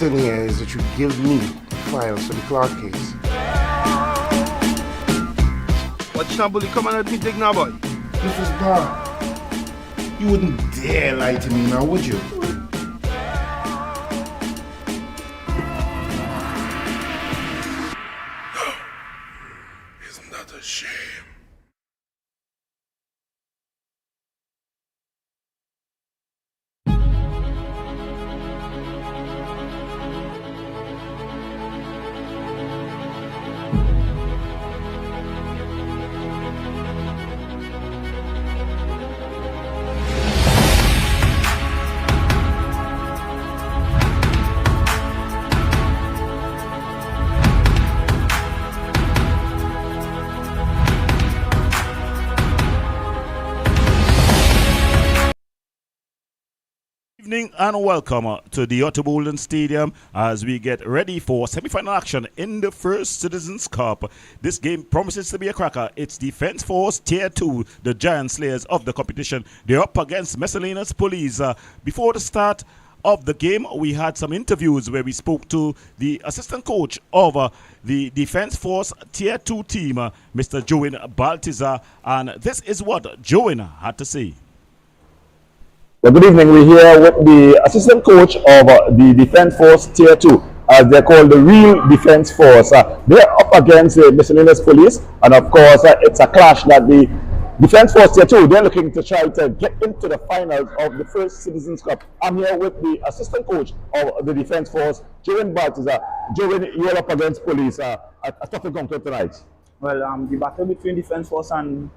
thing here is that you give me files for the Clark case. Watch now, bully, come on at me, dig now, boy. Mrs. Barr, you wouldn't dare lie to me now, would you? Isn't that a shame? Evening and welcome to the Otterbolden Stadium as we get ready for semi-final action in the First Citizens Cup. This game promises to be a cracker. It's Defence Force Tier 2, the giant slayers of the competition. They're up against Miscellaneous Police. Before the start of the game, we had some interviews where we spoke to the assistant coach of the Defence Force Tier 2 team, Mr. Joan Baltazar, and this is what Joan had to say. Well, good evening. We're here with the assistant coach of the Defence Force Tier 2, as they're called the real Defence Force. They're up against the Miscellaneous Police, and of course, it's a clash that the Defence Force Tier 2, they're looking to try to get into the finals of the First Citizens Cup. I'm here with the assistant coach of the Defence Force, Joan Baltazar. Joan, you're up against police. A tough encounter tonight. Well, the battle between Defence Force and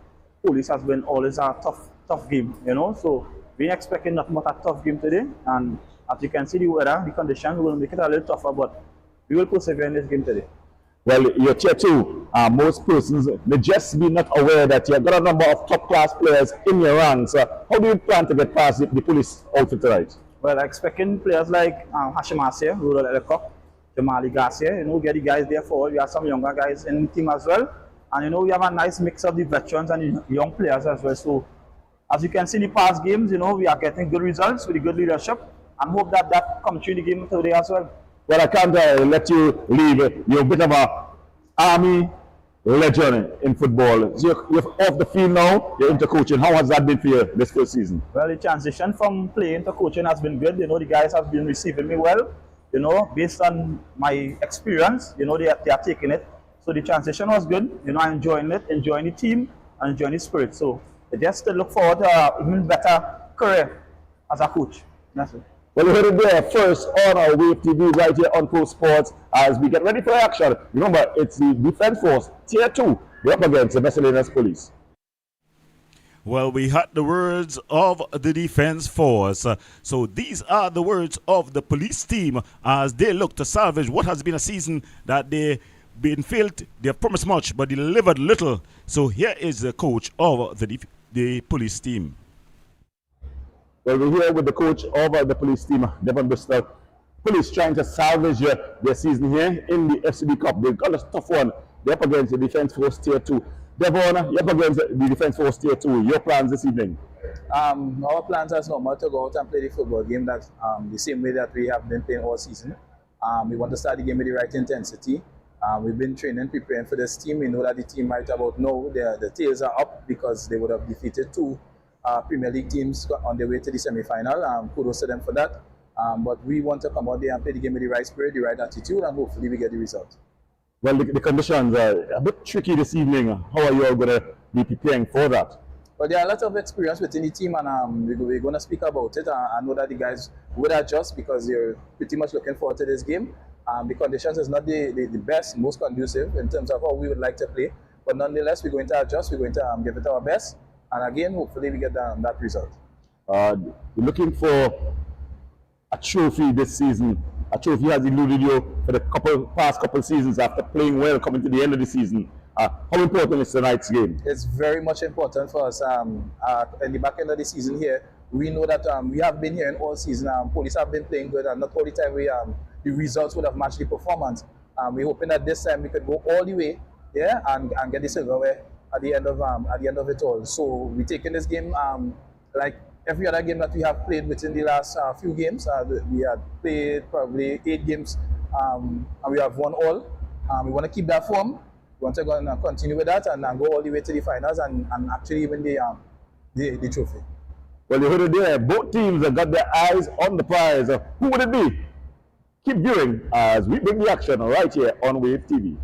police has been always a tough game, you know, so we're expecting nothing but a tough game today, and as you can see, the weather, the conditions will make it a little tougher, but we will persevere in this game today. Well, you're Tier 2. Most persons may just be not aware that you've got a number of top-class players in your ranks. How do you plan to get past the police outfit tonight? Well, I'm expecting players like Hashim Asir, Rural Elcock, Jamali Garcia, you know, get the guys there forward. We have some younger guys in the team as well, and you know, we have a nice mix of the veterans and the young players as well. So, as you can see in the past games, you know, we are getting good results with the good leadership, and hope that comes through the game today as well. Well, I can't let you leave. You're a bit of a army legend in football. So you're off the field now, you're into coaching. How has that been for you this first season? Well, the transition from playing to coaching has been good. You know, the guys have been receiving me well. You know, based on my experience, you know, they are taking it. So the transition was good. You know, I'm enjoying it, enjoying the team, and enjoying the spirit. So just to look forward to an even better career as a coach. That's it. Well, we heard it there first on our Wave TV right here on Pro Sports as we get ready for action. Remember, it's the Defence Force Tier 2. We're up against the Miscellaneous Police. Well, we had the words of the Defence Force. So these are the words of the police team as they look to salvage what has been a season that they've been failed. They have promised much, but delivered little. So here is the coach of the police team. Well, we're here with the coach of the police team, Devon Bristol. Police trying to salvage their season here in the FCB Cup. They've got a tough one. They're up against the Defence Force Tier 2. Devon, you're up against the Defence Force Tier 2. Your plans this evening? Our plans are normal to go out and play the football game that the same way that we have been playing all season. We want to start the game with the right intensity. We've been training, preparing for this team. We know that the team right about now, the tails are up because they would have defeated two Premier League teams on their way to the semi-final. Kudos to them for that. But we want to come out there and play the game with the right spirit, the right attitude, and hopefully we get the result. Well, the conditions are a bit tricky this evening. How are you all going to be preparing for that? Well, there are a lot of experience within the team, and we're going to speak about it. I know that the guys would adjust because they're pretty much looking forward to this game. The conditions is not the best, most conducive in terms of how we would like to play. But nonetheless, we're going to adjust. We're going to give it our best. And again, hopefully we get that result. You're looking for a trophy this season. A trophy has eluded you for the past couple seasons after playing well coming to the end of the season. How important is tonight's game? It's very much important for us. In the back end of the season here, we know that we have been here in all season. Police have been playing good, and not all the time the results would have matched the performance. We're hoping that this time we could go all the way, yeah, and get the silverware at the end of it all. So we're taking this game like every other game that we have played within the last few games. We had played probably 8 games, and we have won all. We want to keep that form. We want to go and continue with that and go all the way to the finals and actually win the trophy. Well, you heard it there. Both teams have got their eyes on the prize. Who would it be? Keep viewing as we bring the action right here on Wave TV.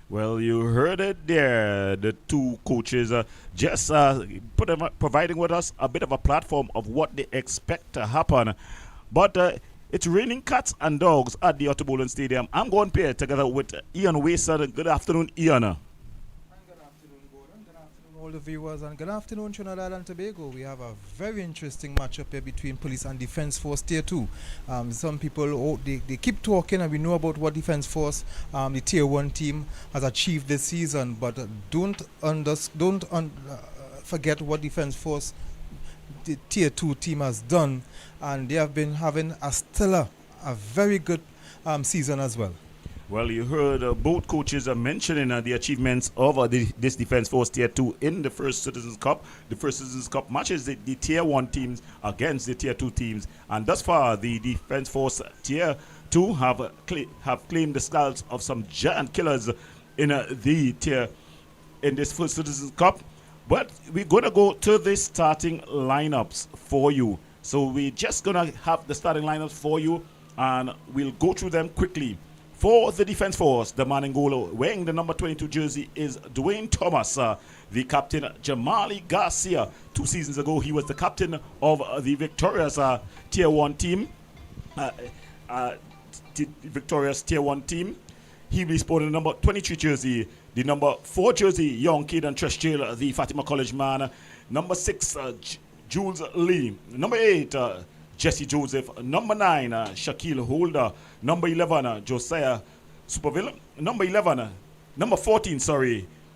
Well, you heard it there. The two coaches just providing with us a bit of a platform of what they expect to happen. But it's raining cats and dogs at the Otto Stadium. I'm going to pair together with Ian Wason. Good afternoon, Ian. Good afternoon, Gordon. Good afternoon, all the viewers, and good afternoon, Trinidad and Tobago. We have a very interesting matchup here between Police and Defence Force Tier 2. Some people, they keep talking, and we know about what Defence Force, the Tier 1 team, has achieved this season, but don't forget what Defence Force, the Tier 2 team, has done, and they have been having a very good season as well. Well, you heard both coaches mentioning the achievements of this Defence Force Tier 2 in the First Citizens Cup. The First Citizens Cup matches the Tier 1 teams against the Tier 2 teams. And thus far, the Defence Force Tier 2 have claimed the scalps of some giant killers in this First Citizens Cup. But we're going to go to the starting lineups for you. So we're just going to have the starting lineups for you, and we'll go through them quickly. For the Defence Force, the man in goal wearing the number 22 jersey is Dwayne Thomas. The captain, Jamali Garcia. 2 seasons ago, he was the captain of the victorious Tier 1 team. Victorious Tier 1 team. He will be sporting the number 23 jersey. The number 4 jersey, young kid and Trish Jail, the Fatima College man. Number 6, Jules Lee. Number 8, Jesse Joseph. Number 9, Shaquille Holder. Number 11, Josiah Superville. Number 14,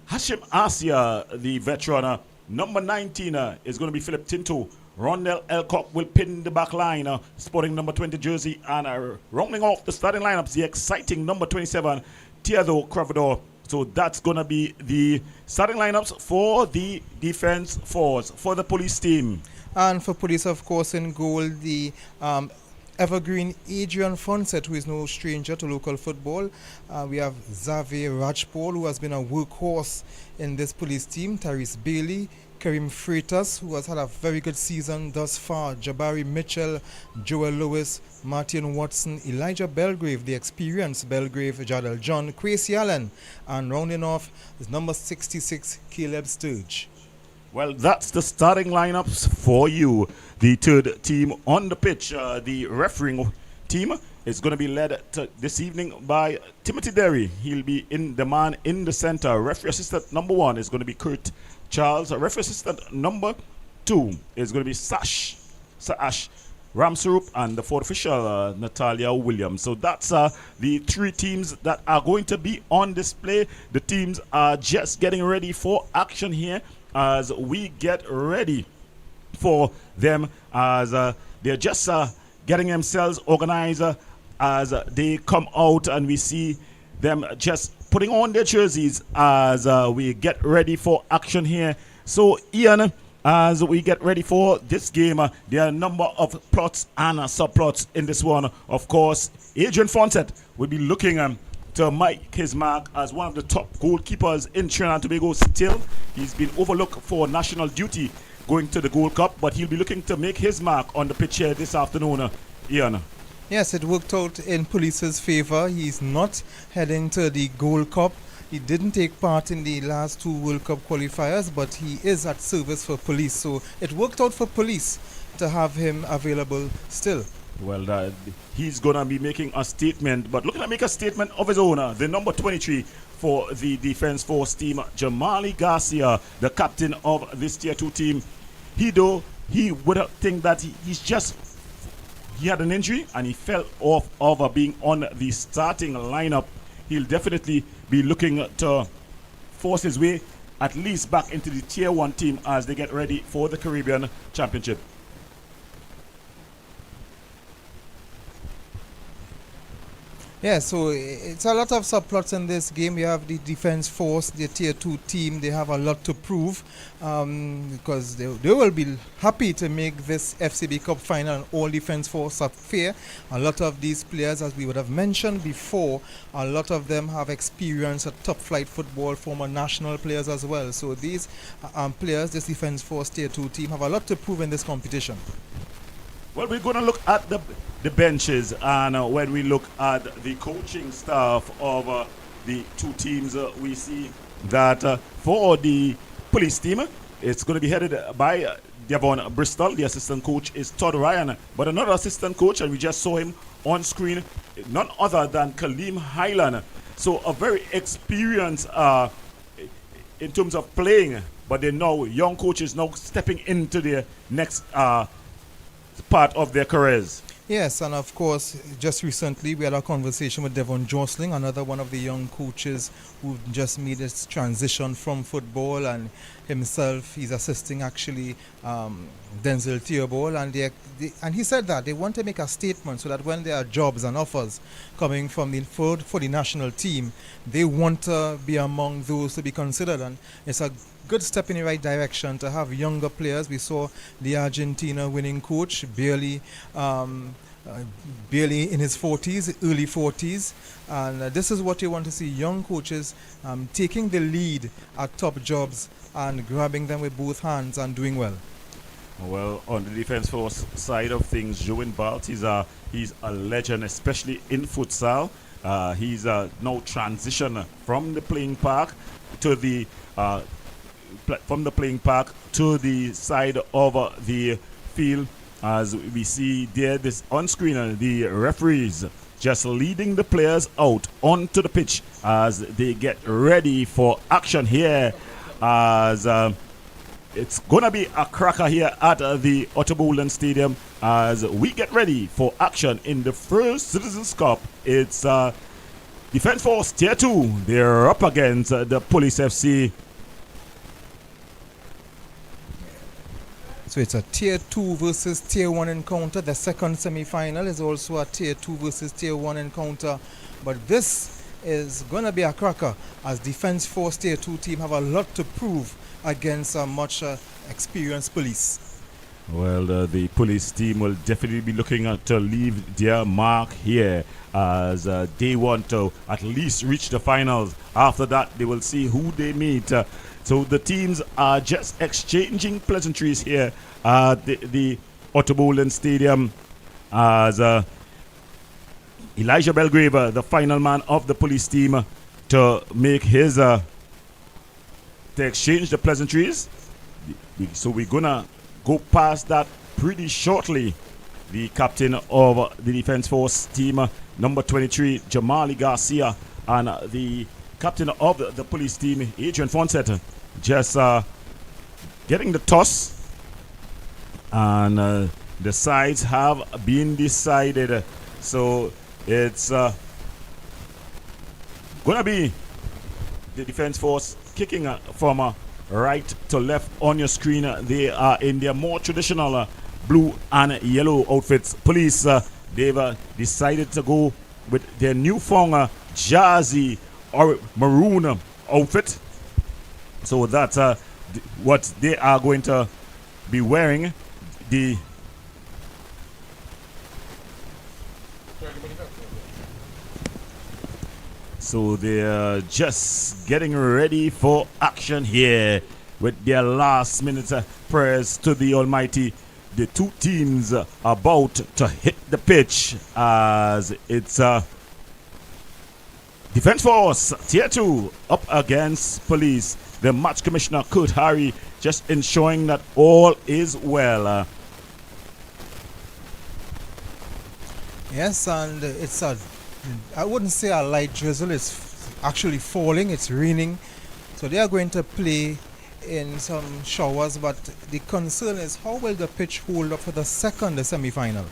Hashim Asia, the veteran. Number 19 is going to be Philip Tinto. Rondell Elcock will pin the back line, sporting number 20 jersey. And rounding off the starting lineups, the exciting number 27, Theodore Cravador. So that's going to be the starting lineups for the Defence Force, for the police team. And for police, of course, in goal, the evergreen Adrian Fonset, who is no stranger to local football. We have Xavier Rajpal, who has been a workhorse in this police team. Tyrese Bailey, Karim Freitas, who has had a very good season thus far. Jabari Mitchell, Joel Lewis, Martin Watson, Elijah Belgrave, the experienced Belgrave, Jadal John, Quasi Allen, and rounding off is number 66, Caleb Sturge. Well, that's the starting lineups for you. The third team on the pitch, the refereeing team, is going to be led this evening by Timothy Derry. He'll be the man in the center. Referee assistant number 1 is going to be Kurt Charles. Referee assistant number 2 is going to be Sash Ramsarup, and the fourth official, Natalia Williams. So that's the 3 teams that are going to be on display. The teams are just getting ready for action here as we get ready for them, as they're just getting themselves organized as they come out, and we see them just putting on their jerseys as we get ready for action here. So Ian, as we get ready for this game, there are a number of plots and subplots in this one. Of course, Adrian Fonset will be looking to make his mark as one of the top goalkeepers in Trinidad and Tobago still. He's been overlooked for national duty going to the Gold Cup, but he'll be looking to make his mark on the pitch here this afternoon. Ian. Yes, it worked out in Police's favor. He's not heading to the Gold Cup. He didn't take part in the last 2 World Cup qualifiers, but he is at service for Police. So it worked out for Police to have him available still. Well, he's going to be making a statement, but looking to make a statement of his own. The number 23 for the Defence Force team, Jamali Garcia, the captain of this Tier 2 team. He would think that he had an injury and he fell off of being on the starting lineup. He'll definitely be looking to force his way at least back into the Tier 1 team as they get ready for the Caribbean Championship. Yeah, so it's a lot of subplots in this game. You have the defense force, the tier 2 team. They have a lot to prove because they will be happy to make this FCB Cup final an all defense force affair. A lot of these players, as we would have mentioned before, a lot of them have experience at top flight football, former national players as well. So these players, this defense force tier 2 team, have a lot to prove in this competition. Well, we're going to look at the benches, and when we look at the coaching staff of the two teams, we see that for the police team, it's going to be headed by Devon Bristol. The assistant coach is Todd Ryan, but another assistant coach, and we just saw him on screen, none other than Kaleem Highland. So a very experienced in terms of playing, but they know young coaches now stepping into their next part of their careers. Yes, and of course, just recently we had a conversation with Devon Jostling, another one of the young coaches who just made this transition from football, and himself, he's assisting actually Denzel Theobald, and he said that they want to make a statement so that when there are jobs and offers coming from for the national team, they want to be among those to be considered, and it's a good step in the right direction to have younger players. We saw the Argentina winning coach barely in his 40s, early 40s, and this is what you want to see, young coaches taking the lead at top jobs and grabbing them with both hands and doing well. Well, on the defense force side of things, Joan Balt, he's a legend, especially in futsal. He's now transitioned from the playing park to the side of the field. As we see there, this on screen, the referees just leading the players out onto the pitch as they get ready for action here. As it's gonna be a cracker here at the Otto Boulden Stadium as we get ready for action in the first Citizens Cup. It's Defense Force Tier 2. They're up against the Police FC. So it's a Tier 2 versus Tier 1 encounter. The second semi-final is also a Tier 2 versus Tier 1 encounter. But this is going to be a cracker as Defense Force Tier 2 team have a lot to prove against a much experienced police. Well, the police team will definitely be looking to leave their mark here as they want to at least reach the finals. After that, they will see who they meet. So the teams are just exchanging pleasantries here at the Otto Boulden Stadium as Elijah Belgrave, the final man of the police team, to make his to exchange the pleasantries. So we're gonna go past that pretty shortly. The captain of the Defense Force team, number 23, Jamali Garcia, and the captain of the police team, Adrian Fonset, just getting the toss, and the sides have been decided. So it's gonna be the Defense Force kicking from right to left on your screen. They are in their more traditional blue and yellow outfits. Police, they've decided to go with their newfound jazzy or maroon outfit. So that's what they are going to be wearing. So they're just getting ready for action here with their last minute prayers to the Almighty. The two teams are about to hit the pitch as it's Defense Force Tier 2 up against Police. The match commissioner, Kurt Harry, just ensuring that all is well. Yes, and it's I wouldn't say a light drizzle, it's actually falling, it's raining. So they are going to play in some showers, but the concern is how will the pitch hold up for the second semi-final?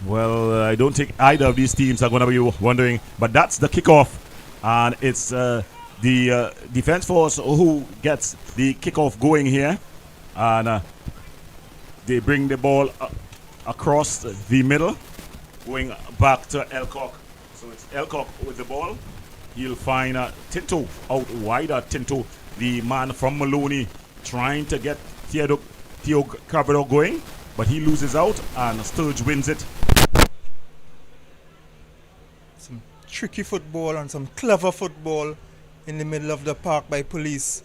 Well, I don't think either of these teams are going to be wondering, but that's the kickoff, and it's the Defense Force who gets the kickoff going here, and they bring the ball across the middle, going back to Elcock. So it's Elcock with the ball. He'll find Tinto out wider. Tinto, the man from Maloney, trying to get Theo Carvado going, but he loses out and Sturge wins it. Some tricky football and some clever football in the middle of the park by police.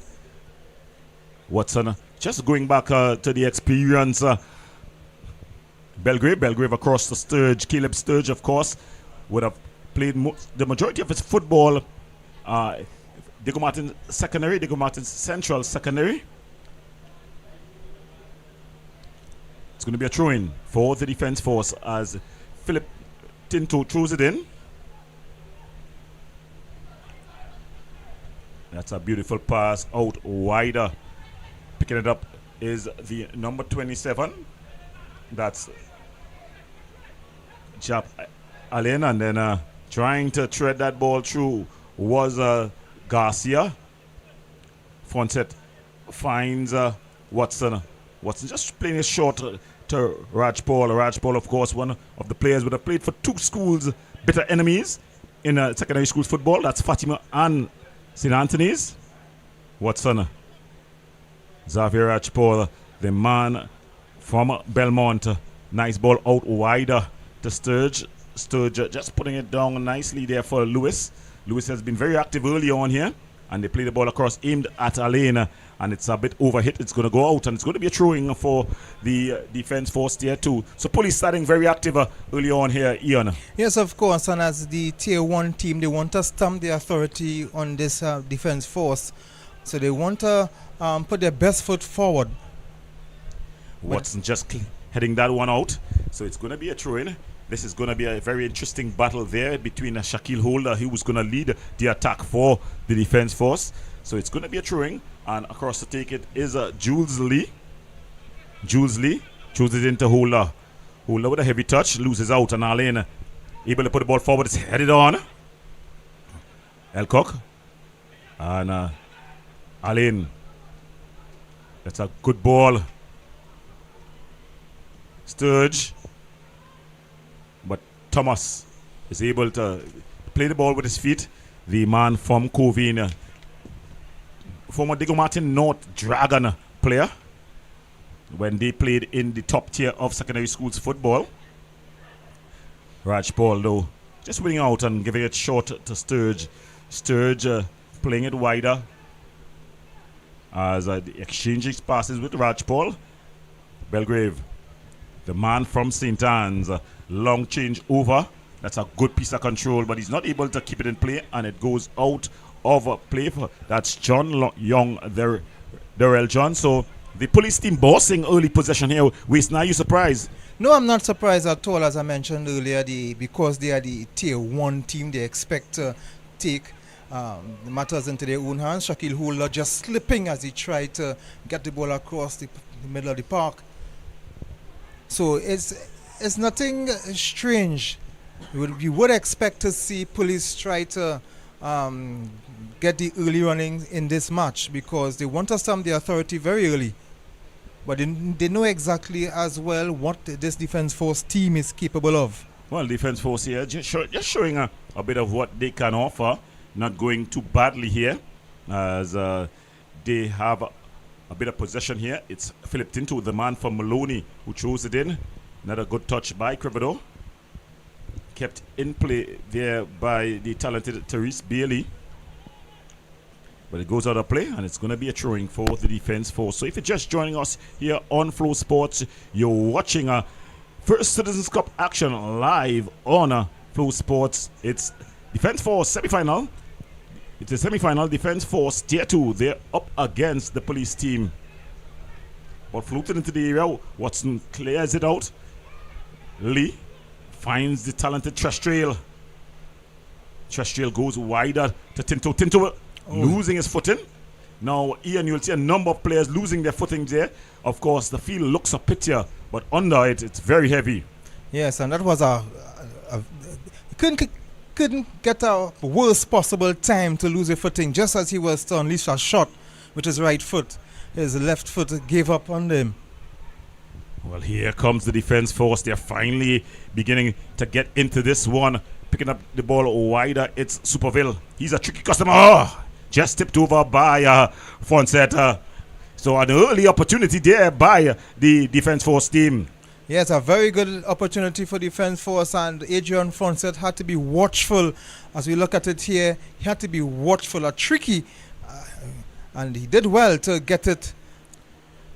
Watson, just going back to the experience. Belgrave across the Sturge. Caleb Sturge, of course, would have played the majority of his football. Diego Martin Secondary, Diego Martin Central Secondary. It's going to be a throw-in for the defense force as Philip Tinto throws it in. That's a beautiful pass out wider. Picking it up is the number 27. That's Jap Allen, and then trying to thread that ball through was Garcia. Fonset finds Watson. Watson just playing it short to Raj Paul. Raj Paul, of course, one of the players would have played for two schools, bitter enemies in secondary schools football. That's Fatima and St. Anthony's. Watson. Xavier Raj Paul, the man from Belmont. Nice ball out wider to Sturge. Sturge just putting it down nicely there for Lewis. Lewis has been very active early on here, and they play the ball across aimed at Alena, and it's a bit overhit. It's going to go out, and it's going to be a throwing for the defense force tier 2. So police starting very active early on here, Ian. Yes, of course, and as the tier 1 team, they want to stamp the authority on this defense force. So they want to put their best foot forward. Watson just heading that one out. So it's going to be a throw-in. This is going to be a very interesting battle there between Shaquille Holder, who was going to lead the attack for the defense force. So it's going to be a throwing, and across to take it is Jules Lee. Jules Lee throws it into Holder. Holder with a heavy touch, loses out, and Allen able to put the ball forward. It's headed on. Elcock and Allen. That's a good ball. Sturge. But Thomas is able to play the ball with his feet. The man from Covina, former Diego Martin North Dragon player, when they played in the top tier of secondary schools football. Raj Paul, though, just winning out and giving it short to Sturge. Sturge playing it wider as the exchanging passes with Raj Paul. Belgrave, the man from St. Anne's, long change over. That's a good piece of control, but he's not able to keep it in play, and it goes out of play. That's John Young, Darrell John. So the police team bossing early possession here. Waste, are you surprised? No, I'm not surprised at all. As I mentioned earlier, because they are the tier 1 team, they expect to take the matters into their own hands. Shaquille Holder just slipping as he tried to get the ball across the middle of the park. So it's nothing strange. You would expect to see police try to get the early running in this match, because they want to stamp the authority very early. But they know exactly as well what this defense force team is capable of. Well, defense force here just showing a bit of what they can offer. Not going too badly here, as they have a bit of possession here. It's Philip Tinto, the man from Maloney, who throws it in. Another good touch by Crivado. Kept in play there by the talented Therese Bailey. But it goes out of play, and it's going to be a throwing for the defense force. So if you're just joining us here on Flow Sports, you're watching a First Citizens Cup action live on Flow Sports. It's defense force semi-final. It's a semi-final. Defense force tier 2. They're up against the police team. But floated into the area. Watson clears it out. Lee finds the talented Trestrail. Trestrail goes wider to Tinto. Tinto losing his footing. Now, Ian, you'll see a number of players losing their footing there. Of course, the field looks a picture, but under it, it's very heavy. Yes, and that was couldn't get a worst possible time to lose a footing, just as he was to unleash a shot with his right foot. His left foot gave up on him. Well, here comes the defense force. They're finally beginning to get into this one. picking up the ball wider. It's Superville. He's a tricky customer. Oh, just tipped over by Fonset. So an early opportunity there by the Defence Force team. Yes, a very good opportunity for Defence Force, and Adrian Fonset had to be watchful. As we look at it here, he had to be watchful, a tricky, and he did well to get it.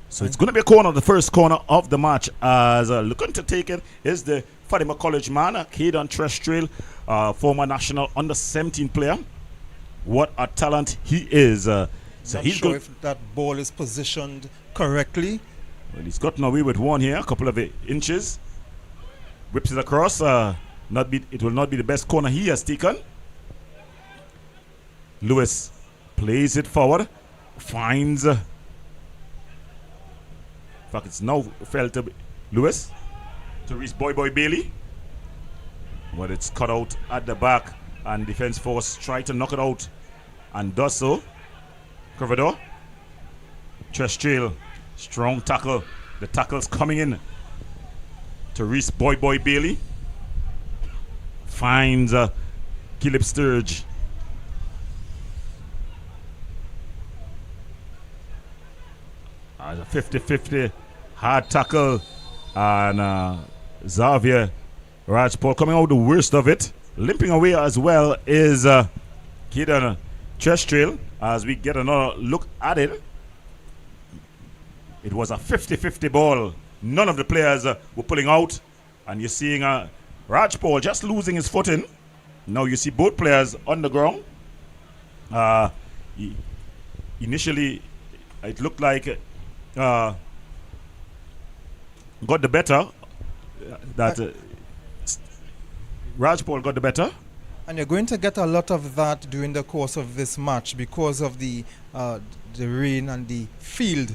So it's going to be a corner, the first corner of the match, as looking to take it is the Fatima College man, Caden Trestrail, former national under-17 player. What a talent he is. So Not he's sure if that ball is positioned correctly. Well, he's gotten away with one here, a couple of inches. Whips it across. It will not be the best corner he has taken. Lewis plays it forward. Finds. In fact, it's now fell to Lewis. To reach Boy Bailey. But it's cut out at the back. And Defence Force try to knock it out. And does so. Curvador. Trestrail. Strong tackle. The tackle's coming in to reach Boy Bailey. Finds Caleb Sturge. A 50-50 hard tackle. And Xavier Rajpal coming out the worst of it. Limping away as well is Caden Trestrail. As we get another look at it. It was a 50-50 ball. None of the players were pulling out. And you're seeing Rajpal just losing his footing. Now you see both players on the ground. Initially, it looked like got the better. Rajpal got the better. And you're going to get a lot of that during the course of this match because of the rain and the field.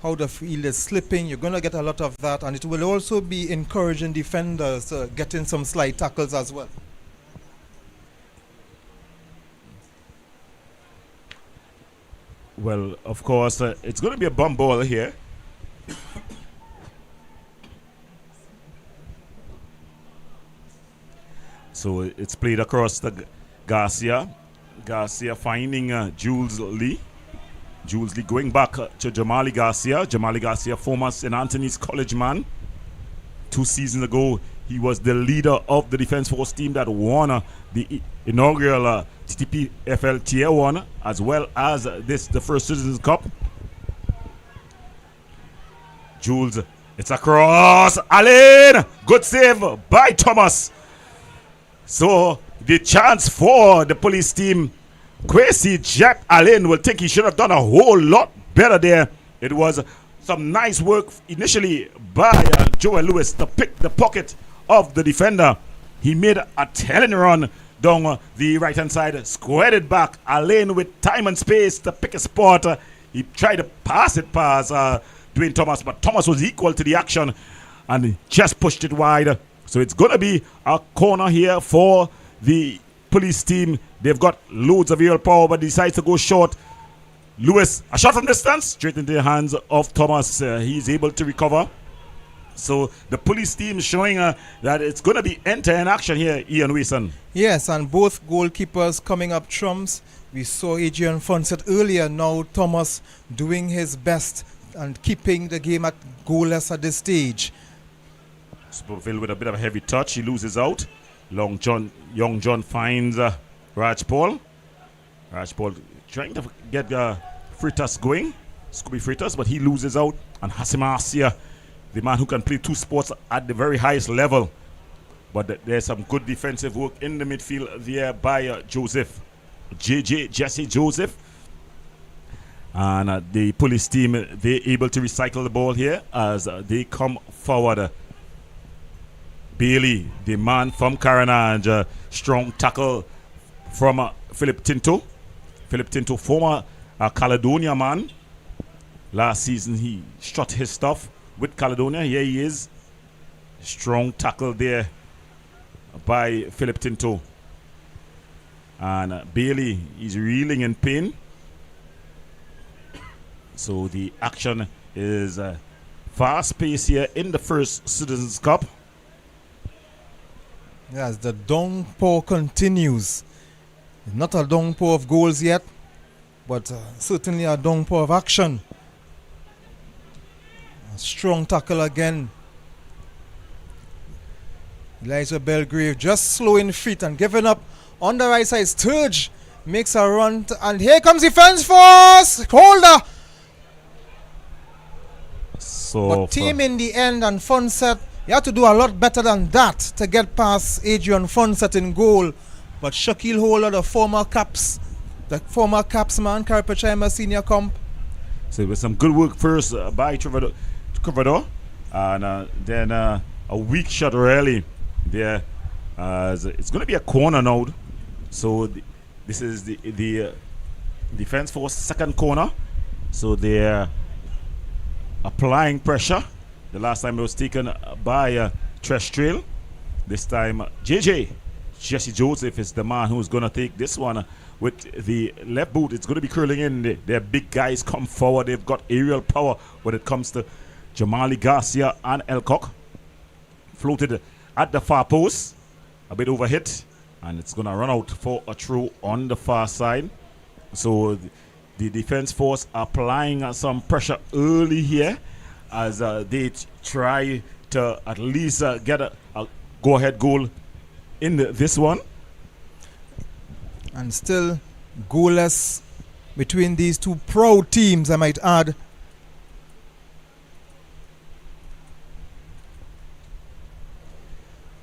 How the field is slipping, you're going to get a lot of that, and it will also be encouraging defenders getting some slide tackles as well. Well, of course, it's going to be a bum ball here. So it's played across the Garcia. Garcia finding Jules Lee. Jules Lee going back to Jamali Garcia. Jamali Garcia, former St. Anthony's College man. 2 seasons ago, he was the leader of the Defence Force team that won the inaugural TTFA Tier 1, as well as the First Citizens Cup. Jules, it's across. Allen! Good save by Thomas. So, the chance for the police team, Kwesi Jack Allen will think he should have done a whole lot better there. It was some nice work initially by Joel Lewis to pick the pocket of the defender. He made a telling run down the right hand side, squared it back. Allen with time and space to pick a spot. He tried to pass it past Dwayne Thomas, but Thomas was equal to the action and he just pushed it wide. So it's going to be a corner here for the police team. They've got loads of aerial power, but decides to go short. Lewis, a shot from distance, straight into the hands of Thomas. He's able to recover. So the police team showing that it's going to be end-to-end action here, Ian Wilson. Yes, and both goalkeepers coming up trumps. We saw Adrian Fonset earlier. Now Thomas doing his best and keeping the game at goalless at this stage. Superville with a bit of a heavy touch. He loses out. Young John finds Rajpal. Rajpal trying to get Freitas going. Scooby Freitas, but he loses out. And Hasima Asia, the man who can play 2 sports at the very highest level. But there's some good defensive work in the midfield there by Joseph. Jesse Joseph. And the police team, they're able to recycle the ball here as they come forward. Bailey, the man from Carenage, strong tackle from Philip Tinto. Philip Tinto, former Caledonia man. Last season he strut his stuff with Caledonia. Here he is. Strong tackle there by Philip Tinto. And Bailey is reeling in pain. So the action is fast paced here in the First Citizens Cup. Yes, the downpour continues. Not a downpour of goals yet, but certainly a downpour of action. A strong tackle again. Elijah Belgrave just slowing feet and giving up on the right side. Sturge makes a run, and here comes defense force. Holder. So But team in the end, and Fonset, you have to do a lot better than that to get past Adrian Fonset in goal. But Shaquille Holder, the former Caps man, Carpecheimer Senior Comp. So it was some good work first by Travador, and then a weak shot really there. It's going to be a corner now. So this is the defense force second corner. So they're applying pressure. The last time it was taken by Trestrail. This time Jesse Joseph is the man who's going to take this one with the left boot. It's going to be curling in. Their big guys come forward. They've got aerial power when it comes to Jamali Garcia and Elcock. Floated at the far post. A bit overhit. And it's going to run out for a throw on the far side. So the defense force applying some pressure early here as they try to at least get a go-ahead goal in this one. And still goalless between these two proud teams, I might add.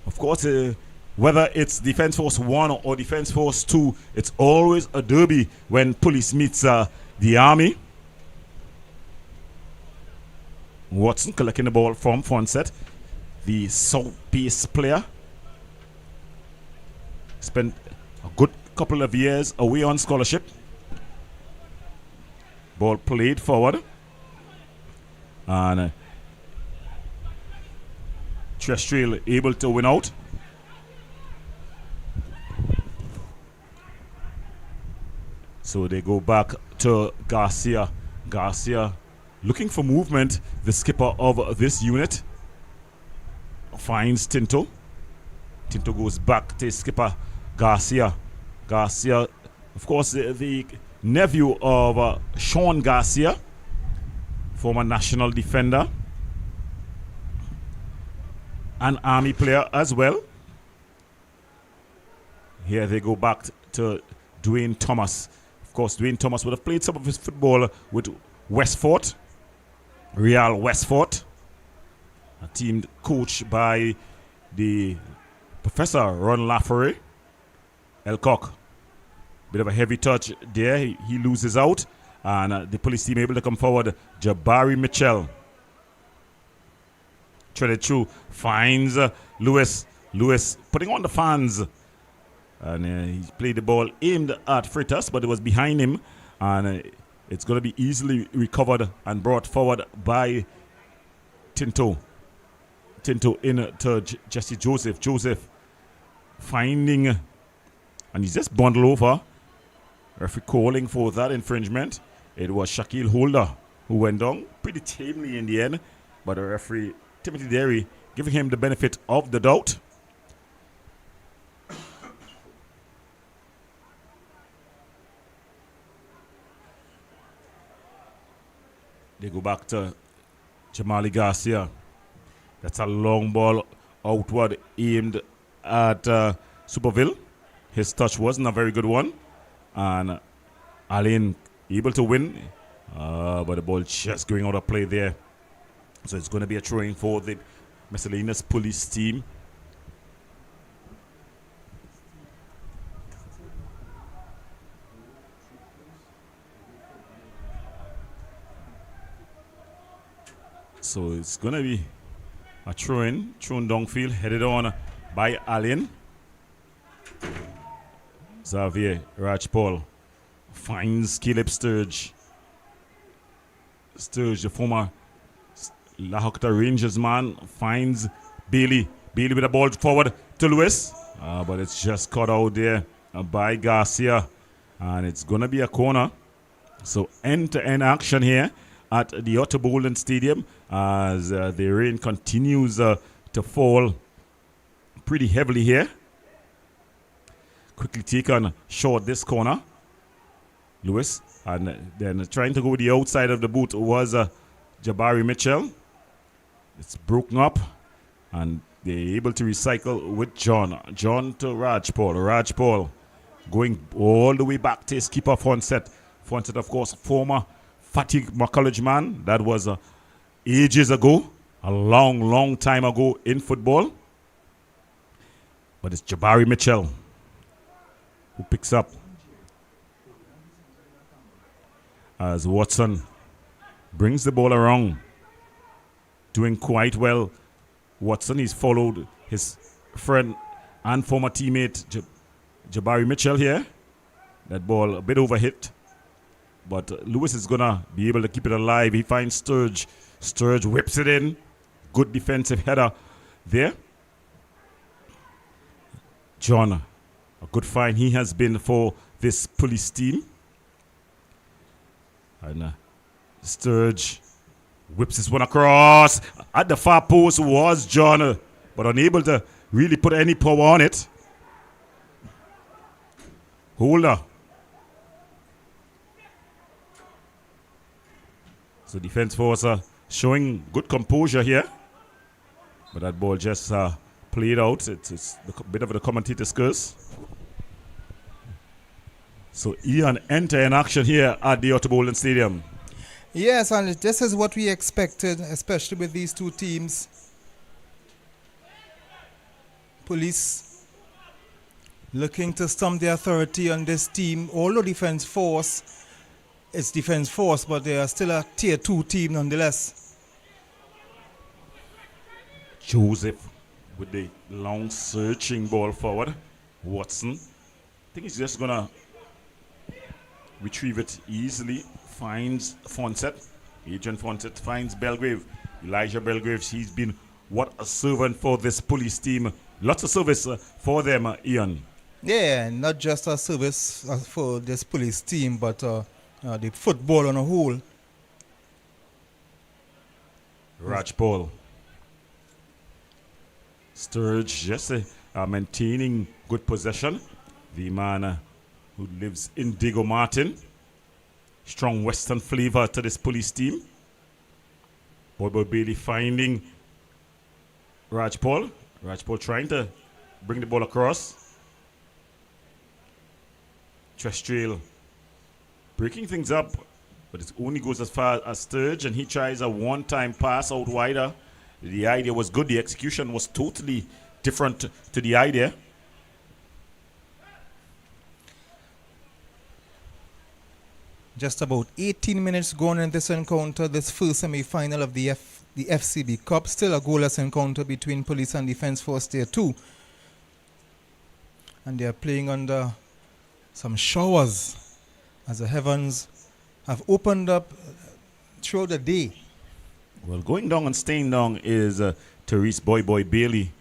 Of course, whether it's Defence Force 1 or Defence Force 2, it's always a derby when police meets the Army. Watson collecting the ball from Fonset, the South Pace player. Spent a good couple of years away on scholarship. Ball played forward. And Trestrail able to win out. So they go back to Garcia. Garcia looking for movement. The skipper of this unit finds Tinto. Tinto goes back to his skipper Garcia. Garcia, of course, the nephew of Sean Garcia, former national defender, an Army player as well. Here they go back to Dwayne Thomas. Of course, Dwayne Thomas would have played some of his football with Westfort, Real Westfort, a team coached by the Professor Ron Laffery. Elcock, bit of a heavy touch there. He loses out, and the police team able to come forward. Jabari Mitchell threaded through, finds Lewis. Lewis putting on the fans, and he played the ball aimed at Freitas, but it was behind him, and it's going to be easily recovered and brought forward by Tinto. Tinto in to Jesse Joseph. Joseph finding, and he's just bundled over. Referee calling for that infringement. It was Shaquille Holder who went down pretty tamely in the end, but the referee Timothy Derry giving him the benefit of the doubt. They go back to Jamali Garcia. That's a long ball outward aimed at Superville. His touch wasn't a very good one. And Alain able to win. But the ball just going out of play there. So it's going to be a throwing for the miscellaneous police team. So it's going to be a throw-in downfield, headed on by Allen. Xavier Rajpal finds Caleb Sturge. Sturge, the former Lahokta Rangers man, finds Bailey. Bailey with the ball forward to Lewis. But it's just caught out there by Garcia. And it's going to be a corner. So end-to-end action here at the Otto Bolden Stadium as the rain continues to fall pretty heavily here. Quickly take on short this corner. Lewis. And then trying to go the outside of the boot was Jabari Mitchell. It's broken up. And they're able to recycle with John. John to Rajpal. Rajpal going all the way back to his keeper Fonset. Fonset, of course, former Fatih College man. That was ages ago. A long, long time ago in football. But it's Jabari Mitchell who picks up as Watson brings the ball around. Doing quite well. Watson, he's followed his friend and former teammate Jabari Mitchell here. That ball a bit overhit. But Lewis is going to be able to keep it alive. He finds Sturge. Sturge whips it in. Good defensive header there. John, a good find he has been for this police team. And Sturge whips this one across. At the far post was John, but unable to really put any power on it. Holder. So defense force showing good composure here. But that ball just played out. It's a bit of the commentator's curse. So Ian enter in action here at the Otterbolden Stadium. Yes, and this is what we expected, especially with these two teams. Police looking to stump the authority on this team. Although defense force, it's defense force, but they are still a tier 2 team nonetheless. Joseph with the long searching ball forward. Watson, I think he's just going to retrieve it easily. Finds Fonset. Agent Fonset finds Belgrave. Elijah Belgrave, he's been what a servant for this police team. Lots of service for them, Ian. Yeah, not just a service for this police team, but the football on a whole. Rajpal. Sturge just maintaining good possession. The man who lives in Diego Martin. Strong Western flavor to this police team. Bobo Bailey finding Rajpal. Rajpal trying to bring the ball across. Trestrail breaking things up, but it only goes as far as Sturge, and he tries a one-time pass out wider. The idea was good. The execution was totally different to the idea. Just about 18 minutes gone in this encounter, this first semi-final of the FCB Cup. Still a goalless encounter between Police and Defence Force Tier 2. And they are playing under some showers as the heavens have opened up throughout the day. Well, going down and staying down is Therese Boy Bailey,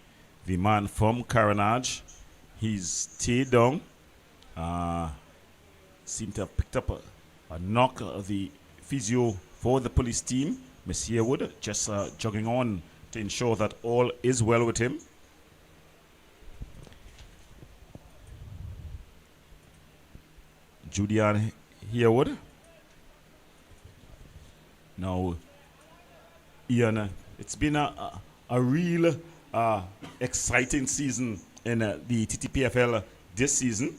the man from Carenage. He's stayed down. Seemed to have picked up a knock of the physio for the police team. Miss Yearwood just jogging on to ensure that all is well with him. Julian Yearwood. Now, Ian, it's been a real exciting season in the TTPFL this season.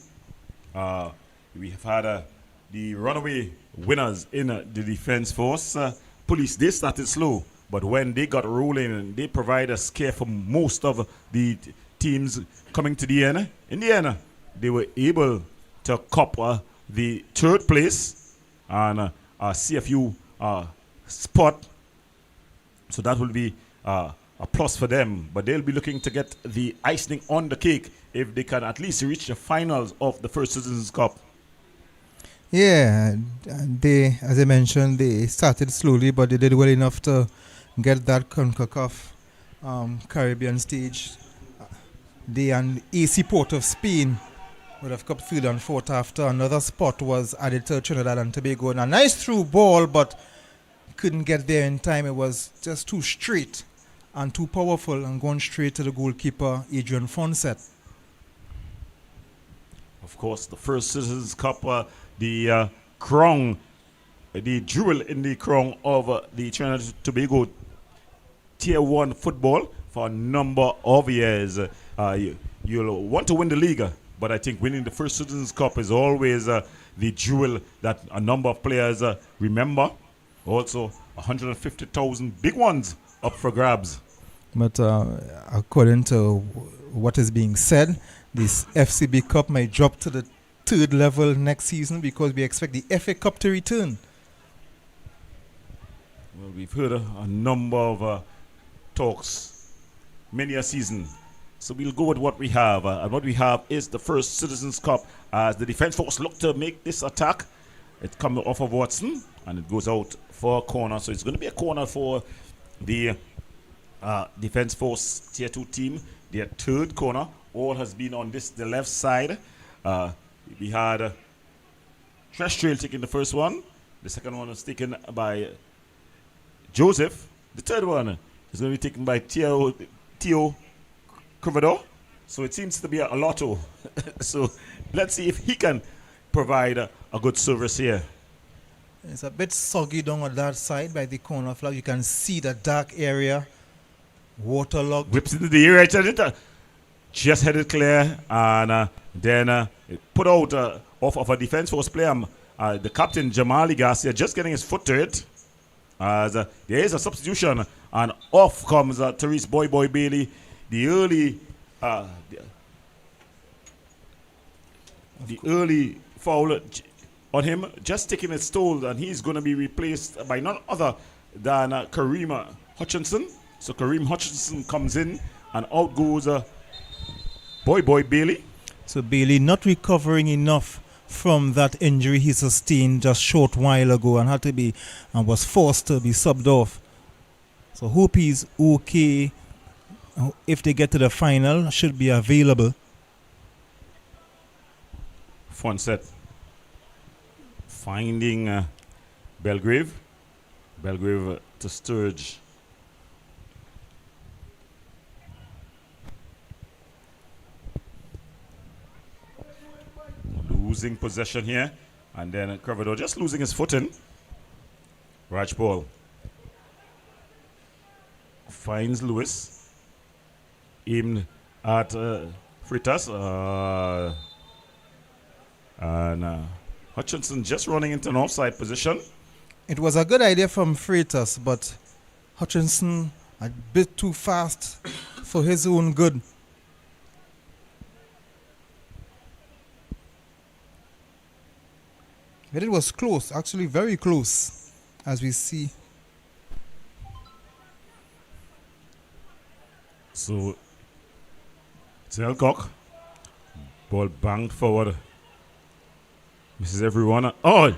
We have had the runaway winners in the Defence Force. Police, they started slow, but when they got rolling, they provide a scare for most of the teams coming to the end. In the end, they were able to cop the third place and a CFU spot. So that will be a plus for them, but they'll be looking to get the icing on the cake if they can at least reach the finals of the First Citizens Cup. Yeah, they, as I mentioned, they started slowly, but they did well enough to get that CONCACAF Caribbean stage. They and AC Port of Spain would have come third and fourth after another spot was added to Trinidad and Tobago. And a nice through ball, but couldn't get there in time. It was just too straight. and too powerful and gone straight to the goalkeeper, Adrian Fonset. Of course, the first Citizens Cup, the crown, the jewel in the crown of the Trinidad and Tobago Tier 1 football for a number of years. You'll want to win the league, but I think winning the first Citizens Cup is always the jewel that a number of players remember. Also, 150,000 big ones up for grabs. But according to what is being said, this FCB Cup might drop to the 3rd level next season because we expect the FA Cup to return. Well, we've heard a number of talks, many a season. So we'll go with what we have. And what we have is the first Citizens Cup as the defense force look to make this attack. It comes off of Watson and it goes out for a corner. So it's going to be a corner for the defense force tier 2 team. Their 3rd corner. All has been on the left side. We had Trash Trail taking the first one. The second one was taken by Joseph. The 3rd one is going to be taken by Theo Covador. So it seems to be a lotto. So let's see if he can provide a good service here. It's a bit soggy down on that side by the corner flag. You can see the dark area, waterlogged. Whips into the area. Just headed clear and then put out off of a defense force player. The captain Jamali Garcia just getting his foot to it. As there is a substitution and off comes Therese Boy Bailey. The early foul on him, just taking his toll, and he's going to be replaced by none other than Kareem Hutchinson. So Kareem Hutchinson comes in and out goes Boy Bailey. So Bailey not recovering enough from that injury he sustained just short while ago and had to be and was forced to be subbed off. So hope he's okay. If they get to the final, should be available. Fonset finding Belgrave. Belgrave to Sturge. Losing possession here. And then Cravado just losing his footing. Rajpal finds Lewis. Aimed at Freitas. And Hutchinson just running into an offside position. It was a good idea from Freitas, but Hutchinson a bit too fast for his own good. But it was close, actually very close, as we see. So, Telcock, ball banged forward. Misses everyone. Oh,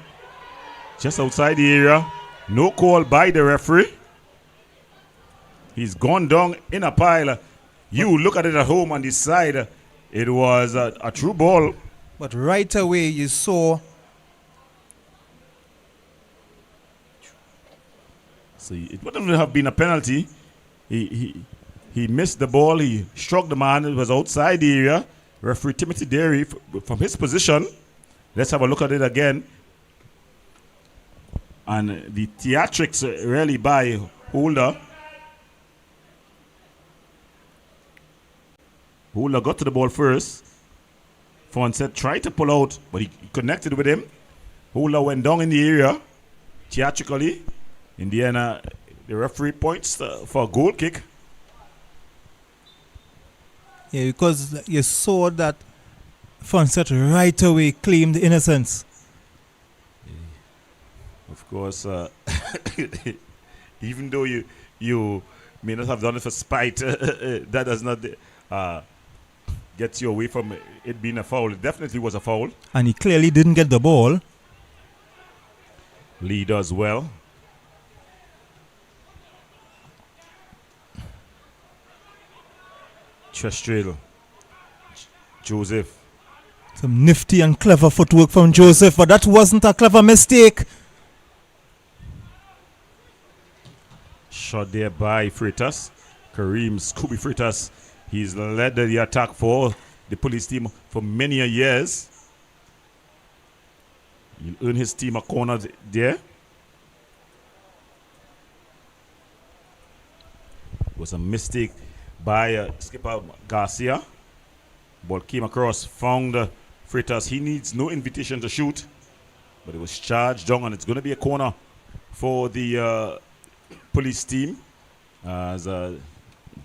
just outside the area. No call by the referee. He's gone down in a pile. You look at it at home on the side. It was a true ball. But right away you saw. So it wouldn't have been a penalty. He missed the ball. He struck the man. It was outside the area. Referee Timothy Derry from his position. Let's have a look at it again. And the theatrics really by Holder. Holder got to the ball first. Fonset tried to pull out, but he connected with him. Holder went down in the area theatrically. In the end, the referee points for a goal kick. Yeah, because you saw that Fonset right away claimed innocence. Of course, even though you may not have done it for spite, that does not get you away from it being a foul. It definitely was a foul. And he clearly didn't get the ball. Lee does well. Chestrel. Joseph. Some nifty and clever footwork from Joseph, but that wasn't a clever mistake. Shot there by Freitas. Kareem Scooby Freitas. He's led the attack for the police team for many years. He'll earn his team a corner there. It was a mistake by skipper Garcia. Ball came across, found Freitas. He needs no invitation to shoot, but it was charged down, and it's going to be a corner for the police team as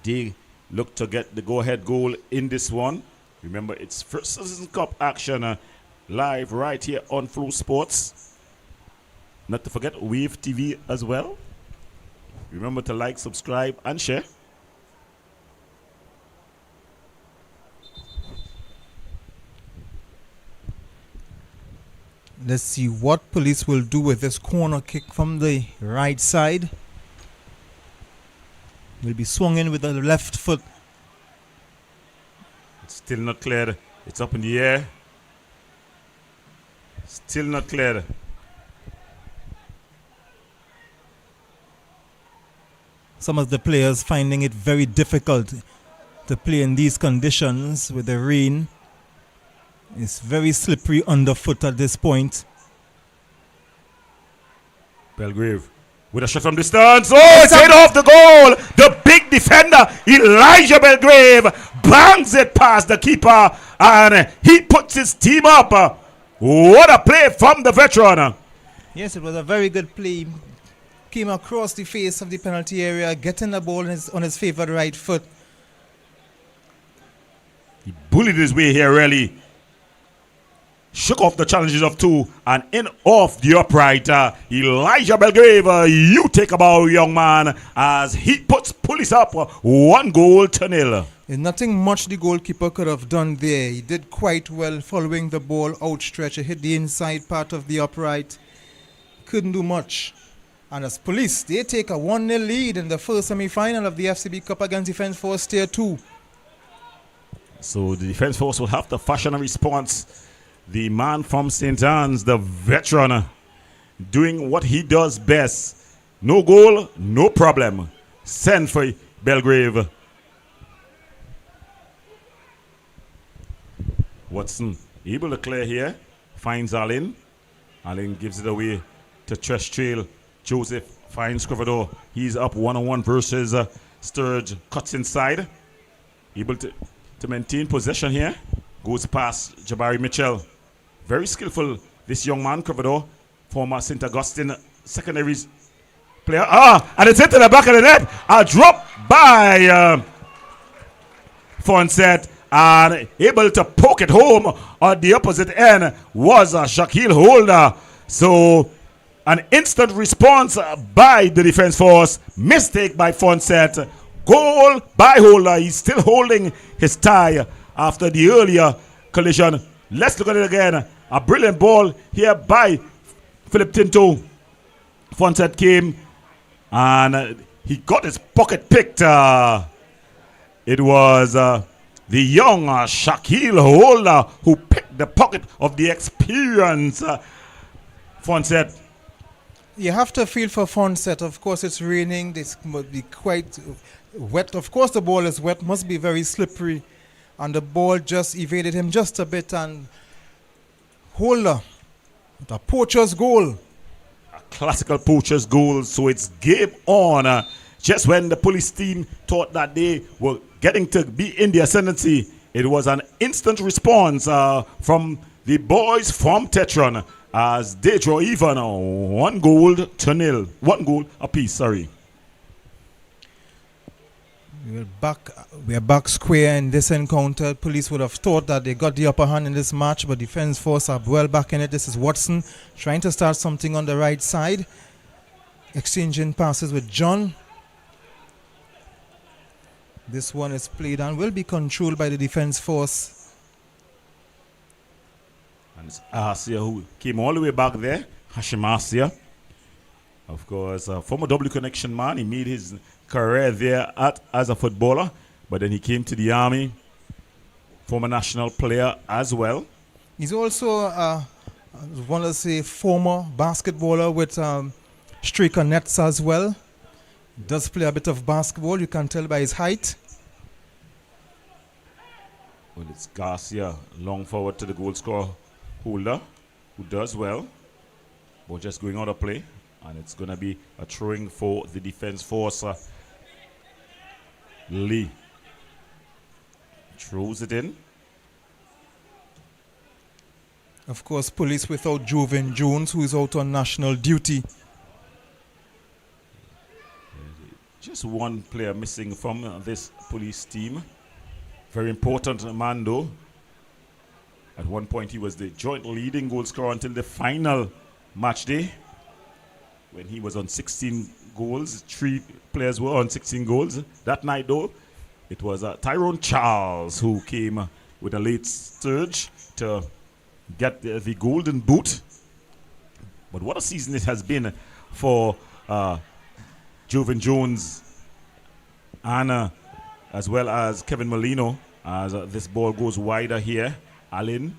they look to get the go-ahead goal in this one. Remember, it's First Citizens Cup action live right here on Flow Sports. Not to forget Wave TV as well. Remember to like, subscribe, and share. Let's see what police will do with this corner kick from the right side. Will be swung in with the left foot. It's still not cleared. It's up in the air. Still not cleared. Some of the players finding it very difficult to play in these conditions with the rain. It's very slippery underfoot at this point. Belgrave with a shot from distance. Oh, it's head off the goal. The big defender, Elijah Belgrave, bangs it past the keeper, and he puts his team up. What a play from the veteran. Yes, it was a very good play. Came across the face of the penalty area, getting the ball on his favored right foot. He bullied his way here, really. Shook off the challenges of two and in off the upright. Elijah Belgrave, you take a bow, young man, as he puts police up 1-0. There's nothing much the goalkeeper could have done there. He did quite well following the ball outstretched. It hit the inside part of the upright. Couldn't do much. And as police, they take a 1-0 lead in the first semi-final of the FCB Cup against Defence Force Tier 2. So the Defence Force will have to fashion a response. The man from St. Anne's, the veteran, doing what he does best. No goal, no problem. Send for Belgrave. Watson able to clear here. Finds Allen. Allen gives it away to Tresh Trail. Joseph finds Scrivener. He's up 1-on-1 versus Sturge. Cuts inside. Able to maintain possession here. Goes past Jabari Mitchell. Very skillful, this young man, Scrivener, former St. Augustine secondaries player. And it's into the back of the net. A drop by Fonset, and able to poke it home on the opposite end was Shaquille Holder. So an instant response by the Defence Force. Mistake by Fonset. Goal by Holder. He's still holding his tie after the earlier collision. Let's look at it again. A brilliant ball here by Philip Tinto. Fonset came and he got his pocket picked. It was the young Shaquille Holder who picked the pocket of the experienced Fonset. You have to feel for Fonset. Of course, it's raining. This must be quite wet. Of course, the ball is wet. Must be very slippery. And the ball just evaded him just a bit. And Holder with a poacher's goal. A classical poacher's goal. So it's game on. Just when the police team thought that they were getting to be in the ascendancy, it was an instant response from the boys from Tetron as they draw even 1-0. 1 goal apiece, sorry. We're back square in this encounter. Police would have thought that they got the upper hand in this match, but Defence Force are well back in it. This is Watson trying to start something on the right side. Exchanging passes with John. This one is played and will be controlled by the Defence Force. And it's Asia who came all the way back there. Hashim Asia. Of course, former W Connection man. He made his career there as a footballer, but then he came to the Army. Former national player as well. He's also former basketballer with Striker Nets as well. Does play a bit of basketball, you can tell by his height. Well, it's Garcia, long forward to the goal scorer holder, who does well. But just going out of play. And it's going to be a throwing for the defense force. Lee throws it in. Of course, police without Joven Jones, who is out on national duty. Just one player missing from this police team. Very important man though. At one point he was the joint leading goal scorer until the final match day, when he was on 16 goals. 3 players were on 16 goals. That night though, it was Tyrone Charles who came with a late surge to get the golden boot. But what a season it has been for Joven Jones and as well as Kevin Molino, as this ball goes wider here. Allen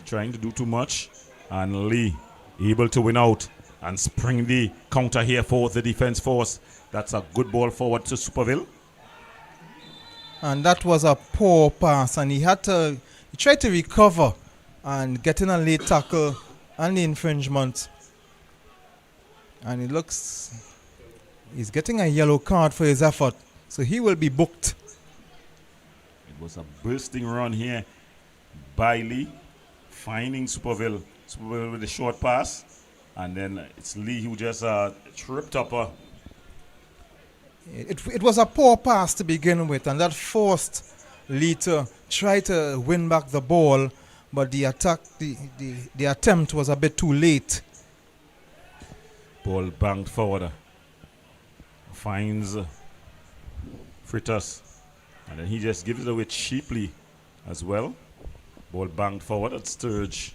trying to do too much, and Lee able to win out and spring the counter here for the defense force. That's a good ball forward to Superville. And that was a poor pass, and he tried to recover and get in a late tackle and the infringement. And it looks he's getting a yellow card for his effort, so he will be booked. It was a bursting run here by Lee, finding Superville with a short pass, and then it's Lee who just tripped up. It was a poor pass to begin with, and that forced Lee to try to win back the ball, but the attempt was a bit too late. Ball banged forward. Finds Fritas, and then he just gives it away cheaply as well. Ball banged forward at Sturge.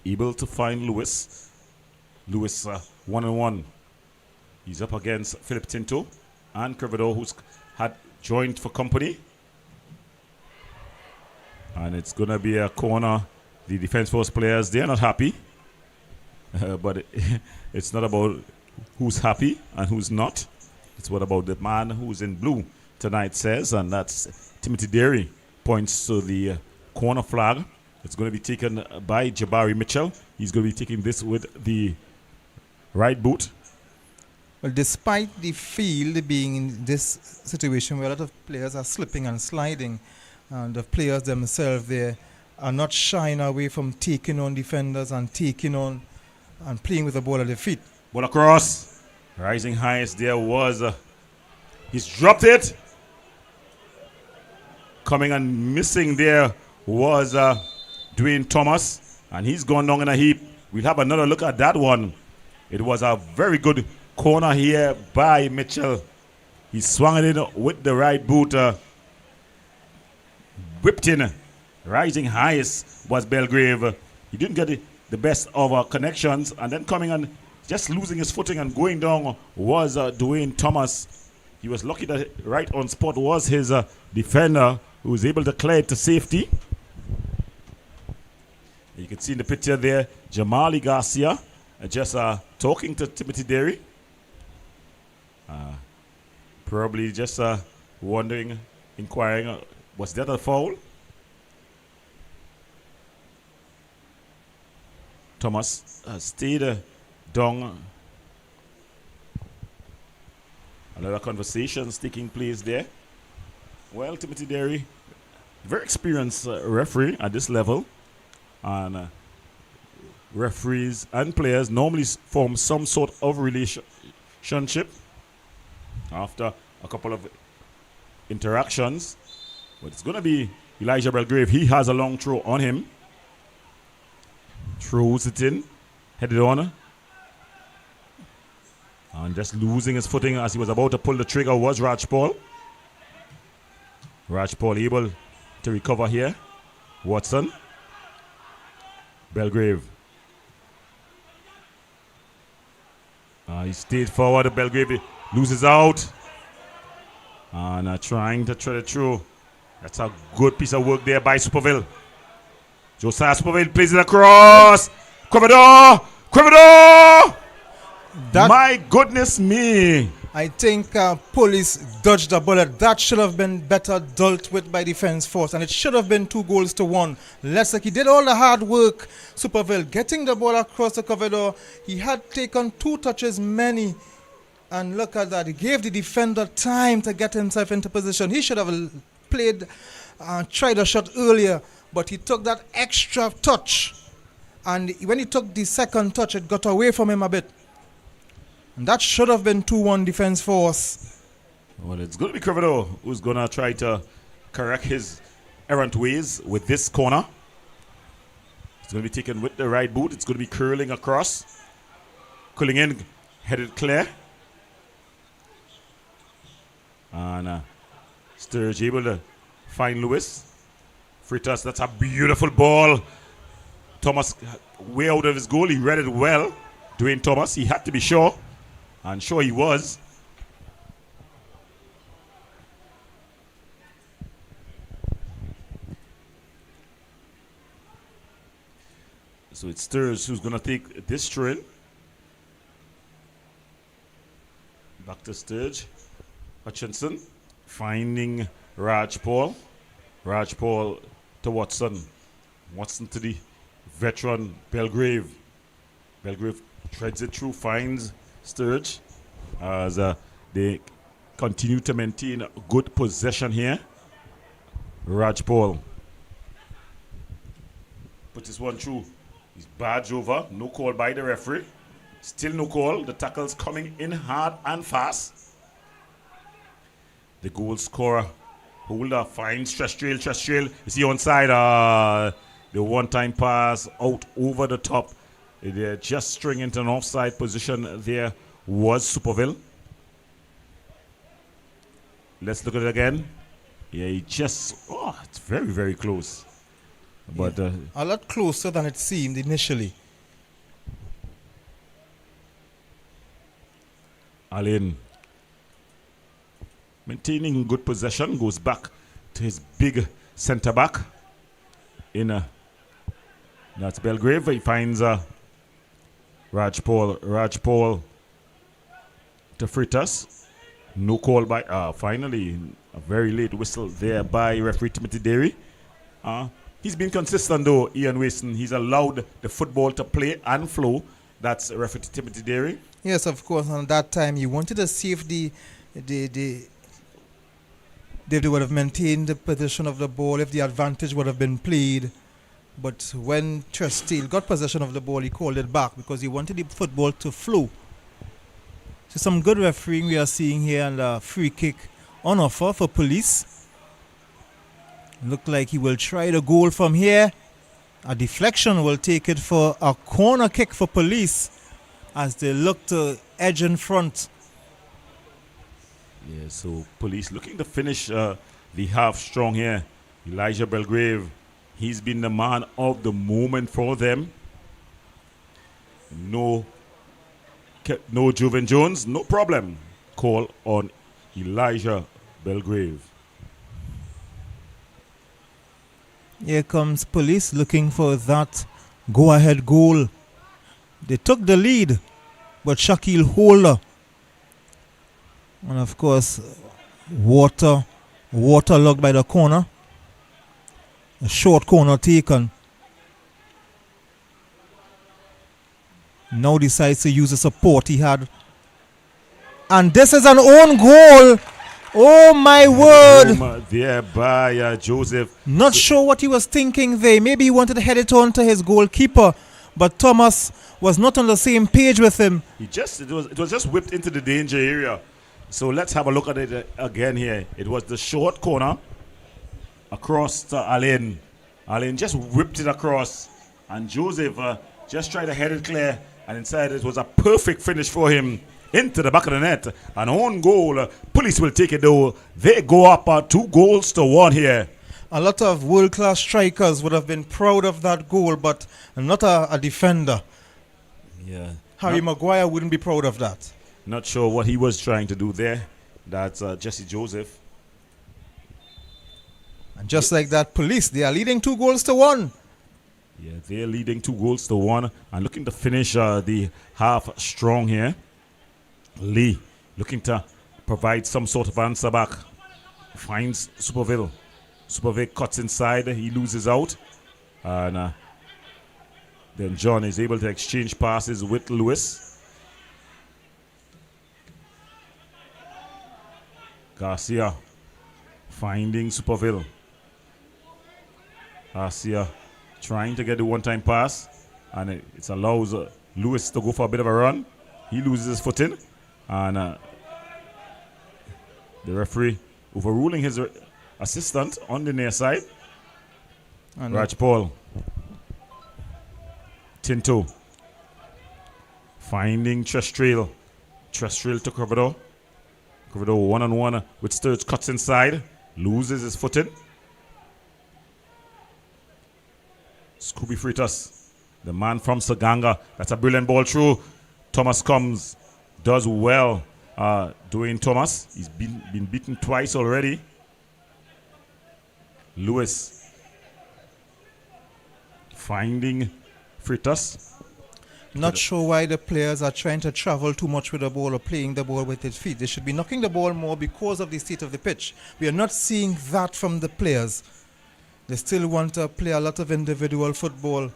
Able to find Lewis. Lewis 1-on-1. He's up against Philip Tinto and Crevedor, who's had joined for company. And it's going to be a corner. The defense force players, they're not happy. But it's not about who's happy and who's not. It's what about the man who's in blue tonight says, and that's Timothy Derry. Points to the corner flag. It's going to be taken by Jabari Mitchell. He's going to be taking this with the right boot. Well, despite the field being in this situation where a lot of players are slipping and sliding, and the players themselves, they are not shying away from taking on defenders and taking on and playing with the ball at their feet. Ball across. Rising highest there was. He's dropped it. Coming and missing there was Dwayne Thomas. And he's gone down in a heap. We'll have another look at that one. It was a very good corner here by Mitchell. He swung it in with the right boot. Whipped in. Rising highest was Belgrave. He didn't get the best of our connections. And then coming and just losing his footing and going down was Dwayne Thomas. He was lucky that right on spot was his defender, who was able to clear it to safety. You can see in the picture there, Jamali Garcia just talking to Timothy Derry. Probably just wondering, inquiring, was that a foul? Thomas stayed down. Another conversations taking place there. Well, Timothy Derry, very experienced referee at this level. And referees and players normally form some sort of relationship after a couple of interactions. But it's going to be Elijah Belgrave. He has a long throw on him. Throws it in. Headed on. And just losing his footing as he was about to pull the trigger was Raj Paul. Raj Paul able to recover here. Watson. Belgrave. He stayed forward. Belgrave loses out. And trying to thread it through. That's a good piece of work there by Superville. Josiah Superville plays it across. Crevedor! Crevedor! My goodness me. I think police dodged the bullet. That should have been better dealt with by defense force, and it should have been 2-1. Leslie did all the hard work. Superville getting the ball across the corridor. He had taken 2 touches many, and look at that. He gave the defender time to get himself into position. He should have tried a shot earlier, but he took that extra touch, and when he took the second touch, it got away from him a bit. And that should have been 2-1 defense force. Well, it's going to be Crivedo who's going to try to correct his errant ways with this corner. It's going to be taken with the right boot. It's going to be curling across. Curling in, headed clear. And Sturge able to find Lewis. Freitas, that's a beautiful ball. Thomas way out of his goal. He read it well. Dwayne Thomas, he had to be sure. And sure he was. So it's Sturge who's going to take this trail. Back to Sturge. Hutchinson finding Raj Paul. Raj Paul to Watson. Watson to the veteran Belgrave. Belgrave treads it through, finds Sturge as they continue to maintain good possession here. Raj Paul puts this one through. He's barged over. No call by the referee. Still no call. The tackle's coming in hard and fast. The goal scorer holder finds stretch trail. Is he onside? The one-time pass out over the top. They're just stringing into an offside position. There was Superville. Let's look at it again. Yeah, he just, it's very, very close. But a lot closer than it seemed initially. Alain maintaining good possession, goes back to his big centre back. That's Belgrave. He finds Raj Paul to Freitas. No call by, finally, a very late whistle there by referee Timothy Derry. He's been consistent though, Ian Waston. He's allowed the football to play and flow. That's referee Timothy Derry. Yes, of course. And at that time, you wanted to see if they would have maintained the position of the ball, if the advantage would have been played. But when Tresteele got possession of the ball, he called it back because he wanted the football to flow. So some good refereeing we are seeing here, and a free kick on offer for Police. Look like he will try the goal from here. A deflection will take it for a corner kick for Police as they look to edge in front. Yeah, so Police looking to finish the half strong here. Elijah Belgrave, he's been the man of the moment for them. No Juven Jones, no problem. Call on Elijah Belgrave. Here comes Police looking for that go-ahead goal. They took the lead, but Shaquille Holder, and of course, waterlogged by the corner. A short corner taken. Now decides to use the support he had. And this is an own goal. Oh my word. There by Joseph. Not sure what he was thinking there. Maybe he wanted to head it on to his goalkeeper. But Thomas was not on the same page with him. It was just whipped into the danger area. So let's have a look at it again here. It was the short corner across to Alain. Alain just whipped it across. And Joseph just tried to head it clear. And inside it was a perfect finish for him. Into the back of the net. An own goal. Police will take it though. They go up 2-1 here. A lot of world-class strikers would have been proud of that goal, but not a defender. Yeah. Harry Maguire wouldn't be proud of that. Not sure what he was trying to do there. That's Jesse Joseph. And just like that, Police, they are leading 2-1. Yeah, they're leading 2-1 and looking to finish the half strong here. Lee looking to provide some sort of answer back. Finds Superville. Superville cuts inside. He loses out. And then John is able to exchange passes with Lewis. Garcia finding Superville. Garcia trying to get the one-time pass, and it allows Lewis to go for a bit of a run. He loses his footing, and the referee overruling his assistant on the near side. And Raj Paul. Tinto finding Trestrail. Trestrail to Corvidor. Corvidor one-on-one with Sturge, cuts inside, loses his footing. Scooby Freitas, the man from Saganga. That's a brilliant ball through. Thomas comes, does well. Dwayne Thomas, he's been beaten twice already. Lewis finding Freitas. Not sure why the players are trying to travel too much with the ball or playing the ball with their feet. They should be knocking the ball more because of the state of the pitch. We are not seeing that from the players. They still want to play a lot of individual football.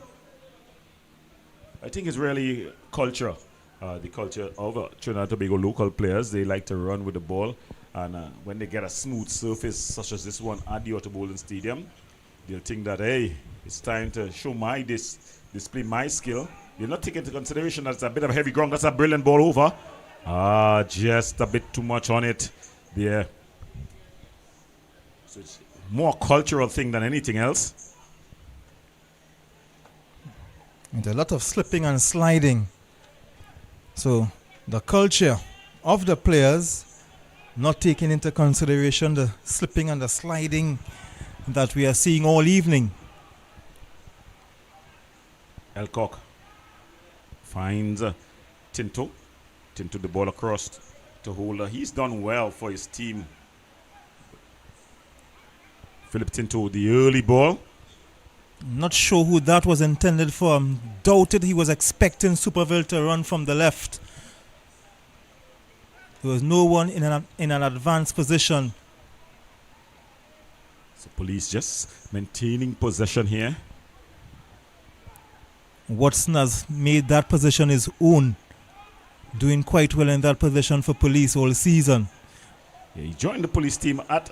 I think it's really culture. The culture of Trinidad and Tobago local players. They like to run with the ball. And when they get a smooth surface such as this one at the Otto Bolden Stadium, they'll think that, hey, it's time to show display my skill. You're not taking into consideration that it's a bit of heavy ground. That's a brilliant ball over. Just a bit too much on it there. So it's more cultural thing than anything else. And a lot of slipping and sliding. So the culture of the players not taking into consideration the slipping and the sliding that we are seeing all evening. Elcock finds Tinto. Tinto the ball across to Holder. He's done well for his team. Philip Tinto, the early ball. Not sure who that was intended for. Doubted he was expecting Superville to run from the left. There was no one in an advanced position. So police just maintaining possession here. Watson has made that position his own. Doing quite well in that position for police all season. Yeah, he joined the police team at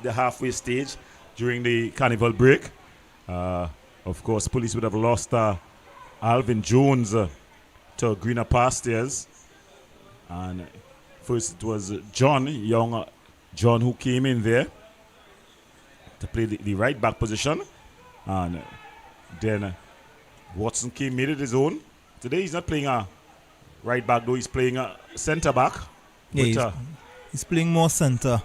the halfway stage during the carnival break. Of course, police would have lost Alvin Jones to greener pastures. And first it was young John, who came in there to play the right back position. And then Watson made it his own. Today he's not playing a right back, though. He's playing a centre back. Yeah, he's playing more centre.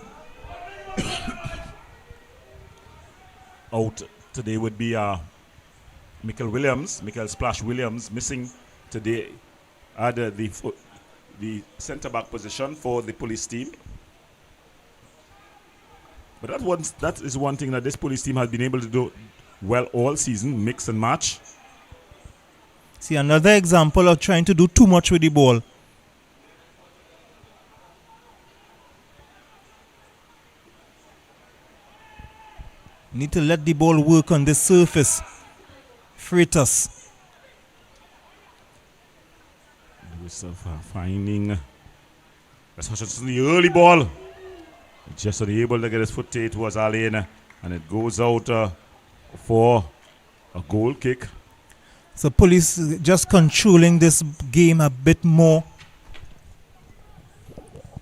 Out today would be Michael Splash Williams, missing today at the centre back position for the police team. But that is one thing that this police team has been able to do well all season, mix and match. See, another example of trying to do too much with the ball. Need to let the ball work on this surface. Freitas. Finding that's Hutchinson, the early ball. Just unable to get his foot to it was Alain, and it goes out for a goal kick. So police just controlling this game a bit more.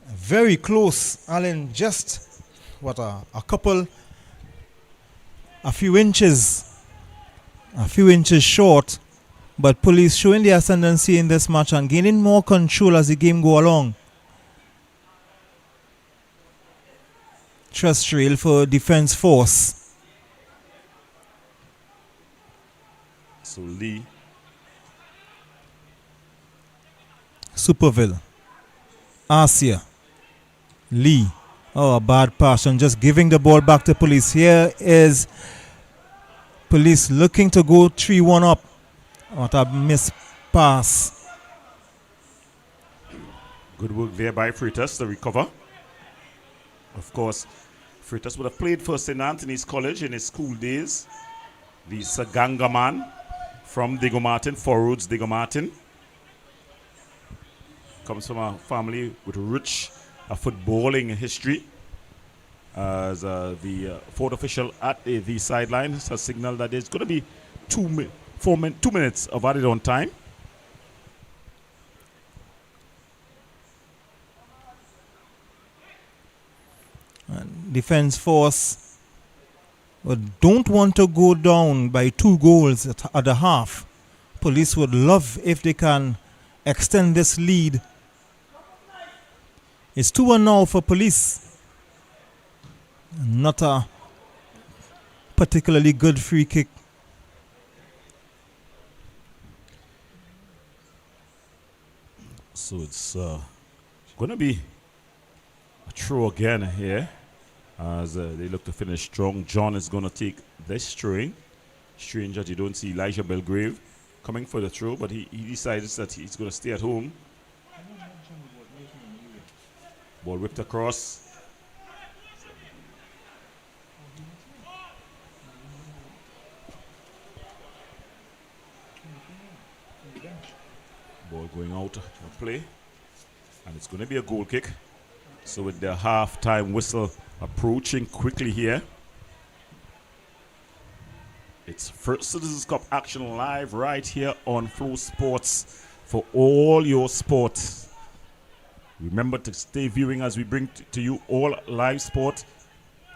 Very close. Allen just, a few inches short. But police showing the ascendancy in this match and gaining more control as the game go along. Trust trail for defense force. So Lee. Superville. Asia. Lee. Oh, a bad pass and just giving the ball back to police. Here is Police looking to go 3-1 up. What a missed pass. Good work there by Freitas to recover. Of course, Freitas would have played for St. Anthony's College in his school days. The Saganga man from Diego Martin, Forroads Diego Martin. Comes from a family with rich footballing history. As the fourth official at the sidelines has signaled that there's going to be 2 minutes of added on time. And defense force don't want to go down by 2 goals at the half. Police would love if they can extend this lead. It's 2-1 now for Police. Not a particularly good free kick. So it's going to be a throw again here as they look to finish strong. John is going to take this throwing. Strange that you don't see Elijah Belgrave coming for the throw, but he decides that he's going to stay at home. Ball whipped across. Ball going out of play. And it's going to be a goal kick. So with the half-time whistle approaching quickly here. It's First Citizens Cup action live right here on Flow Sports for all your sports. Remember to stay viewing as we bring to you all live sport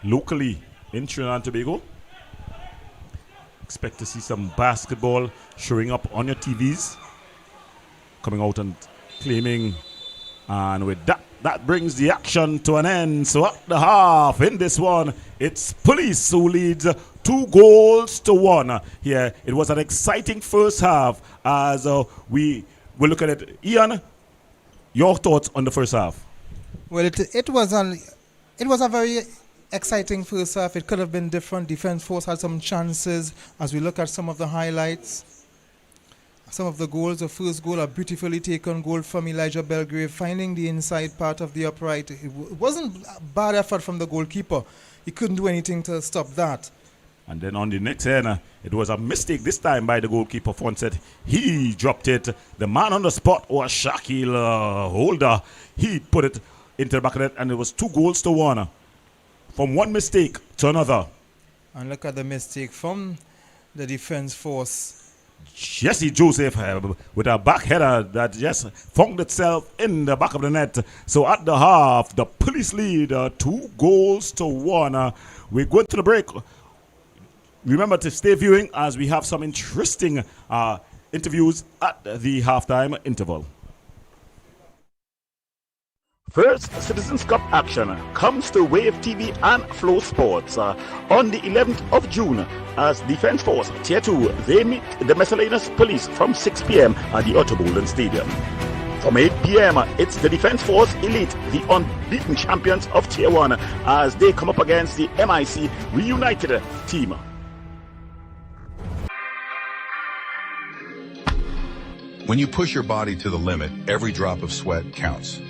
locally in Trinidad and Tobago. Expect to see some basketball showing up on your TVs. Coming out and claiming. And with that brings the action to an end. So at the half in this one, it's Police who leads 2-1 here. It was an exciting first half as we will look at it. Ian, your thoughts on the first half? Well, it was a very exciting first half. It could have been different. Defense force had some chances as we look at some of the highlights. Some of the goals, the first goal, a beautifully taken goal from Elijah Belgrave, finding the inside part of the upright. It wasn't a bad effort from the goalkeeper. He couldn't do anything to stop that. And then on the next end, it was a mistake this time by the goalkeeper, Fonset. He dropped it. The man on the spot was Shaquille Holder. He put it into the back of the net, and it was 2-1 from one mistake to another. And look at the mistake from the defense force. Jesse Joseph with a back header that just found itself in the back of the net. So at the half, the Police lead 2-1. We're going to the break. Remember to stay viewing as we have some interesting interviews at the halftime interval. First Citizens Cup action comes to Wave TV and Flow Sports on the 11th of June as Defense Force Tier 2, they meet the Miscellaneous Police from 6 p.m. at the Otterbolden Stadium. From 8 p.m., it's the Defense Force Elite, the unbeaten champions of Tier 1, as they come up against the MIC Reunited team. When you push your body to the limit, every drop of sweat counts.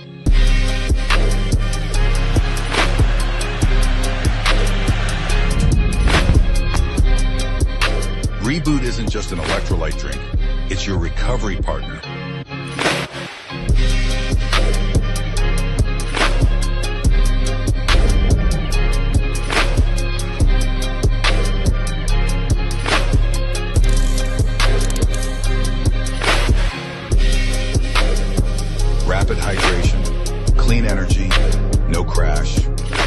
Reboot isn't just an electrolyte drink, it's your recovery partner. Rapid hydration, clean energy, no crash.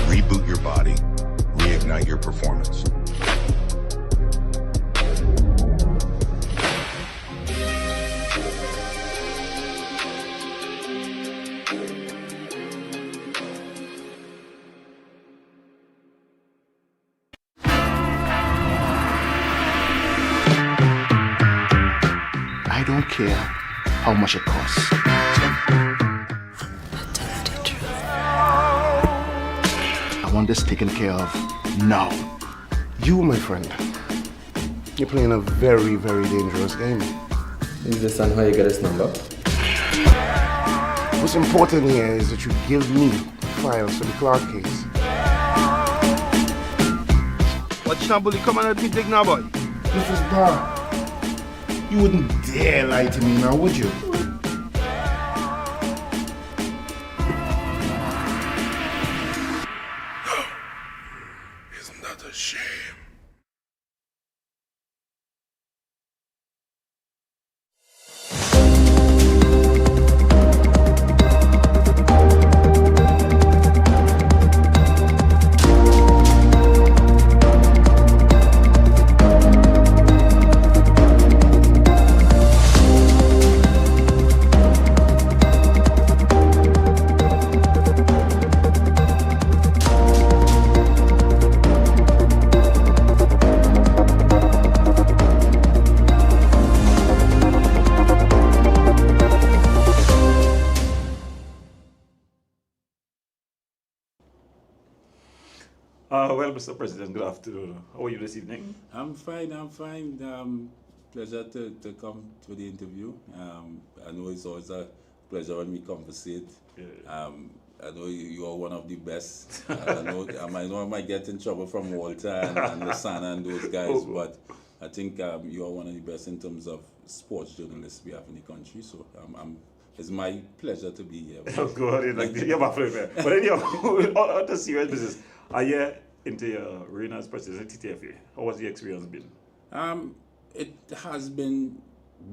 Reboot your body, reignite your performance. I don't care how much it costs. I want this taken care of now. You, my friend, You're playing a very, very dangerous game. Is this son how you get his number? What's important here is that you give me files for the Clark case. Watch now, bully. Come on at me, dig now, boy. Mrs. Barr, you wouldn't dare lie to me now, would you? Isn't that a shame? Well, Mr. President, good afternoon. How are you this evening? I'm fine. Pleasure to come to the interview. I know it's always a pleasure when we conversate. Yeah. I know you are one of the best. I know I might get in trouble from Walter and Lasana and those guys, but I think you are one of the best in terms of sports journalists we have in the country. So it's my pleasure to be here. Oh, God, you're my favorite. But anyhow, on the serious business, are you into your reign as president of TTFA? How has the experience been? It has been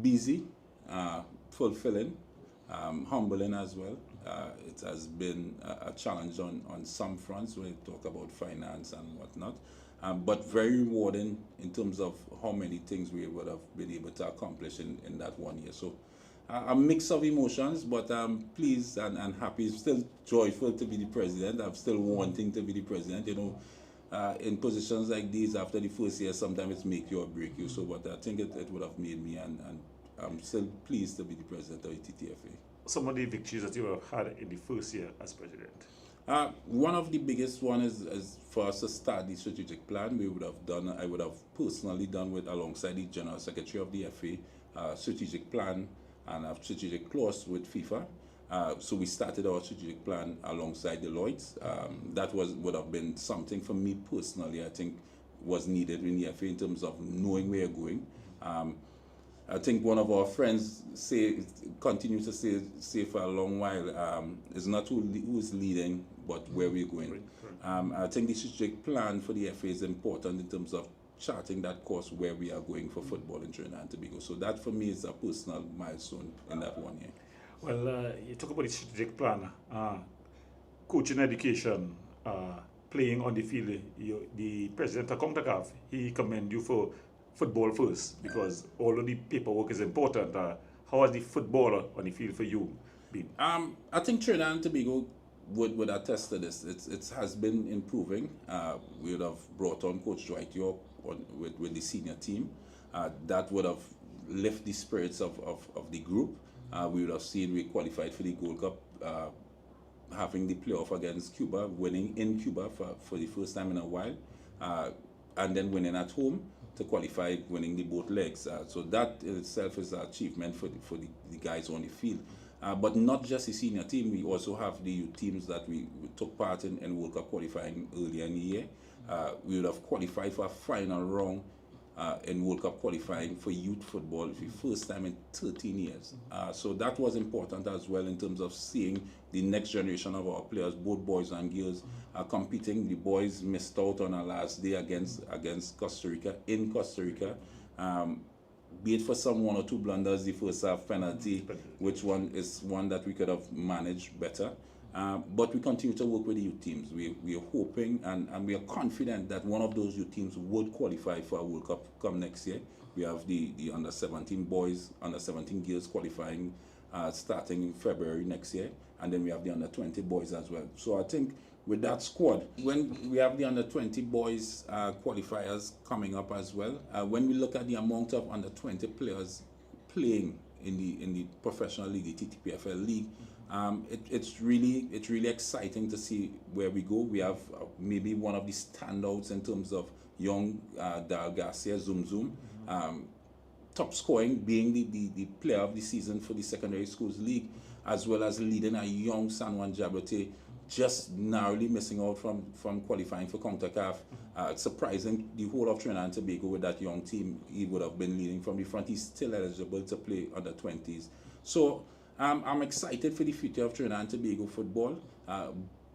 busy, fulfilling, humbling as well. It has been a challenge on some fronts when you talk about finance and whatnot, but very rewarding in terms of how many things we would have been able to accomplish in that 1 year. So a mix of emotions, but I'm pleased and happy, still joyful to be the president. I'm still wanting to be the president. You know, in positions like these, after the first year, sometimes it's make you or break you. So, but I think it would have made me, and I'm still pleased to be the president of the TTFA. Some of the victories that you have had in the first year as president? One of the biggest one is for us to start the strategic plan. I would have personally done alongside the General Secretary of the FA, strategic plan and a strategic clause with FIFA. So we started our strategic plan alongside Deloitte. That would have been something for me personally, I think was needed in the FA in terms of knowing where you're going. I think one of our friends continues to say for a long while, it's not who's leading, but where we're going. I think the strategic plan for the FA is important in terms of charting that course where we are going for football in Trinidad and Tobago. So that for me is a personal milestone in that 1 year. Well, you talk about the strategic plan, coaching, education, playing on the field. The president of CONCACAF, he commend you for football first, because all of the paperwork is important. How has the footballer on the field for you been? I think Trinidad and Tobago would attest to this. It has been improving. We would have brought on Coach Dwight York with the senior team. That would have lifted the spirits of the group. We would have seen we qualified for the Gold Cup, having the playoff against Cuba, winning in Cuba for the first time in a while, and then winning at home to qualify, winning the both legs. So that in itself is an achievement for the guys on the field. But not just the senior team, we also have the youth teams that we took part in World Cup qualifying earlier in the year. We would have qualified for a final round in World Cup qualifying for youth football for the first time in 13 years. So that was important as well in terms of seeing the next generation of our players, both boys and girls, competing. The boys missed out on our last day against Costa Rica, in Costa Rica. Be it for some one or two blunders, the first half penalty, which one is one that we could have managed better. But we continue to work with the youth teams. We are hoping and we are confident that one of those youth teams would qualify for a World Cup come next year. We have the under-17 boys, under-17 girls qualifying starting in February next year. And then we have the under-20 boys as well. So I think with that squad, when we have the under-20 boys qualifiers coming up as well, when we look at the amount of under-20 players playing in the professional league, the TTFA league, it's really exciting to see where we go. We have maybe one of the standouts in terms of young Dal Garcia, Zoom Zoom. Top scoring, being the player of the season for the Secondary Schools League, as well as leading a young San Juan Jabote, just narrowly missing out from qualifying for CONCACAF. Surprising the whole of Trinidad and Tobago with that young team. He would have been leading from the front. He's still eligible to play under 20s. So I'm excited for the future of Trinidad and Tobago football,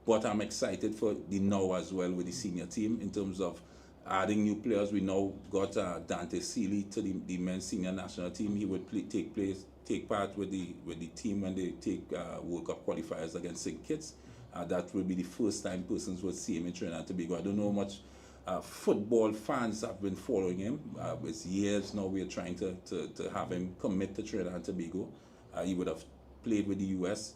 but I'm excited for the now as well with the senior team in terms of adding new players. We now got Dante Seeley to the men's senior national team. He would take part with the team when they take World Cup qualifiers against St. Kitts. That will be the first time persons will see him in Trinidad and Tobago. I don't know how much football fans have been following him. It's years now we're trying to have him commit to Trinidad and Tobago. He would have played with the US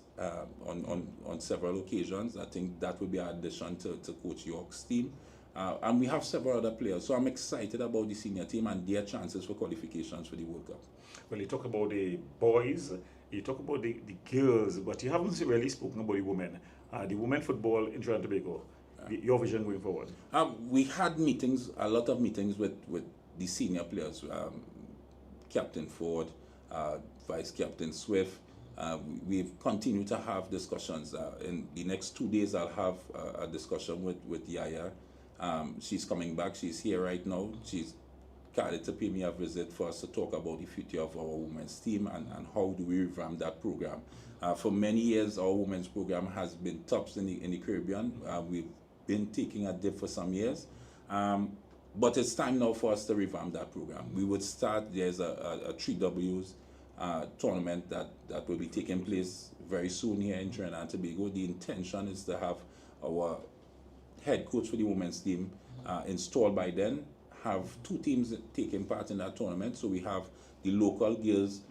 on several occasions. I think that would be an addition to Coach York's team. And we have several other players. So I'm excited about the senior team and their chances for qualifications for the World Cup. Well, you talk about the boys, you talk about the girls, but you haven't really spoken about the women. The women football in Trinidad and Tobago, your vision going forward? We had meetings, a lot of meetings with the senior players, Captain Ford, Vice Captain Swift. We've continued to have discussions. In the next 2 days, I'll have a discussion with Yaya. She's coming back. She's here right now. She's called to pay me a visit for us to talk about the future of our women's team and how do we revamp that program. For many years, our women's program has been tops in the Caribbean. We've been taking a dip for some years. But it's time now for us to revamp that program. We would start, there's a 3Ws tournament that will be taking place very soon here in Trinidad and Tobago. The intention is to have our head coach for the women's team installed by then, have 2 teams taking part in that tournament. So we have the local girls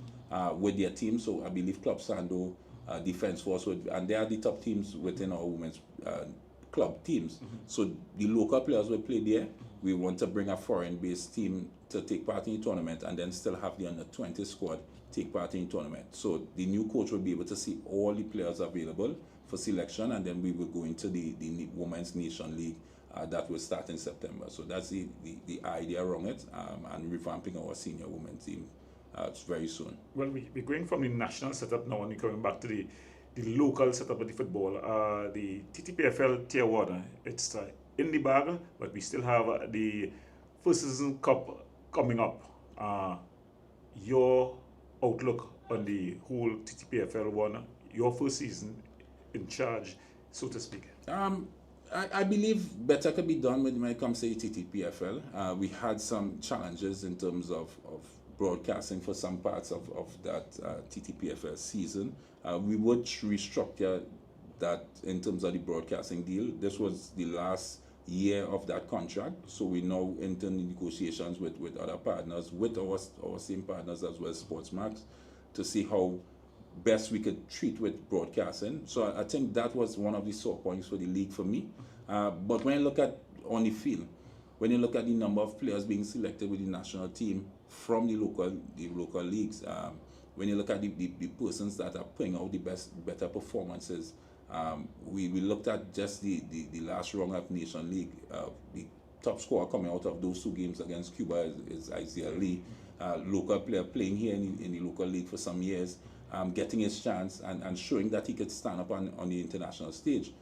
with their team. So I believe Club Sando, Defense Force, and they are the top teams within our women's club teams. So the local players will play there. We want to bring a foreign-based team to take part in the tournament and then still have the under-20 squad take part in the tournament. So the new coach will be able to see all the players available for selection, and then we will go into the Women's Nation League that will start in September. So that's the idea around it, and revamping our senior women's team very soon. Well, we're going from the national setup now and we're coming back to the local setup of the football. The TTPFL Tier 1, it's in the bag, but we still have the First Citizen Cup coming up. Your outlook on the whole TTPFL 1, your first season in charge, so to speak? I believe better could be done when it comes to the TTPFL. We had some challenges in terms of broadcasting for some parts of that TTPFL season. We would restructure that in terms of the broadcasting deal. This was the last year of that contract, so we now enter negotiations with other partners, with our same partners as well as Sportsmax, to see how best we could treat with broadcasting. So I think that was one of the sore points for the league for me. But when you look at on the field, when you look at the number of players being selected with the national team from the local leagues, when you look at the persons that are putting out the better performances, we looked at just the last round of Nation League. The top scorer coming out of those 2 games against Cuba is Isaiah Lee, local player playing here in the local league for some years, getting his chance and showing that he could stand up on the international stage.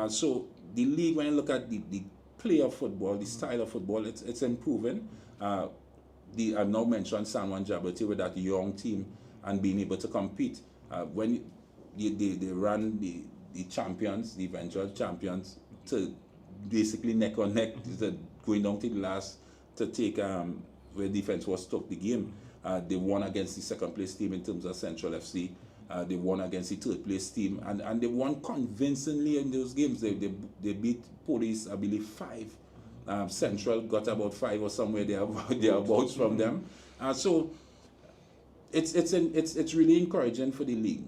So the league, when you look at the play of football, the style of football, it's improving. I've now mentioned San Juan Jabote with that young team and being able to compete. When they run the champions, the eventual champions, to basically neck on neck, going down to the last to take where Defense was took the game. They won against the second place team in terms of Central FC. They won against the third place team, and they won convincingly in those games. They beat Police, I believe, 5. Central got about 5 or somewhere thereabouts from them. So it's really encouraging for the league.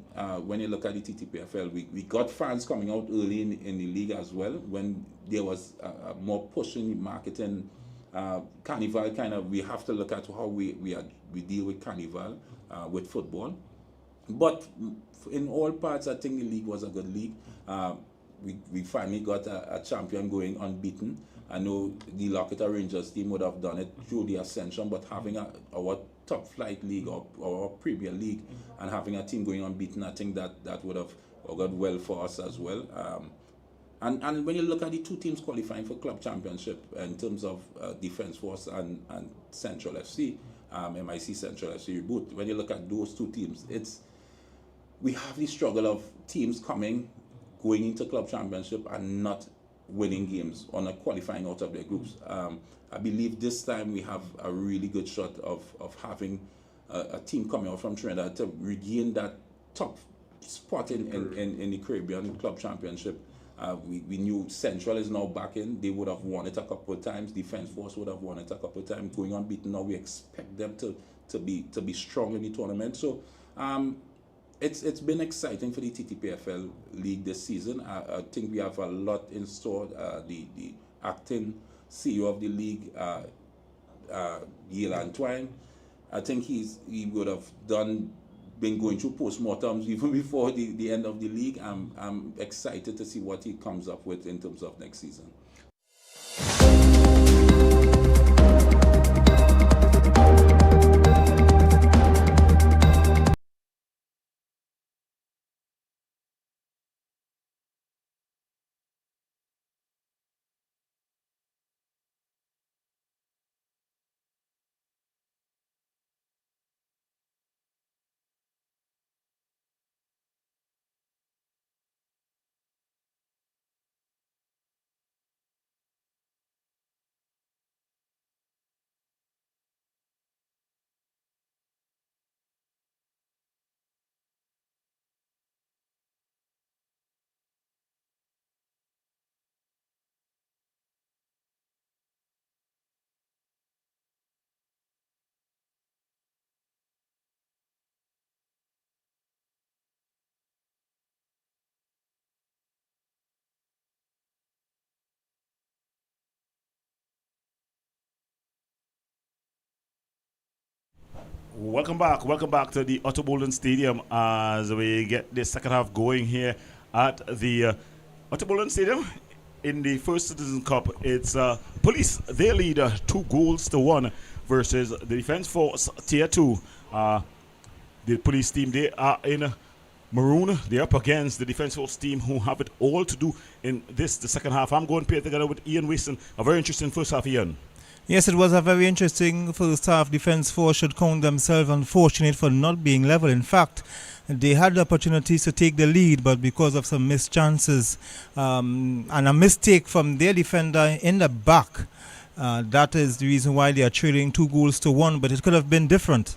When you look at the TTPFL, we got fans coming out early in the league as well. When there was more push in the marketing, Carnival we have to look at how we deal with Carnival with football. But in all parts, I think the league was a good league. we finally got a champion going unbeaten. I know the Locketa Rangers team would have done it through the ascension, but having our top flight league or our Premier League and having a team going unbeaten, I think that would have got well for us as well. And when you look at the two teams qualifying for club championship in terms of Defence Force and Central FC, MIC Central FC Reboot, when you look at those two teams, we have the struggle of teams going into club championship and not winning games or not qualifying out of their groups. I believe this time we have a really good shot of having a team coming out from Trinidad to regain that top spot in the Caribbean Club Championship. We knew Central is now back in. They would have won it a couple of times. Defence Force would have won it a couple of times. Going unbeaten now, we expect them to be strong in the tournament. So it's been exciting for the TTPFL league this season. I think we have a lot in store. The acting CEO of the league, Yale Antwine, I think he would have been going through postmortems even before the end of the league. I'm excited to see what he comes up with in terms of next season. Welcome back to the Otto Bolden Stadium as we get the second half going here at the Otto Bolden Stadium in the First Citizen Cup. It's Police, they lead 2-1 versus the Defence Force Tier 2. The Police team, they are in maroon. They're up against the Defence Force team who have it all to do in the second half. I'm going to play together with Ian Wilson. A very interesting first half, Ian. Yes, it was a very interesting first half. Defence Force should count themselves unfortunate for not being level. In fact, they had the opportunities to take the lead, but because of some missed chances and a mistake from their defender in the back, that is the reason why they are trailing 2-1. But it could have been different.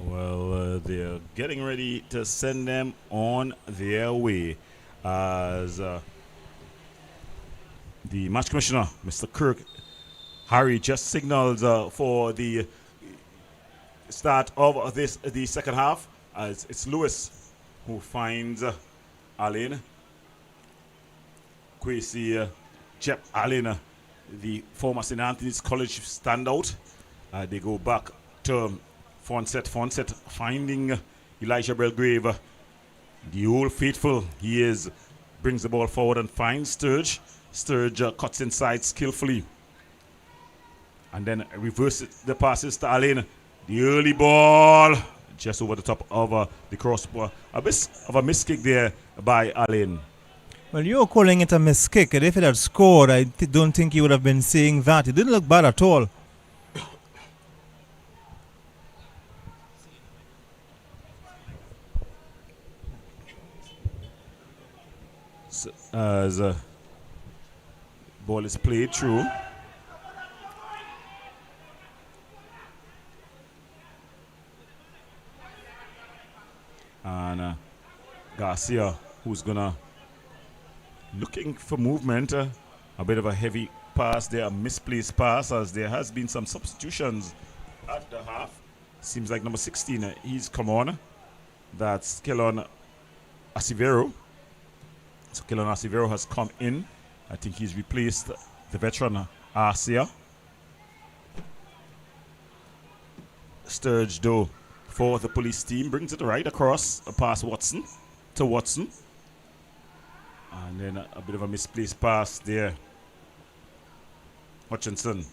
Well, they're getting ready to send them on their way as the match commissioner, Mr. Kirk Harry, just signals for the start of the second half, as it's Lewis who finds Allen. Kwesi Jep Allen, the former St. Anthony's College standout. They go back to Fonset finding Elijah Belgrave. The old faithful, brings the ball forward and finds Sturge. Sturge cuts inside skillfully and then reverses the passes to Allen. The early ball just over the top of the crossbar. A bit of a missed kick there by Allen. Well, you're calling it a missed kick, and if it had scored, I don't think you would have been saying that. It didn't look bad at all. So, as ball is played through. And Garcia, who's looking for movement, a bit of a heavy pass there, a misplaced pass, as there has been some substitutions at the half. Seems like number 16, he's come on. That's Kellon Acivero. So Kellon Acivero has come in. I think he's replaced the veteran Arcia. Sturge, though, for the police team, brings it right across past Watson to Watson. And then a bit of a misplaced pass there. Hutchinson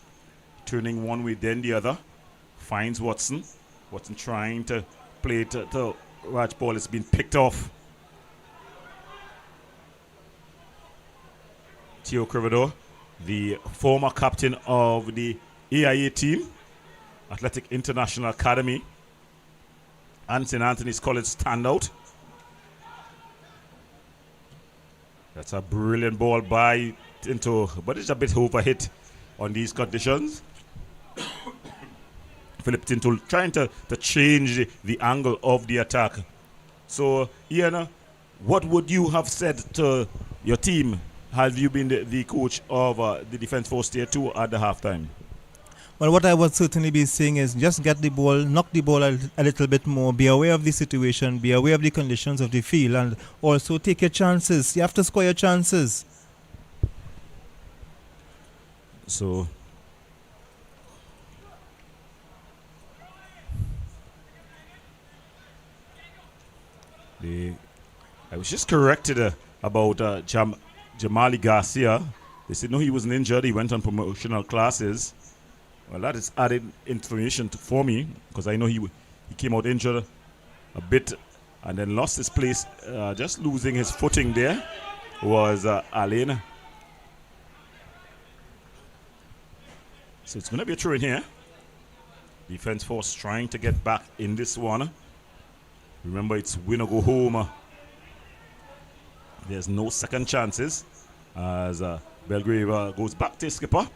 turning one way, then the other. Finds Watson. Watson trying to play it to Raj ball. It's been picked off. Theo Crivador, the former captain of the AIA team, Athletic International Academy, and St. Anthony's College standout. That's a brilliant ball by Tinto, but it's a bit overhit on these conditions. Philip Tinto trying to change the angle of the attack. So, Ian, what would you have said to your team? Have you been the coach of the Defence Force Tier 2 at the halftime? Well, what I would certainly be saying is just get the ball, knock the ball a little bit more, be aware of the situation, be aware of the conditions of the field, and also take your chances. You have to score your chances. So, I was just corrected about Jamali Garcia. They said no, he wasn't injured. He went on promotional classes. Well, that is added information for me because I know he came out injured a bit and then lost his place. Just losing his footing there was Alain. So it's going to be a throw in here. Defense Force trying to get back in this one. Remember, it's win or go home. There's no second chances as Belgrave goes back to skipper.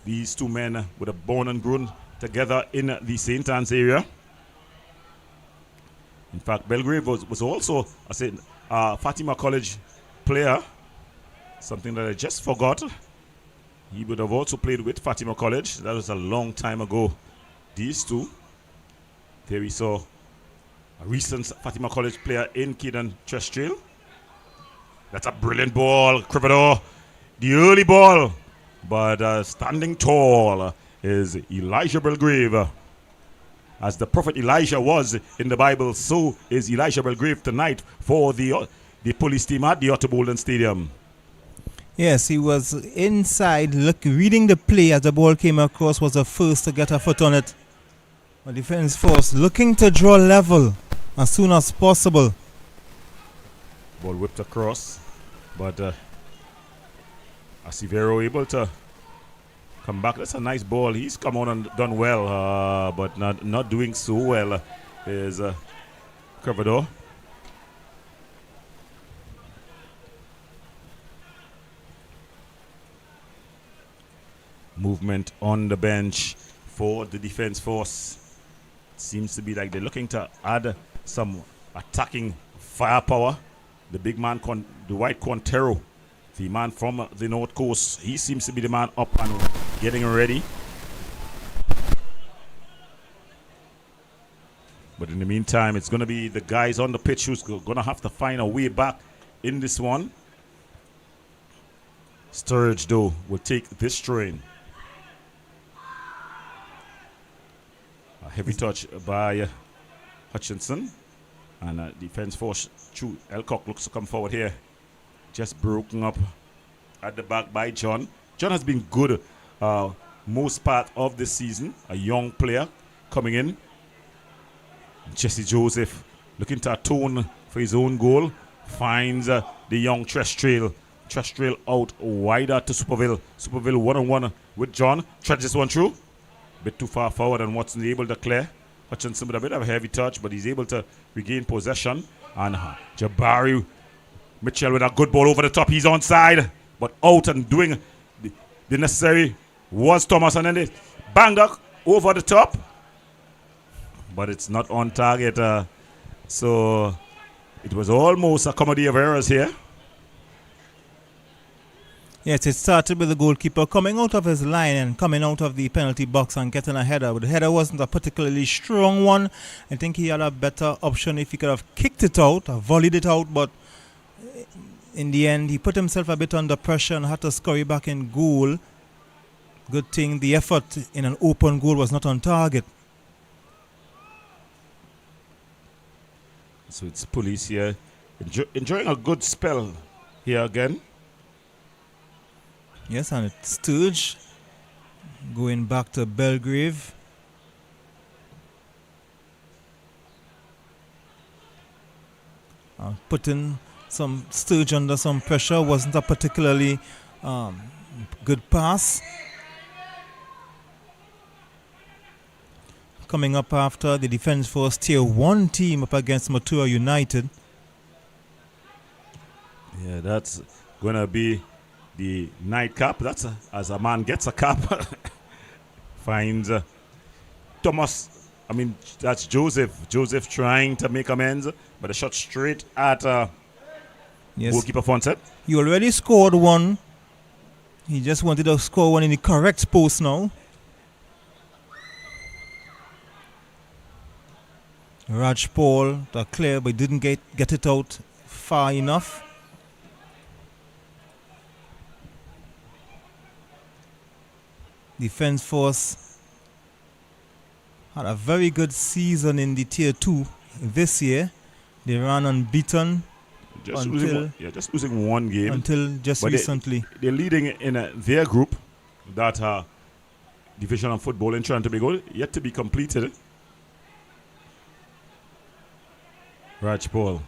These two men would have born and grown together in the St. Anne's area. In fact, Belgrave was also a Fatima College player, something that I just forgot. He would have also played with Fatima College. That was a long time ago. These two. There we saw a recent Fatima College player in Caden Trestrail. That's a brilliant ball, Crivador. The early ball. But standing tall is Elijah Belgrave. As the prophet Elijah was in the Bible, so is Elijah Belgrave tonight for the police team at the Otto Bolden Stadium. Yes, he was inside, reading the play as the ball came across, was the first to get a foot on it. The Defence Force looking to draw level as soon as possible. Ball whipped across, but Acivero able to come back. That's a nice ball. He's come on and done well, but not doing so well is Crivador. Movement on the bench for the Defence Force. Seems to be like they're looking to add some attacking firepower. The big man, Dwight Quintero, the man from the North Coast, he seems to be the man up and getting ready. But in the meantime, it's going to be the guys on the pitch who's going to have to find a way back in this one. Sturridge, though, will take this train. A heavy touch by Hutchinson. And Defence Force, Elcock looks to come forward here. Just broken up at the back by John. John has been good most part of this season. A young player coming in. Jesse Joseph looking to atone for his own goal. Finds the young Trestrail. Trestrail out wider to Superville. Superville one-on-one with John. Treads this one through. Bit too far forward and Watson able to clear. Hutchinson with a bit of a heavy touch, but he's able to regain possession. And Jabari Mitchell with a good ball over the top. He's onside, but out and doing the necessary was Thomas. And then they banged up over the top. But it's not on target. So it was almost a comedy of errors here. Yes, it started with the goalkeeper coming out of his line and coming out of the penalty box and getting a header. But the header wasn't a particularly strong one. I think he had a better option if he could have kicked it out or volleyed it out. But in the end, he put himself a bit under pressure and had to scurry back in goal. Good thing the effort in an open goal was not on target. So it's police here enjoying a good spell here again. Yes, and it's Sturge going back to Belgrave. Putting some Sturge under some pressure. Wasn't a particularly good pass. Coming up after the Defence Force Tier 1 team up against Matura United. Yeah, that's going to be the nightcap. That's as a man gets a cap. Finds Thomas. I mean, that's Joseph. Joseph trying to make amends, but a shot straight at goalkeeper Fonset. He already scored one. He just wanted to score one in the correct post now. Raj Paul, the clear, but didn't get it out far enough. Defence Force had a very good season in the Tier 2 this year. They ran unbeaten just losing one game until just recently. They're leading in their group, that Division of Football in Trinidad and Tobago, yet to be completed. Raj Paul.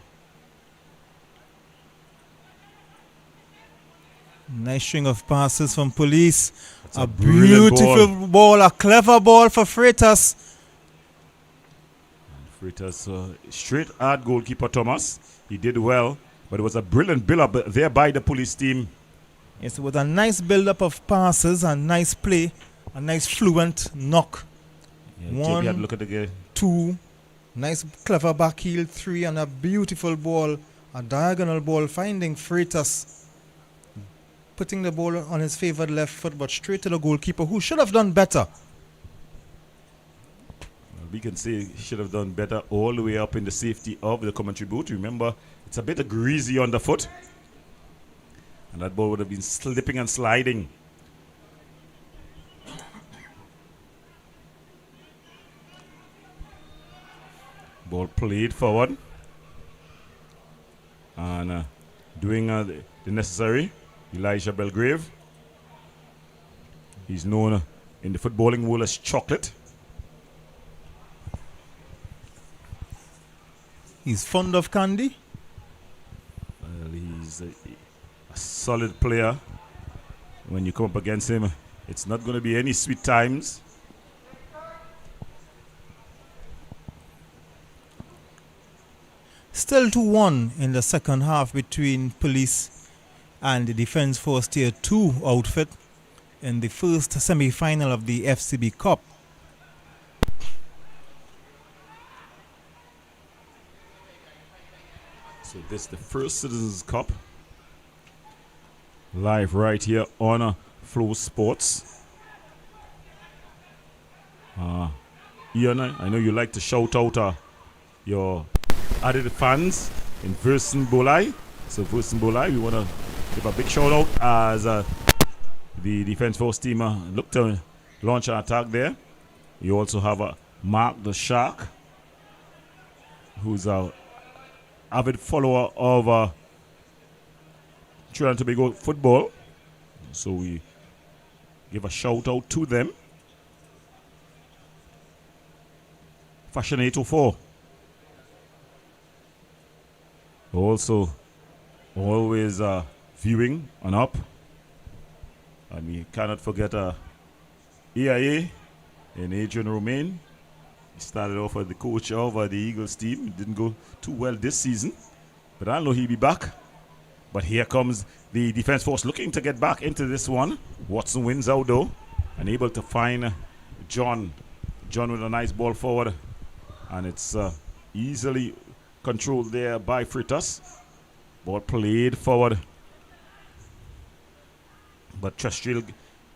Nice string of passes from Police. A beautiful ball, a clever ball for Freitas. Freitas straight at goalkeeper Thomas. He did well, but it was a brilliant build-up there by the Police team. Yes, it was a nice build-up of passes, a nice play, a nice fluent knock. Yeah, One, JP had a look at the game. Two, nice clever back heel, three, and a beautiful ball, a diagonal ball, finding Freitas, putting the ball on his favoured left foot, but straight to the goalkeeper, who should have done better. We can say he should have done better all the way up in the safety of the commentary booth. Remember, it's a bit greasy on the foot, and that ball would have been slipping and sliding. Ball played forward and doing the necessary. Elijah Belgrave. He's known in the footballing world as Chocolate. He's fond of candy. Well, he's a solid player. When you come up against him, it's not going to be any sweet times. Still 2-1 in the second half between Police and the Defence Force Tier 2 outfit in the first semi-final of the FCB Cup. So this is the first Citizens Cup. Live right here on Flow Sports. Ian, I know you like to shout out your added fans in Versen Bolai. So Versen Bolai, we want to give a big shout out as the Defence Force team look to launch an attack there. You also have Mark the Shark, who's a avid follower of Trinidad and Tobago football. So we give a shout out to them. Fashion 804. Also, always viewing on up. And we cannot forget AIA and Adrian Romain. He started off as the coach of the Eagles team. It didn't go too well this season, but I know he'll be back. But here comes the Defence Force looking to get back into this one. Watson wins out though, and able to find John. John with a nice ball forward, and it's easily controlled there by Freitas. Ball played forward, but Trestrill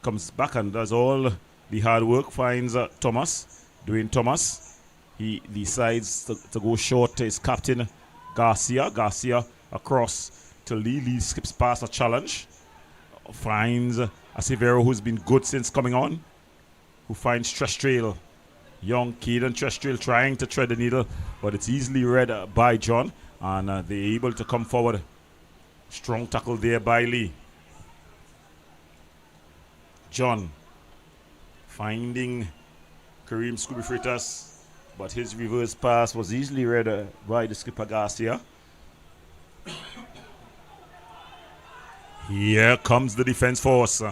comes back and does all the hard work. Finds Thomas. Dwayne Thomas. He decides to go short to his captain Garcia. Garcia across to Lee. Lee skips past a challenge. Finds Severo, who's been good since coming on. Who finds Trestrill. Young Caden Trestrill trying to thread the needle, but it's easily read by John, and they're able to come forward. Strong tackle there by Lee. John finding Kareem Scooby Freitas, but his reverse pass was easily read by the skipper Garcia. Here comes the defense force.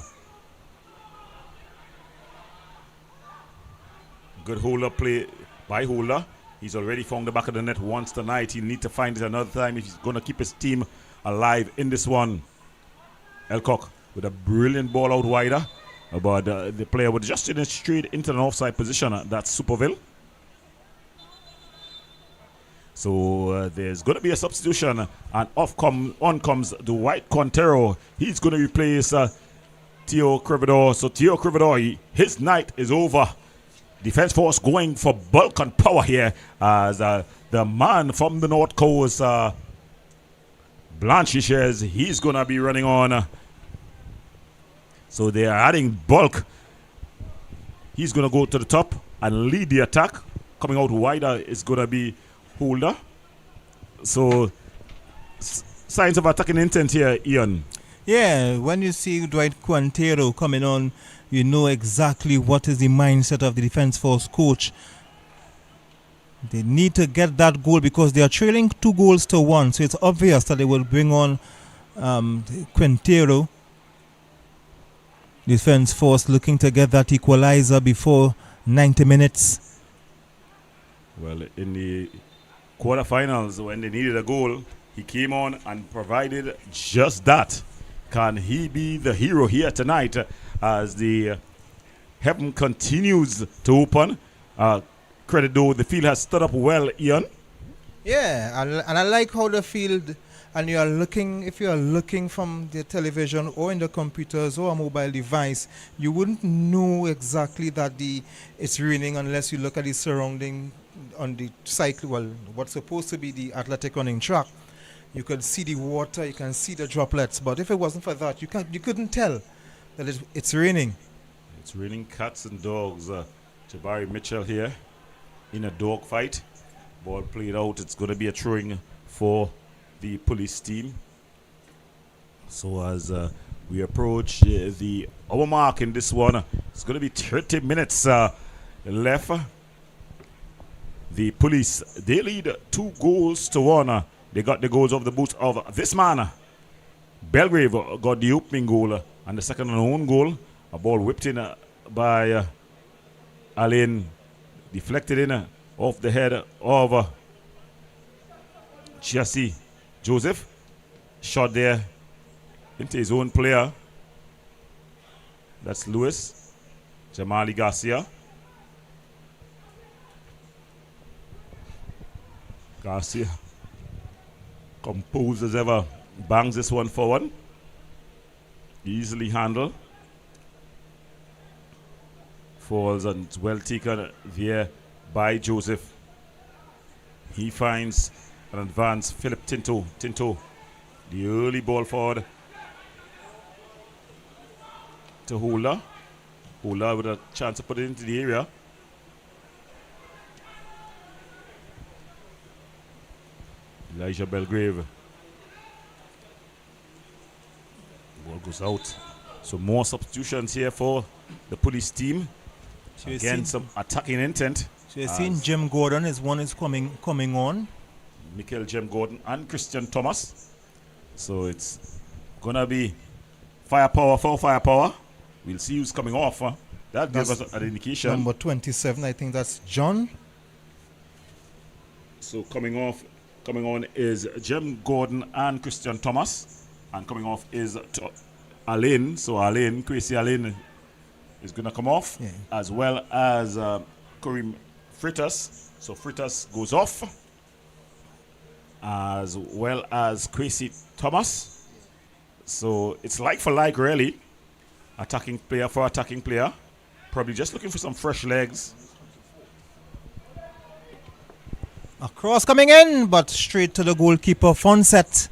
Good holder play by Holder. He's already found the back of the net once tonight. He'll need to find it another time if he's going to keep his team alive in this one. Elcock with a brilliant ball out wider. But the player was just in a straight into an offside position. That's Superville. So there's going to be a substitution. And on comes the White Quintero. He's going to replace Theo Crivador. So Theo Crivador, his night is over. Defense force going for bulk and power here as the man from the North Coast, Blanchishes, he's going to be running on. So they are adding bulk. He's going to go to the top and lead the attack. Coming out wider is going to be Holder. So signs of attacking intent here, Ian. Yeah, when you see Dwight Quintero coming on, you know exactly what is the mindset of the defense force coach. They need to get that goal because they are trailing 2-1. So it's obvious that they will bring on Quintero. Defense force looking to get that equalizer before 90 minutes. Well, in the quarterfinals, when they needed a goal, he came on and provided just that. Can he be the hero here tonight as the heaven continues to open? Credit though, the field has stood up well, Ian. Yeah, and I like how the field, and you are looking, if you are looking from the television or in the computers or a mobile device, you wouldn't know exactly that it's raining unless you look at the surrounding on the cycle, well, what's supposed to be the athletic running track. You could see the water, you can see the droplets, but if it wasn't for that, you couldn't tell that it's raining. It's raining cats and dogs. Jabari Mitchell here in a dog fight. Ball played out. It's going to be a throwing for the police team. So as we approach the hour mark in this one, it's going to be 30 minutes left. The police, they lead 2-1. They got the goals of the boots of this man. Belgrave got the opening goal and the second and own goal. A ball whipped in by Alain, deflected in off the head of Jesse Joseph. Shot there into his own player. That's Lewis. Jamali Garcia. Garcia, composed as ever, bangs this one forward. Easily handled. Falls and it's well taken there by Joseph. He finds an advance. Philip Tinto, the early ball forward to Holder. Holder with a chance to put it into the area. Elijah Belgrave. Ball goes out. So more substitutions here for the police team. So again, some attacking intent. So you've seen Jim Gordon, one is coming on. Michael Jim Gordon and Christian Thomas. So it's gonna be firepower for firepower. We'll see who's coming off. That gives us an indication. Number 27, I think that's John. So coming on is Jim Gordon and Christian Thomas. And coming off is Alain. So Alain, Kwesi Alain is going to come off. Yeah. As well as Kareem Freitas. So Freitas goes off. As well as Kwesi Thomas. So it's like for like really. Attacking player for attacking player. Probably just looking for some fresh legs. A cross coming in, but straight to the goalkeeper, Fonset.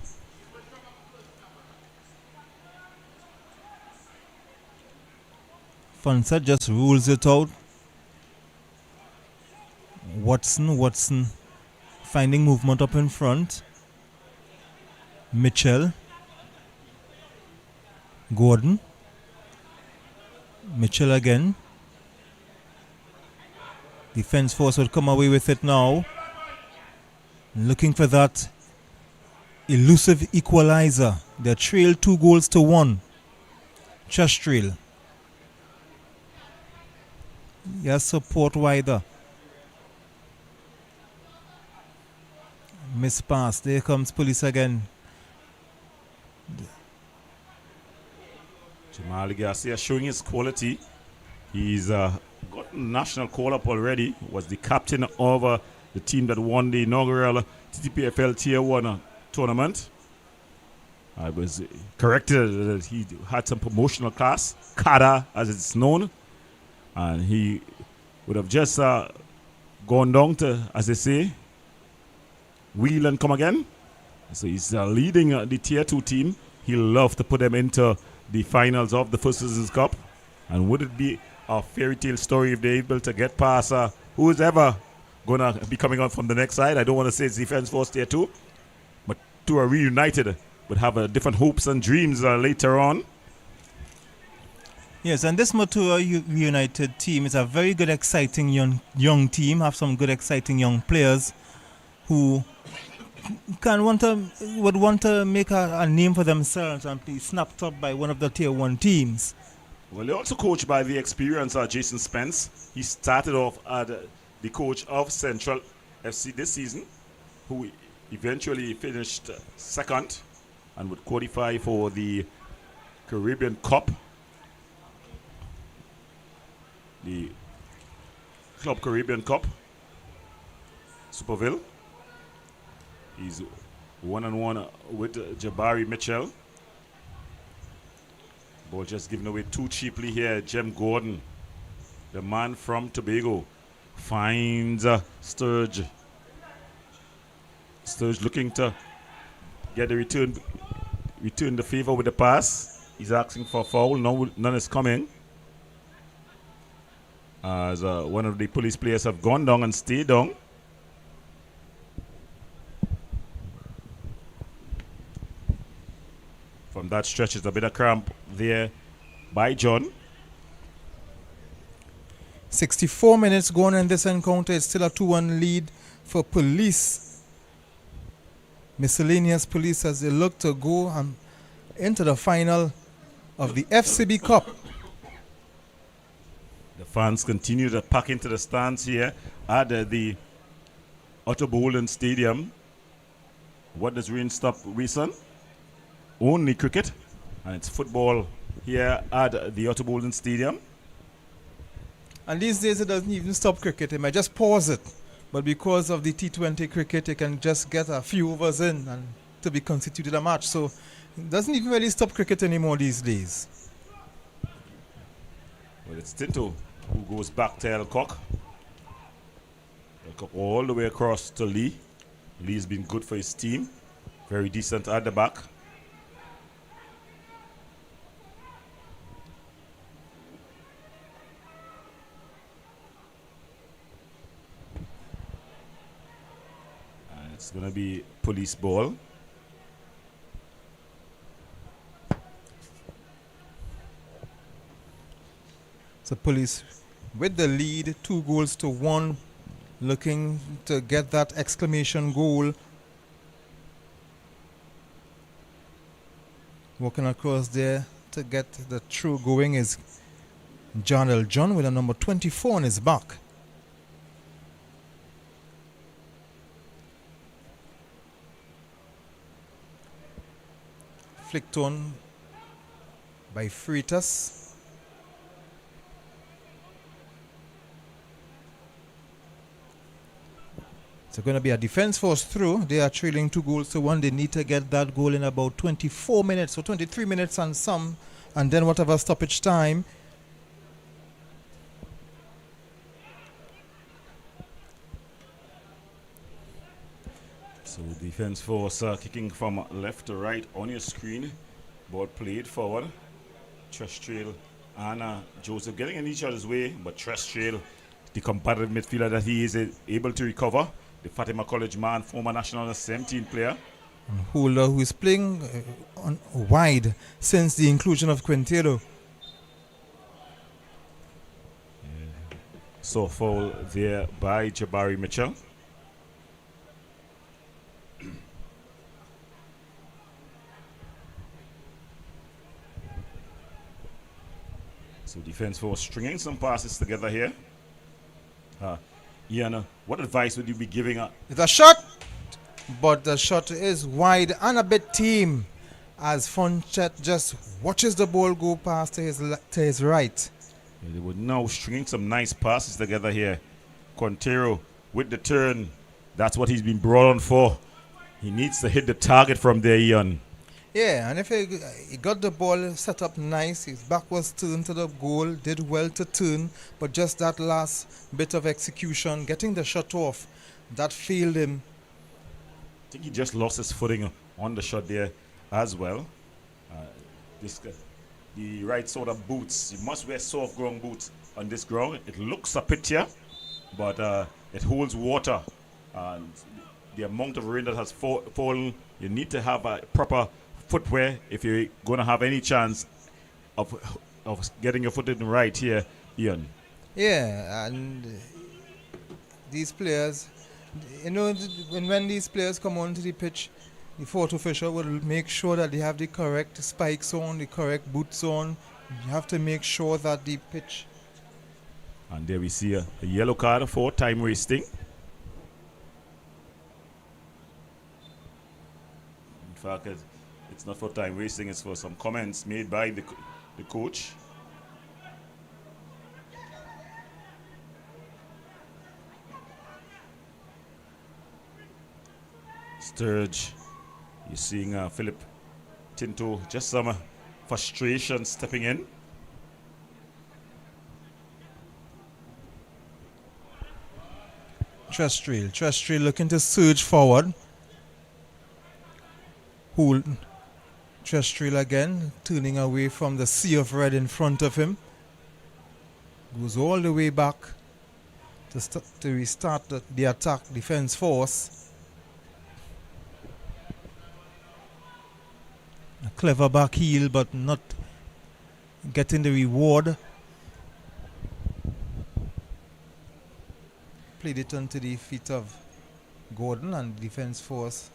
Fonset just rules it out. Watson finding movement up in front. Mitchell Gordon. Mitchell again. Defense force would come away with it now. Looking for that elusive equalizer. They trail 2-1. Chest trail. Yes, support wider. Miss pass. There comes police again. Jamal Garcia showing his quality. He's got national call-up already. Was the captain of the team that won the inaugural TTFL Tier 1 tournament. I was corrected that he had some promotional class, CADA as it's known. And he would have just gone down to, as they say, wheel and come again. So he's leading the Tier 2 team. He'll love to put them into the finals of the First Citizens Cup. And would it be a fairy tale story if they're able to get past who's ever going to be coming on from the next side? I don't want to say it's Defense Force Tier 2, but two are reunited, would have different hopes and dreams later on. Yes, and this Matura United team is a very good, exciting young team. Have some good, exciting young players who would want to make a name for themselves and be snapped up by one of the Tier 1 teams. Well, they're also coached by the experienced Jason Spence. He started off as the coach of Central FC this season, who eventually finished second and would qualify for the Caribbean Cup, the Club Caribbean Cup, Superville. He's 1-on-1 with Jabari Mitchell. Ball just given away too cheaply here. Jem Gordon, the man from Tobago, finds Sturge. Sturge looking to get the return the favor with the pass. He's asking for a foul. No, none is coming. As one of the police players have gone down and stayed down. From that stretch, it's a bit of cramp there by John. 64 minutes gone in this encounter. It's still a 2-1 lead for police. Miscellaneous police as they look to go into the final of the FCB Cup. The fans continue to pack into the stands here at the Otto Bolden Stadium. What does rain stop, Reason? Only cricket, and it's football here at the Otto Bolden Stadium. And these days it doesn't even stop cricket. It might just pause it. But because of the T20 cricket, it can just get a few overs in and to be constituted a match. So it doesn't even really stop cricket anymore these days. Well, it's Tinto who goes back to Elcock. Elcock all the way across to Lee. Lee's been good for his team. Very decent at the back. It's going to be police ball. So police with the lead, 2-1, looking to get that exclamation goal. Walking across there to get the throw going is John L. John with a number 24 on his back. Flicked on by Freitas. It's going to be a defense force through. They are trailing 2-1. They need to get that goal in about 24 minutes or 23 minutes and some, and then whatever stoppage time. So defense force kicking from left to right on your screen. Ball played forward. Trestrail and Joseph getting in each other's way, but Trestrail, the competitive midfielder that he is able to recover. The Fatima College man, former national 17 player, And Holder, who is playing on wide since the inclusion of Quintero. So foul there by Jabari Mitchell. So defense force stringing some passes together here. Ian, what advice would you be giving? It's a shot, but the shot is wide and a bit team as Fonchet just watches the ball go past to his right. Yeah, they were now stringing some nice passes together here. Quintero with the turn. That's what he's been brought on for. He needs to hit the target from there, Ian. Yeah, and if he got the ball set up nice, his back was turned to the goal, did well to turn, but just that last bit of execution, getting the shot off, that failed him. I think he just lost his footing on the shot there as well. The right sort of boots, you must wear soft ground boots on this ground. It looks a picture, but it holds water. And the amount of rain that has fallen, you need to have a proper footwear if you're going to have any chance of getting your foot in right here, Ian. Yeah, and these players, you know, when these players come onto the pitch, the fourth official will make sure that they have the correct spikes on, the correct boots on. You have to make sure that the pitch. And there we see a yellow card for time wasting. In fact, it's not for time wasting, it's for some comments made by the coach. Sturge, you're seeing Philip Tinto, just some frustration stepping in. Trestrail looking to surge forward. Trestrail again, turning away from the sea of red in front of him. Goes all the way back to restart the attack defense force. A clever back heel, but not getting the reward. Played it onto the feet of Gordon, and defense force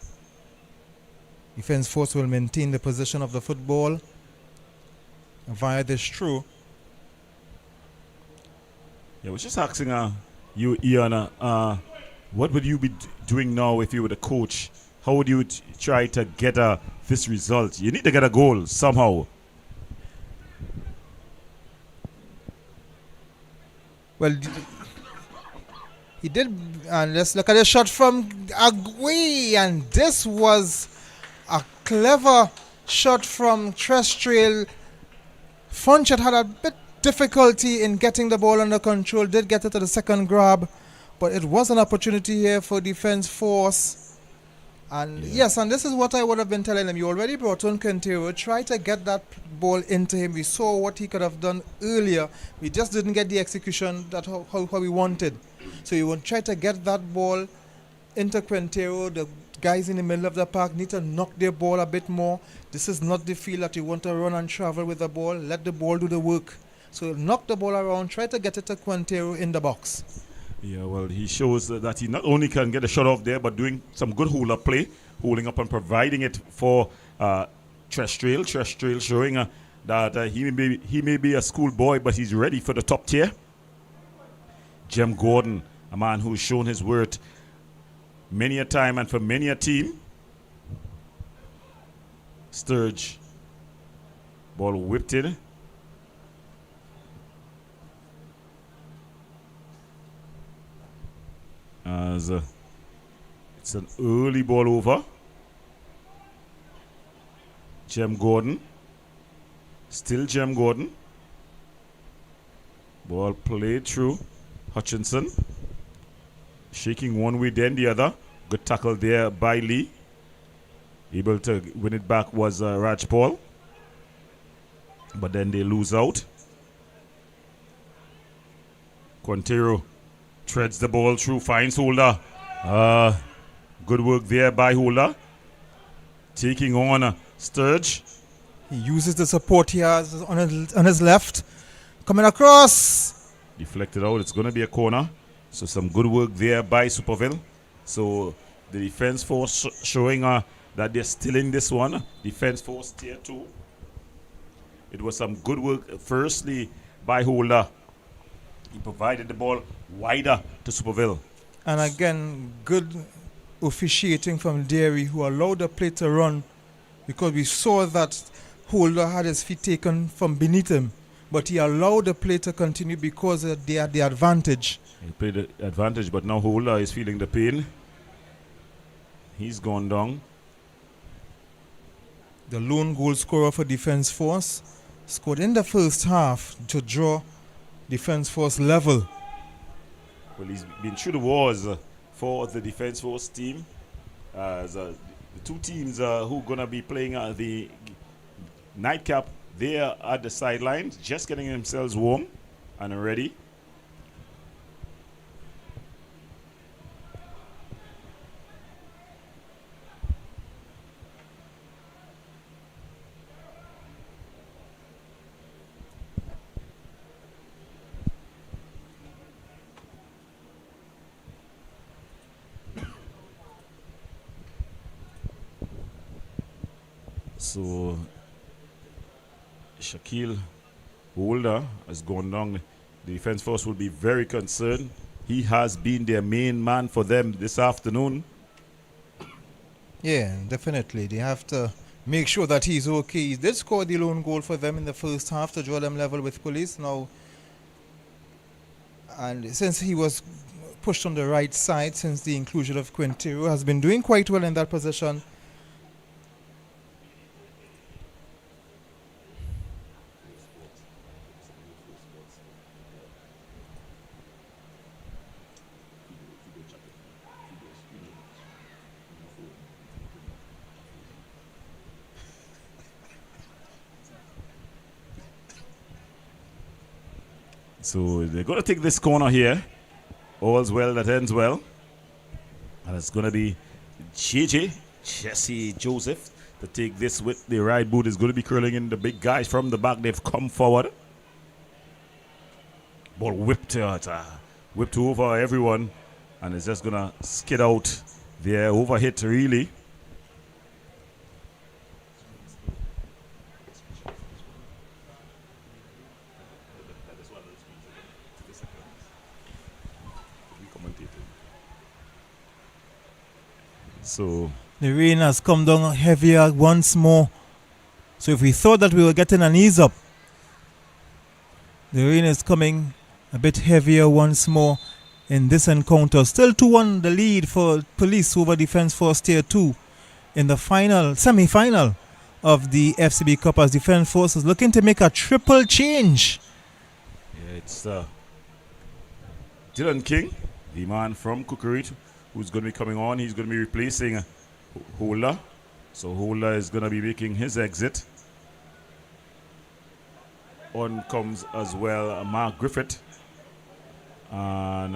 will maintain the possession of the football via this throw. Yeah, I was just asking you, Ian, what would you be doing now if you were the coach? How would you try to get this result? You need to get a goal somehow. Well, he did, and let's look at the shot from Agui, and this was a clever shot from Trestrail. Fonchet had a bit difficulty in getting the ball under control, did get it to the second grab, but it was an opportunity here for defense force. And yes, and this is what I would have been telling him. You already brought on Quintero. Try to get that ball into him. We saw what he could have done earlier. We just didn't get the execution that how we wanted. So you want to try to get that ball into Quintero. The guys in the middle of the park need to knock their ball a bit more. This is not the field that you want to run and travel with the ball. Let the ball do the work. So knock the ball around. Try to get it to Quintero in the box. Yeah, well, he shows that he not only can get a shot off there, but doing some good hold-up play, holding up and providing it for Trestrail. Trestrail showing that he may be a schoolboy, but he's ready for the top tier. Jem Gordon, a man who's shown his worth many a time and for many a team. Sturge, ball whipped in. As it's an early ball over. Jem Gordon. Still Jem Gordon. Ball played through Hutchinson. Shaking one way, then the other. Good tackle there by Lee. Able to win it back was Rajpal. But then they lose out. Quintero treads the ball through, finds Holder. Good work there by Holder. taking on Sturge. He uses the support he has on his left. Coming across. Deflected out. It's going to be a corner. So some good work there by Superville. So the defense force showing that they're still in this one. Defense force tier 2. It was some good work firstly by Holder. He provided the ball wider to Superville. And again, good officiating from Derry, who allowed the play to run, because we saw that Holder had his feet taken from beneath him, but he allowed the play to continue because they had the advantage. He played the advantage, but now Holder is feeling the pain. He's gone down. The lone goal scorer for Defence Force scored in the first half to draw Defence Force level. Well, he's been through the wars for the Defence Force team. The two teams who are going to be playing the nightcap, they are at the sidelines, just getting themselves warm and ready. So Shaquille Holder has gone down. The Defence Force will be very concerned. He has been their main man for them this afternoon. Yeah, definitely. They have to make sure that he's okay. He did score the lone goal for them in the first half to draw them level with Police now. And since he was pushed on the right side, since the inclusion of Quintero, has been doing quite well in that position. So they're going to take this corner here. All's well that ends well. And it's going to be Jesse Joseph to take this with the right boot. Is going to be curling in the big guys from the back. They've come forward. Ball whipped over everyone. And it's just going to skid out there. Overhit really. So the rain has come down heavier once more. So if we thought that we were getting an ease up, the rain is coming a bit heavier once more in this encounter. Still 2-1 the lead for Police over Defence Force Tier 2 in the semi-final of the FCB Cup, as Defence Force is looking to make a triple change. Yeah, it's Dylan King, the man from Kukurit, who's going to be coming on. He's going to be replacing Holder. So Holder is going to be making his exit. On comes as well Mark Griffith and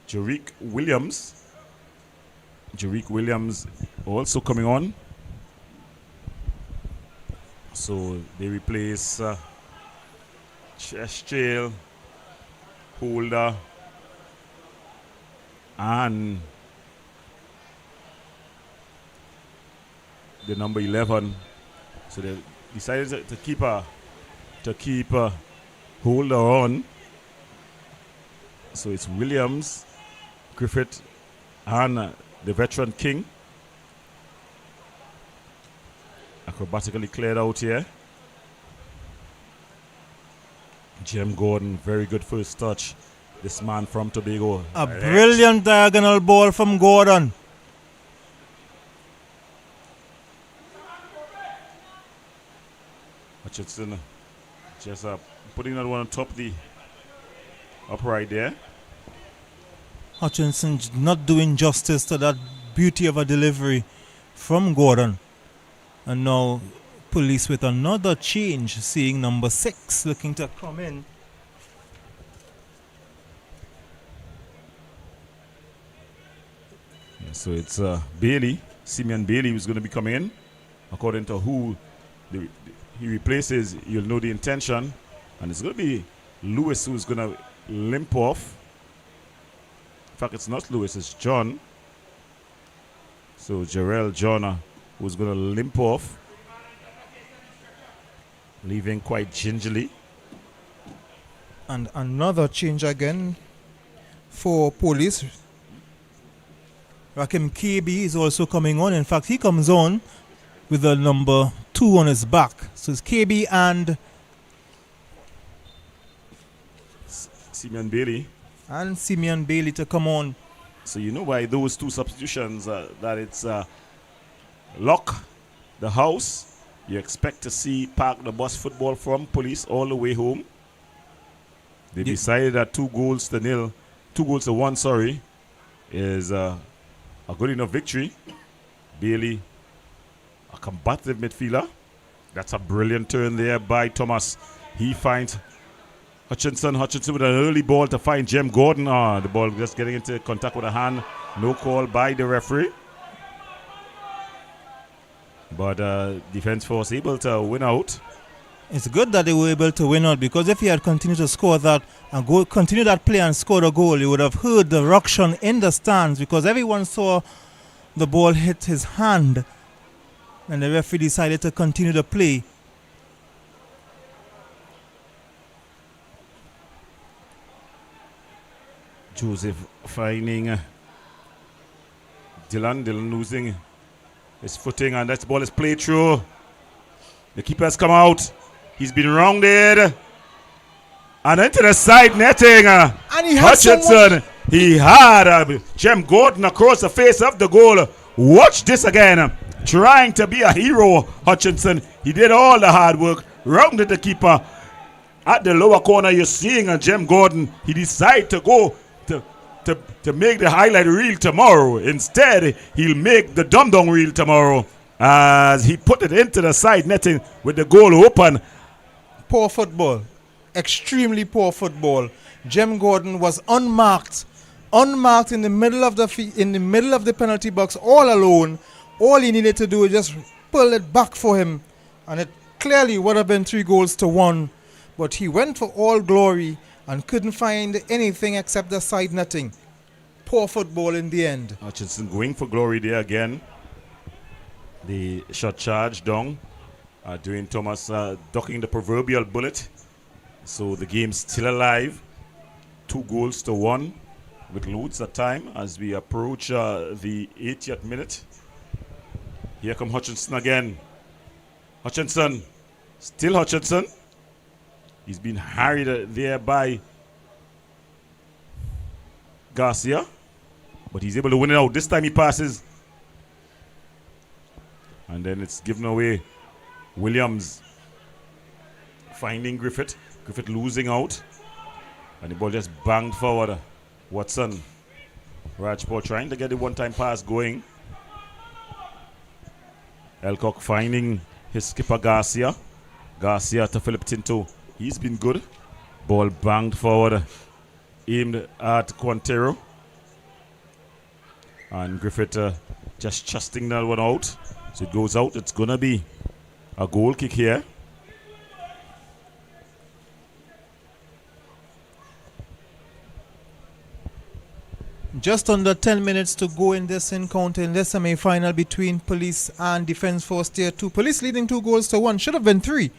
Jerick Williams. Jerick Williams also coming on. So they replace Chestrail, Holder, and the number 11. So they decided to keep Holder on. So it's Williams, Griffith, and the veteran King. Acrobatically cleared out here. Jem Gordon, very good first touch. This man from Tobago. A brilliant diagonal ball from Gordon. Hutchinson just putting that one on top the upright there. Hutchinson not doing justice to that beauty of a delivery from Gordon. And now Police with another change, seeing number 6 looking to come in. So it's Bailey Simeon Bailey who's going to be coming in. According to who he replaces, you'll know the intention. And it's going to be Lewis who's going to limp off. In fact, it's not Lewis, it's John. So Jarrell John who's going to limp off, leaving quite gingerly. And another change again for Police. Rakim KB is also coming on. In fact, he comes on with the number 2 on his back. So it's KB and Simeon Bailey. And Simeon Bailey to come on. So you know why those 2 substitutions, that it's lock the house. You expect to see Park the Bus football from Police all the way home. They decided that 2 goals to 1, is a good enough victory. Bailey, a combative midfielder. That's a brilliant turn there by Thomas. He finds Hutchinson with an early ball to find Jem Gordon. The ball just getting into contact with a hand. No call by the referee. But Defence Force able to win out. It's good that they were able to win out, because if he had continued to score that and continue that play and score the goal, you would have heard the ruction in the stands, because everyone saw the ball hit his hand and the referee decided to continue the play. Joseph finding Dylan losing his footing, and that ball is played through. The keeper has come out. He's been rounded and into the side netting. And he had Hutchinson. He had Jem Gordon across the face of the goal. Watch this again. Trying to be a hero, Hutchinson. He did all the hard work. Rounded the keeper. At the lower corner, you're seeing Jem Gordon. He decided to go to make the highlight reel tomorrow. Instead, he'll make the dum-dum reel tomorrow, as he put it into the side netting with the goal open. Poor football. Extremely poor football. Jem Gordon was unmarked in the middle of the penalty box, all alone. All he needed to do was just pull it back for him, and it clearly would have been 3 goals to 1. But he went for all glory and couldn't find anything except the side netting. Poor football in the end. Hutchinson going for glory there again. The shot charge down. Dwayne Thomas ducking the proverbial bullet. So the game's still alive. 2 goals to 1 with loads of time as we approach the 80th minute. Here come Hutchinson again. Hutchinson. Still Hutchinson. He's been harried there by Garcia. But he's able to win it out. This time he passes. And then it's given away. Williams finding Griffith. Griffith losing out. And the ball just banged forward. Watson. Rajpal trying to get the one-time pass going. Elcock finding his skipper Garcia. Garcia to Philip Tinto. He's been good. Ball banged forward. Aimed at Quintero. And Griffith just chesting that one out. So it goes out. It's going to be a goal kick here. Just under 10 minutes to go in this encounter, in this semi-final between Police and Defence Force Tier 2. Police leading 2 goals to 1. Should have been 3.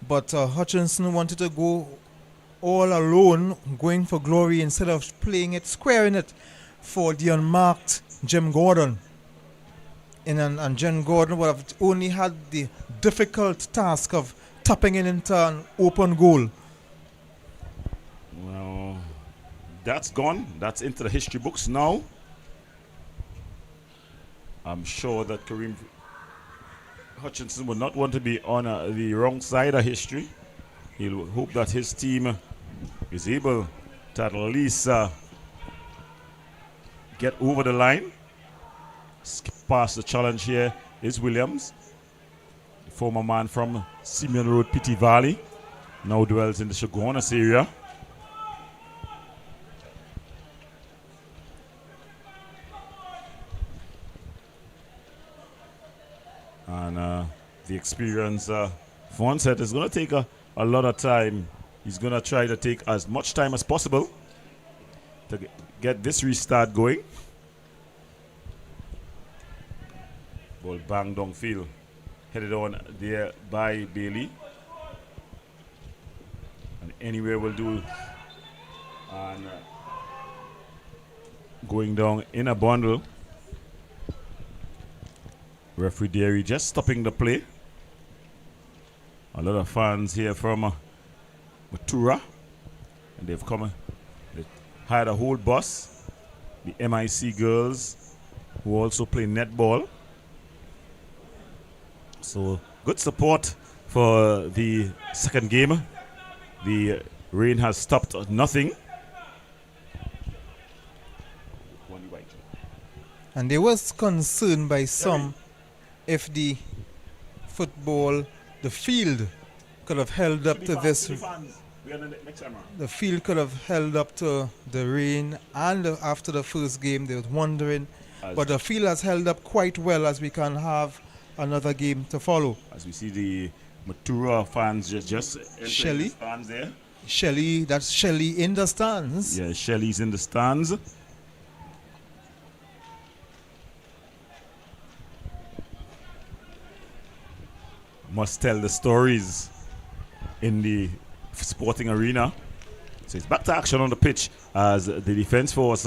But Hutchinson wanted to go all alone, going for glory instead of playing it, squaring it for the unmarked Jem Gordon. And Jem Gordon would have only had the difficult task of tapping it into an open goal. Well, that's gone. That's into the history books now. I'm sure that Kareem Hutchinson would not want to be on the wrong side of history. He'll hope that his team is able to at least get over the line. Skip past the challenge here is Williams, the former man from Simeon Road, Pity Valley, now dwells in the Chaguanas area. And the experience Fonset is going to take a lot of time. He's going to try to take as much time as possible to get this restart going. Ball bang downfield. Headed on there by Bailey. And anywhere will do. And going down in a bundle. Referee Derry just stopping the play. A lot of fans here from Matura. And they've come. They hired a whole bus. The MIC girls who also play netball. So good support for the second game. The rain has stopped nothing. And there was concern by some if the football, the field could have held up to this. The field could have held up to the rain, and after the first game they were wondering. But the field has held up quite well, as we can have another game to follow. As we see the Matura fans just Shelley. the stands there. Shelley, that's Shelley in the stands. Yeah, Shelley's in the stands. Must tell the stories in the sporting arena. So it's back to action on the pitch as the defense force,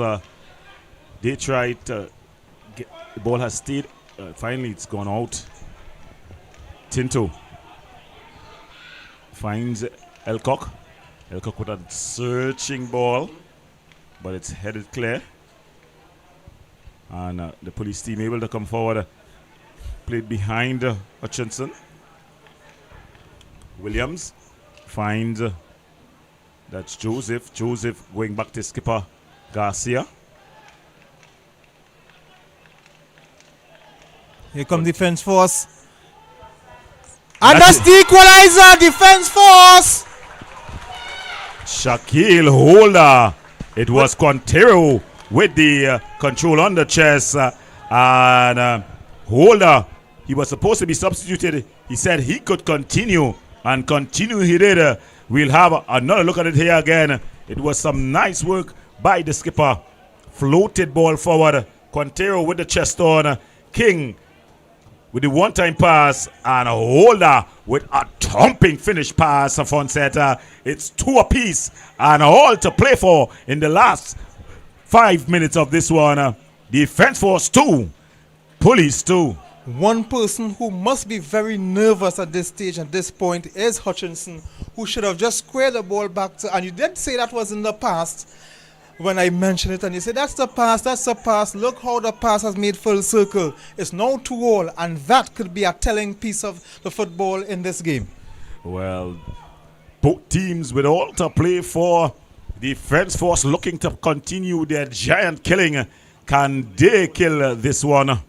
they tried to get, the ball has stayed, finally it's gone out. Tinto finds Elcock. Elcock with a searching ball, but it's headed clear. And the police team able to come forward, played behind Hutchinson. Williams finds that's Joseph. Joseph going back to skipper Garcia. Here come defense force. And that's the equalizer, defense force. Shaquille Holder. It was Quintero with the control on the chest. And Holder, he was supposed to be substituted. He said he could continue. And continue he did. We'll have another look at it here again. It was some nice work by the skipper. Floated ball forward. Quintero with the chest on. King with the one-time pass. And Holder with a thumping finish pass for Fonseca. It's 2 apiece. And all to play for in the last 5 minutes of this one. Defense force 2. Police 2. One person who must be very nervous at this stage, at this point, is Hutchinson, who should have just squared the ball back to, and you did say that was in the past when I mentioned it, and you said that's the pass, look how the pass has made full circle. It's now 2-2, and that could be a telling piece of the football in this game. Well, both teams with all to play for. Defense force looking to continue their giant killing. Can they kill this one?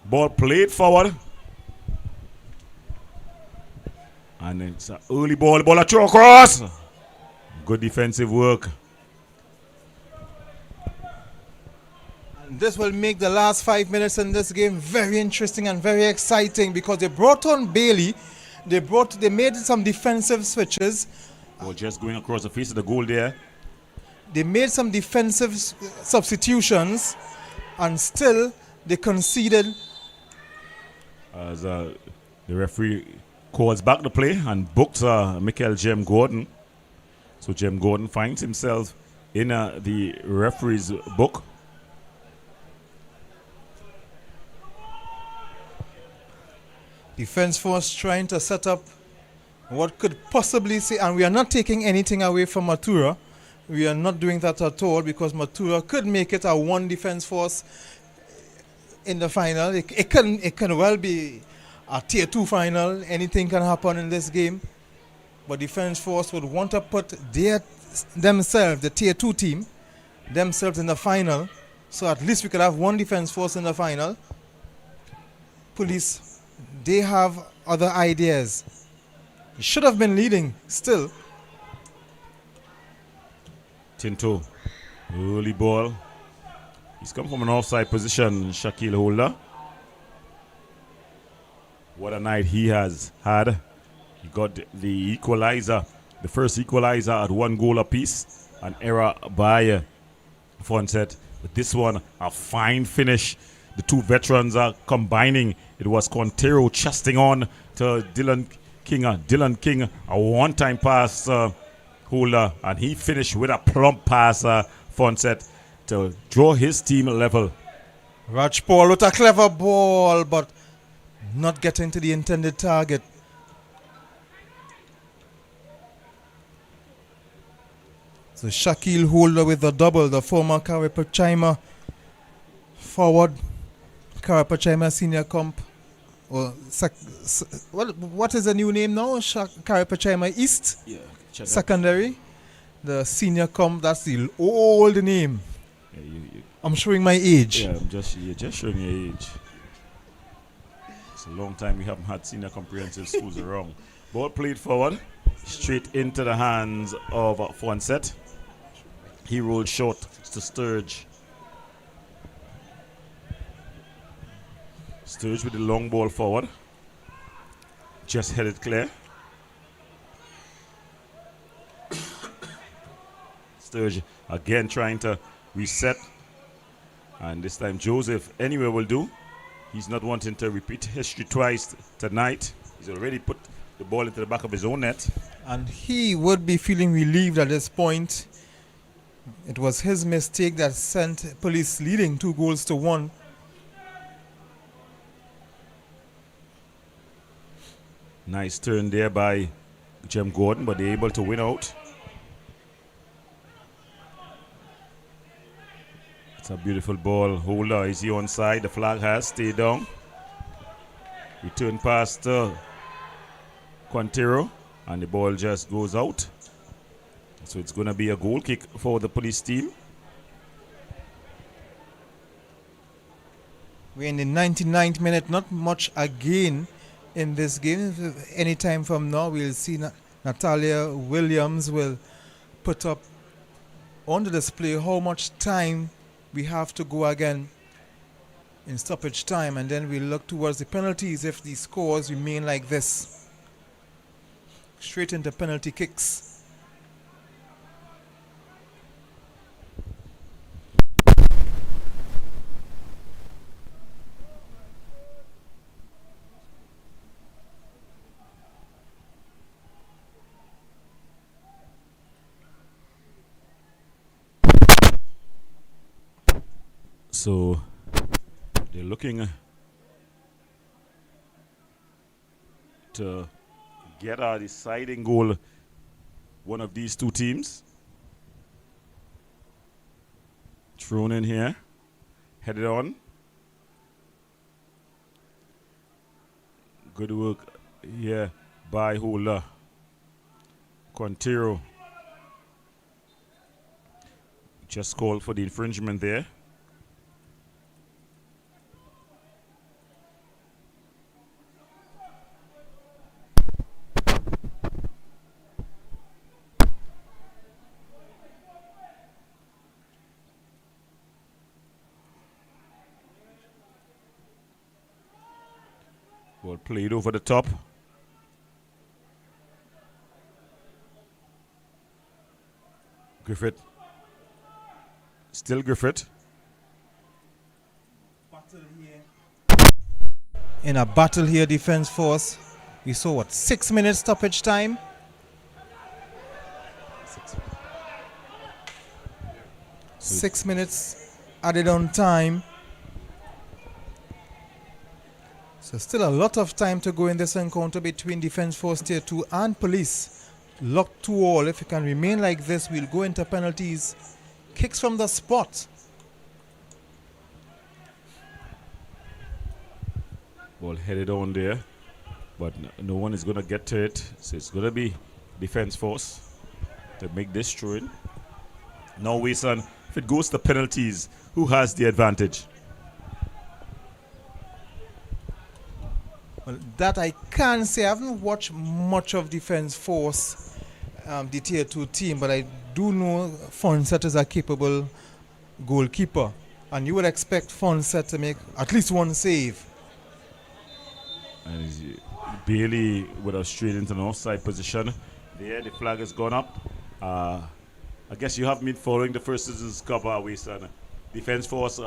Ball played forward. And it's an early ball. Ball a throw across. Good defensive work. And this will make the last 5 minutes in this game very interesting and very exciting, because they brought on Bailey. They made some defensive switches. Ball just going across the face of the goal there. They made some defensive substitutions, and still they conceded. As the referee calls back the play and books Michael Jem Gordon. So Jem Gordon finds himself in the referee's book. Defense force trying to set up what could possibly say, and we are not taking anything away from Matura. We are not doing that at all, because Matura could make it a one defense force in the final. It can well be a tier 2 final. Anything can happen in this game. But defense force would want to put themselves, the tier 2 team, themselves in the final. So at least we could have one defense force in the final. Police, they have other ideas. He should have been leading still. Tinto, early ball. He's come from an offside position, Shaquille Holder. What a night he has had. He got the equalizer, the first equalizer at 1 goal apiece. An error by Fonset. But this one, a fine finish. The two veterans are combining. It was Quintero chesting on to Dylan King. Dylan King, a one-time pass holder, and he finished with a plump pass, Fonset, to draw his team level. Raj Paul with a clever ball, but not getting to the intended target. So Shaquille Holder with the double, the former Karapachima forward, Karapachima senior comp. Or what is the new name now? Karapachima East? Yeah, Secondary. The senior comp, that's the old name. Yeah, I'm showing my age. Yeah, you're just showing your age. It's a long time we haven't had senior comprehensive schools around. Ball played forward, straight into the hands of Fonset. He rolled short to Sturge. Sturge with the long ball forward. Just headed clear. Sturge again trying to reset. And this time Joseph anywhere will do. He's not wanting to repeat history twice tonight. He's already put the ball into the back of his own net. And he would be feeling relieved at this point. It was his mistake that sent Police leading 2-1. Nice turn there by Jem Gordon, but they're able to win out. It's a beautiful ball. Holder, is he onside? The flag has stayed down. Return pass to Quintero, and the ball just goes out. So it's going to be a goal kick for the Police team. We're in the 99th minute, not much again in this game. Anytime from now, we'll see Natalia Williams will put up on the display how much time we have to go again in stoppage time, and then we'll look towards the penalties if the scores remain like this. Straight into penalty kicks. So they're looking to get a deciding goal, one of these two teams. Thrown in here, headed on. Good work here by Holder. Quintero just called for the infringement there. Ball played over the top. Griffith. Still Griffith. In a battle here, defense force. We saw 6 minutes stoppage time. 6 minutes added on time. So still a lot of time to go in this encounter between Defence Force Tier 2 and Police. Locked 2-all. If it can remain like this, we'll go into penalties. Kicks from the spot. Ball headed on there, but no one is going to get to it. So it's going to be Defence Force to make this throw-in. Now, Wason, if it goes to penalties, who has the advantage? Well, that I can't say. I haven't watched much of Defence Force, the Tier 2 team, but I do know Fonset is a capable goalkeeper. And you would expect Fonset to make at least one save. And Bailey would have straight into an offside position. There, the flag has gone up. I guess you have been following the First Citizens Cup, Winston. Defense Force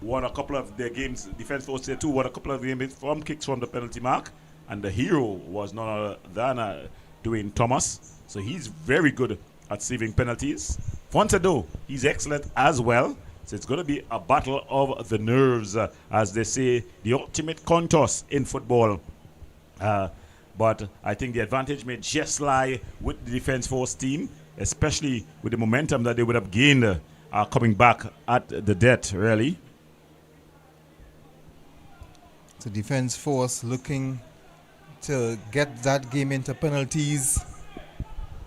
won a couple of their games. Defense Force Tier 2 won a couple of games from kicks from the penalty mark. And the hero was none other than Dwayne Thomas. So he's very good at saving penalties. Fonte, though, he's excellent as well. So it's going to be a battle of the nerves, as they say, the ultimate contest in football. But I think the advantage may just lie with the Defense Force team, especially with the momentum that they would have gained coming back at the death, really. The Defense Force looking to get that game into penalties.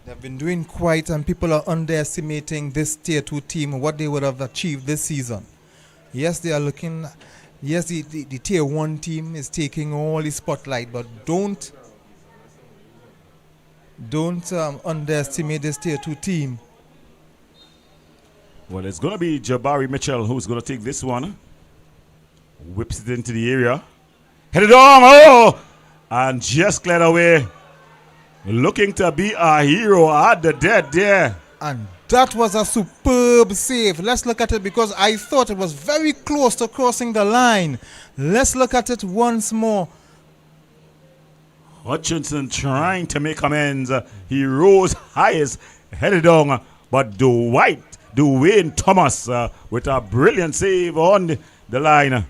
They've been doing quite, and people are underestimating this Tier 2 team, what they would have achieved this season. Yes, they are looking, yes, the Tier 1 team is taking all the spotlight, but don't underestimate this Tier 2 team. Well, it's going to be Jabari Mitchell who's going to take this one. Whips it into the area. Headed on, oh! And just cleared away. Looking to be a hero at the dead there. And that was a superb save. Let's look at it because I thought it was very close to crossing the line. Let's look at it once more. Hutchinson trying to make amends. He rose highest, headed on. But Dwayne Thomas with a brilliant save on the line.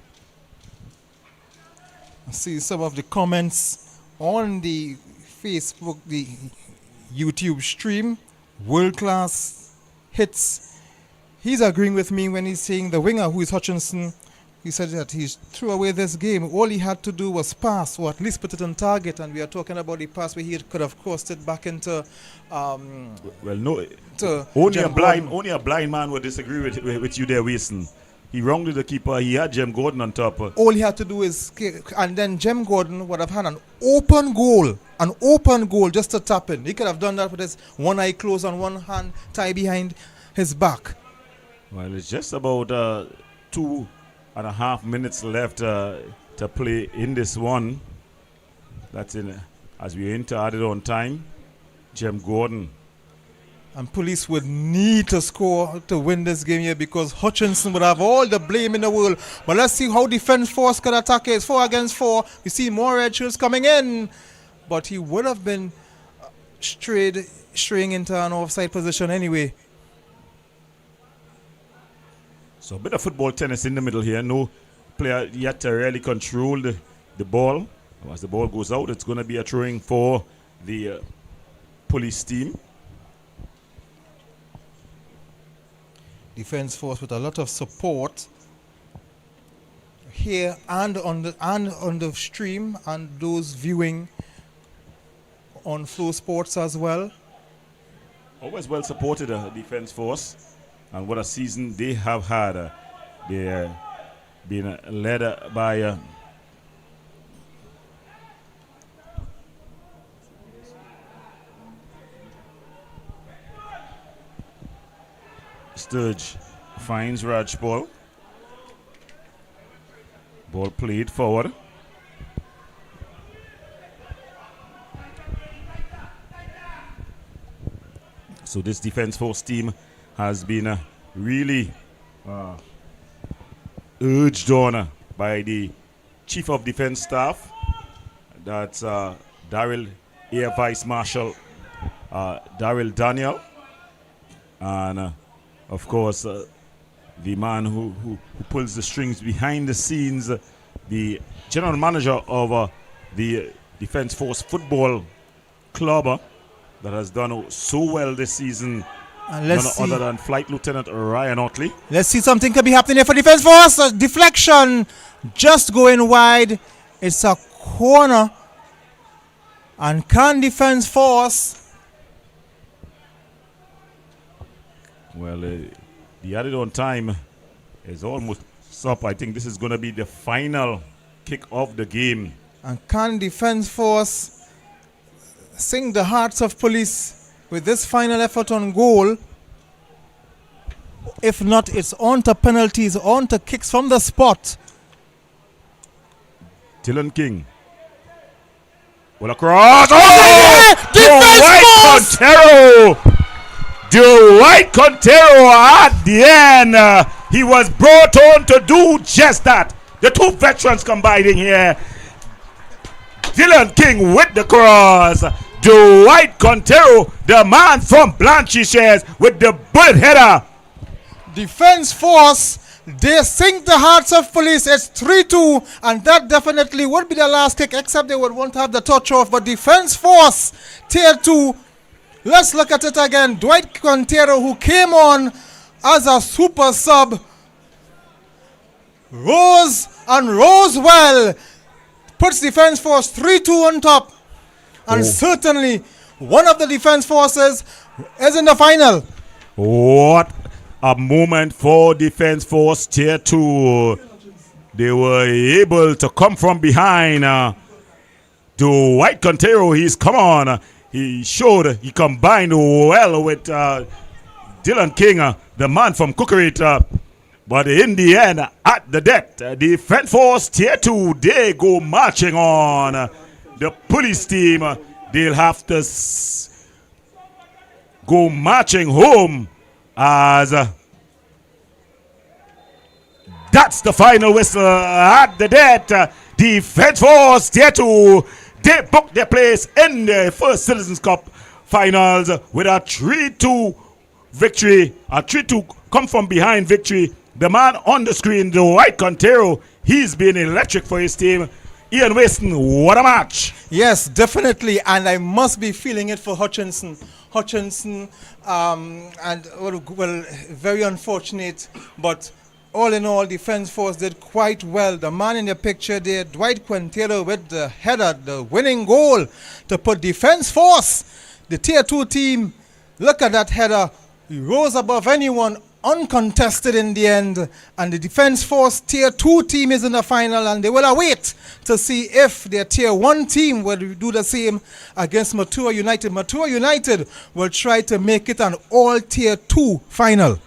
See some of the comments on the Facebook, the YouTube stream. World class hits. He's agreeing with me when he's saying the winger, who is Hutchinson, he said that he threw away this game. All he had to do was pass, or at least put it on target. And we are talking about the pass where he could have crossed it back into. Only a blind man would disagree with you there, Wilson. He wronged the keeper. He had Jem Gordon on top. All he had to do is kick, and then Jem Gordon would have had an open goal just to tap in. He could have done that with his one eye closed and one hand tied behind his back. Well, it's just about 2.5 minutes left to play in this one. That's in as we enter added on time. Jem Gordon. And Police would need to score to win this game here because Hutchinson would have all the blame in the world. But let's see how Defense Force could attack it. It's 4 against 4. We see more red shirts coming in. But he would have been straying into an offside position anyway. So a bit of football tennis in the middle here. No player yet to really control the ball. As the ball goes out, it's going to be a throwing for the Police team. Defense Force with a lot of support here and on the stream and those viewing on Flow Sports as well. Always well supported Defense Force, and what a season they have had. They're being led by Sturge finds Raj ball. Ball played forward. So this Defense Force team has been really urged on by the Chief of Defense Staff. That's Daryl Air Vice Marshal Daryl Daniel. And of course, the man who pulls the strings behind the scenes, the general manager of the Defense Force Football Club that has done so well this season. And none other than Flight Lieutenant Ryan Otley. Let's see something could be happening here for Defense Force. A deflection just going wide. It's a corner. And can Defense Force... Well, the added on time is almost up. I think this is going to be the final kick of the game. And can Defense Force sing the hearts of Police with this final effort on goal? If not, it's on to penalties, on to kicks from the spot. Dylan King Well, across. Oh! Defense Dwight Contero! Dwight Contero at the end. He was brought on to do just that. The two veterans combining here. Dylan King with the cross. Dwight Contero, the man from Blanchishes, with the bullet header. Defense Force, they sink the hearts of police. It's 3-2, and that definitely would be the last kick, except they would want to have the touch off. But Defense Force, tier 2, let's look at it again. Dwight Contero, who came on as a super sub, rose well, puts Defense Force 3-2 on top. And certainly, one of the Defense Forces is in the final. What a moment for Defense Force Tier 2. They were able to come from behind. Dwight Contero, he's come on. He showed he combined well with Dylan King, the man from Cookerit. But in the end, at the death, Defense Force Tier 2, they go marching on. The police team, they'll have to go marching home as that's the final whistle at the death. Defense Force Tier 2, they booked their place in the first Citizens Cup finals with a 3-2 victory, a 3-2 come from behind victory. The man on the screen, Dwight Contero, he's been electric for his team. Ian Waston, what a match. Yes, definitely, and I must be feeling it for Hutchinson, and well, very unfortunate, but all in all, Defense Force did quite well. The man in the picture there, Dwight Contero, with the header, the winning goal to put Defense Force, the Tier 2 team, look at that header. He rose above anyone, uncontested in the end, and the Defense Force Tier 2 team is in the final, and they will await to see if their Tier 1 team will do the same against Matura United. Matura United will try to make it an all Tier 2 final.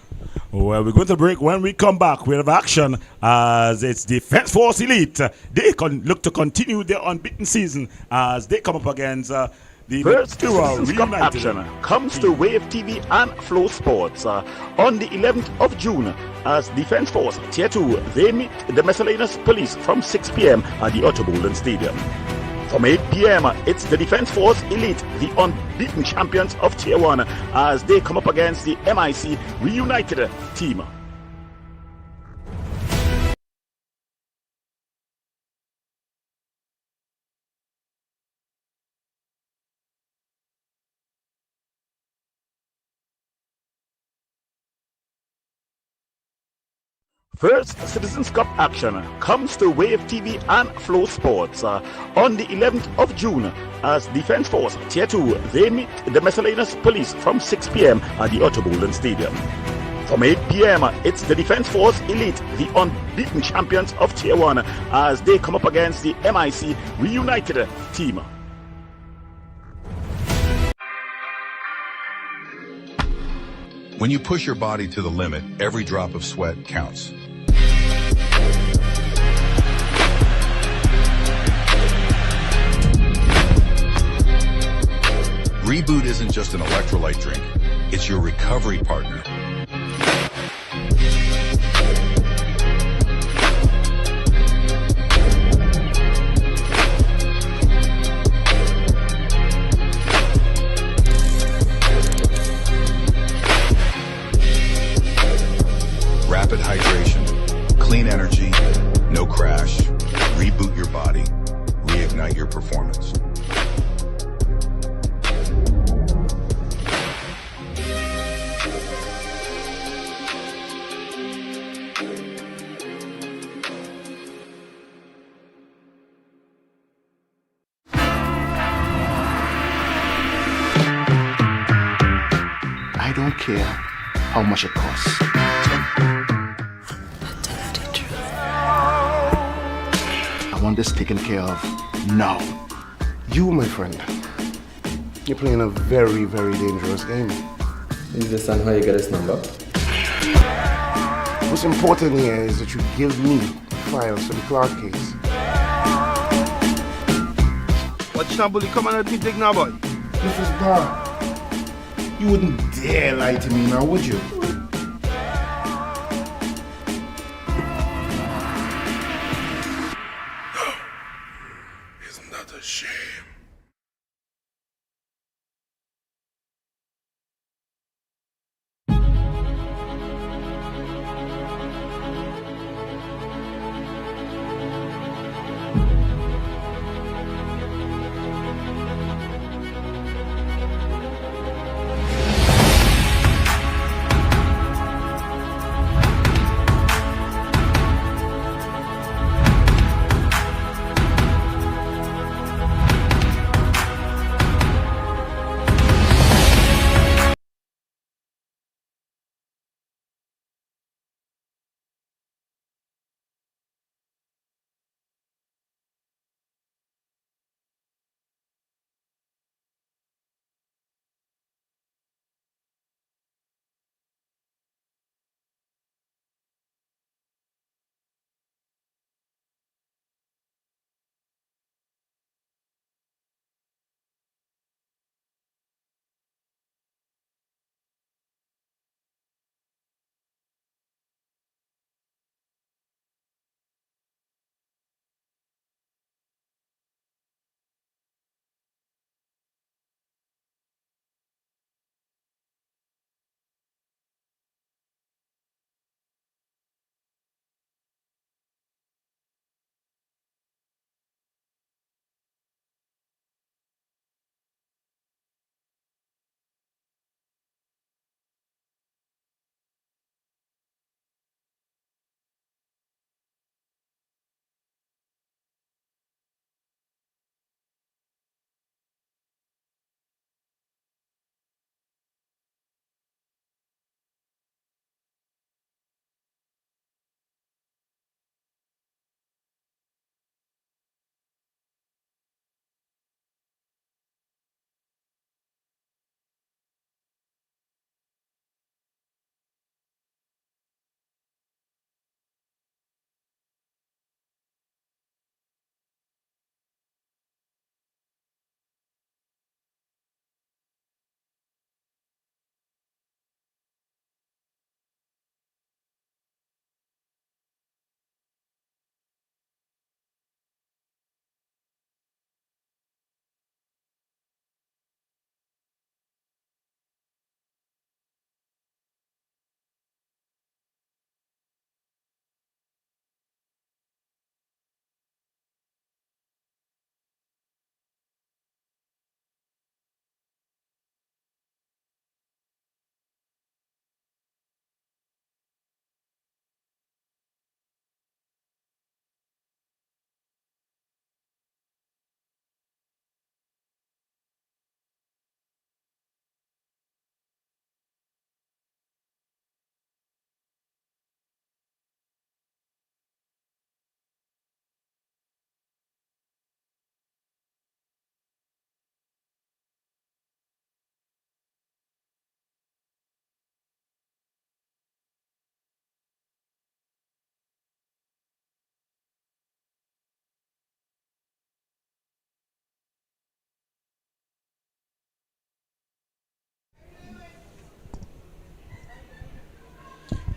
Well, we're going to break. When we come back, we have action as it's Defense Force Elite. They look to continue their unbeaten season as they come up against the First Citizens Cup action comes to Wave TV and Flow Sports on the 11th of June as Defense Force Tier 2, they meet the Miscellaneous Police from 6 p.m. at the Otterbolden Stadium. From 8 p.m., it's the Defense Force Elite, the unbeaten champions of Tier 1, as they come up against the MIC Reunited team. First Citizens Cup action comes to Wave TV and Flow Sports on the 11th of June as Defense Force Tier 2, they meet the Miscellaneous Police from 6 p.m. at the Otterbolden Stadium. From 8 p.m., it's the Defense Force Elite, the unbeaten champions of Tier 1, as they come up against the MIC Reunited team. When you push your body to the limit, every drop of sweat counts. Reboot isn't just an electrolyte drink, it's your recovery partner. Rapid hydration, clean energy, no crash. Reboot your body, reignite your performance. I don't care how much it costs. I want this taken care of now. You, my friend, you're playing a very, very dangerous game. Is this son how you get his number? What's important here is that you give me files for the Clark case. What Shambuli, come on at me, dig now, boy. Mrs. Bar, you wouldn't dare lie to me now, would you? Isn't that a shame?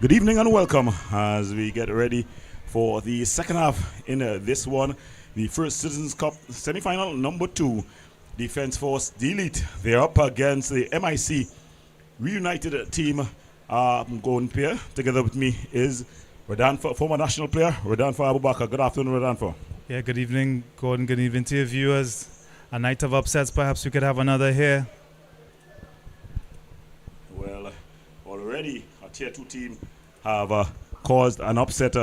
Good evening and welcome as we get ready for the second half in this one, the First Citizens Cup semi-final number 2, Defence Force Delete. They're up against the MIC reunited team. Going pair together with me is Rodanfa, former national player Rodanfa Abubakar. Good afternoon, Rodanfa. Yeah, good evening, Gordon. Good evening to your viewers. A night of upsets. Perhaps we could have another here. Well, already a tier 2 team have caused an upset.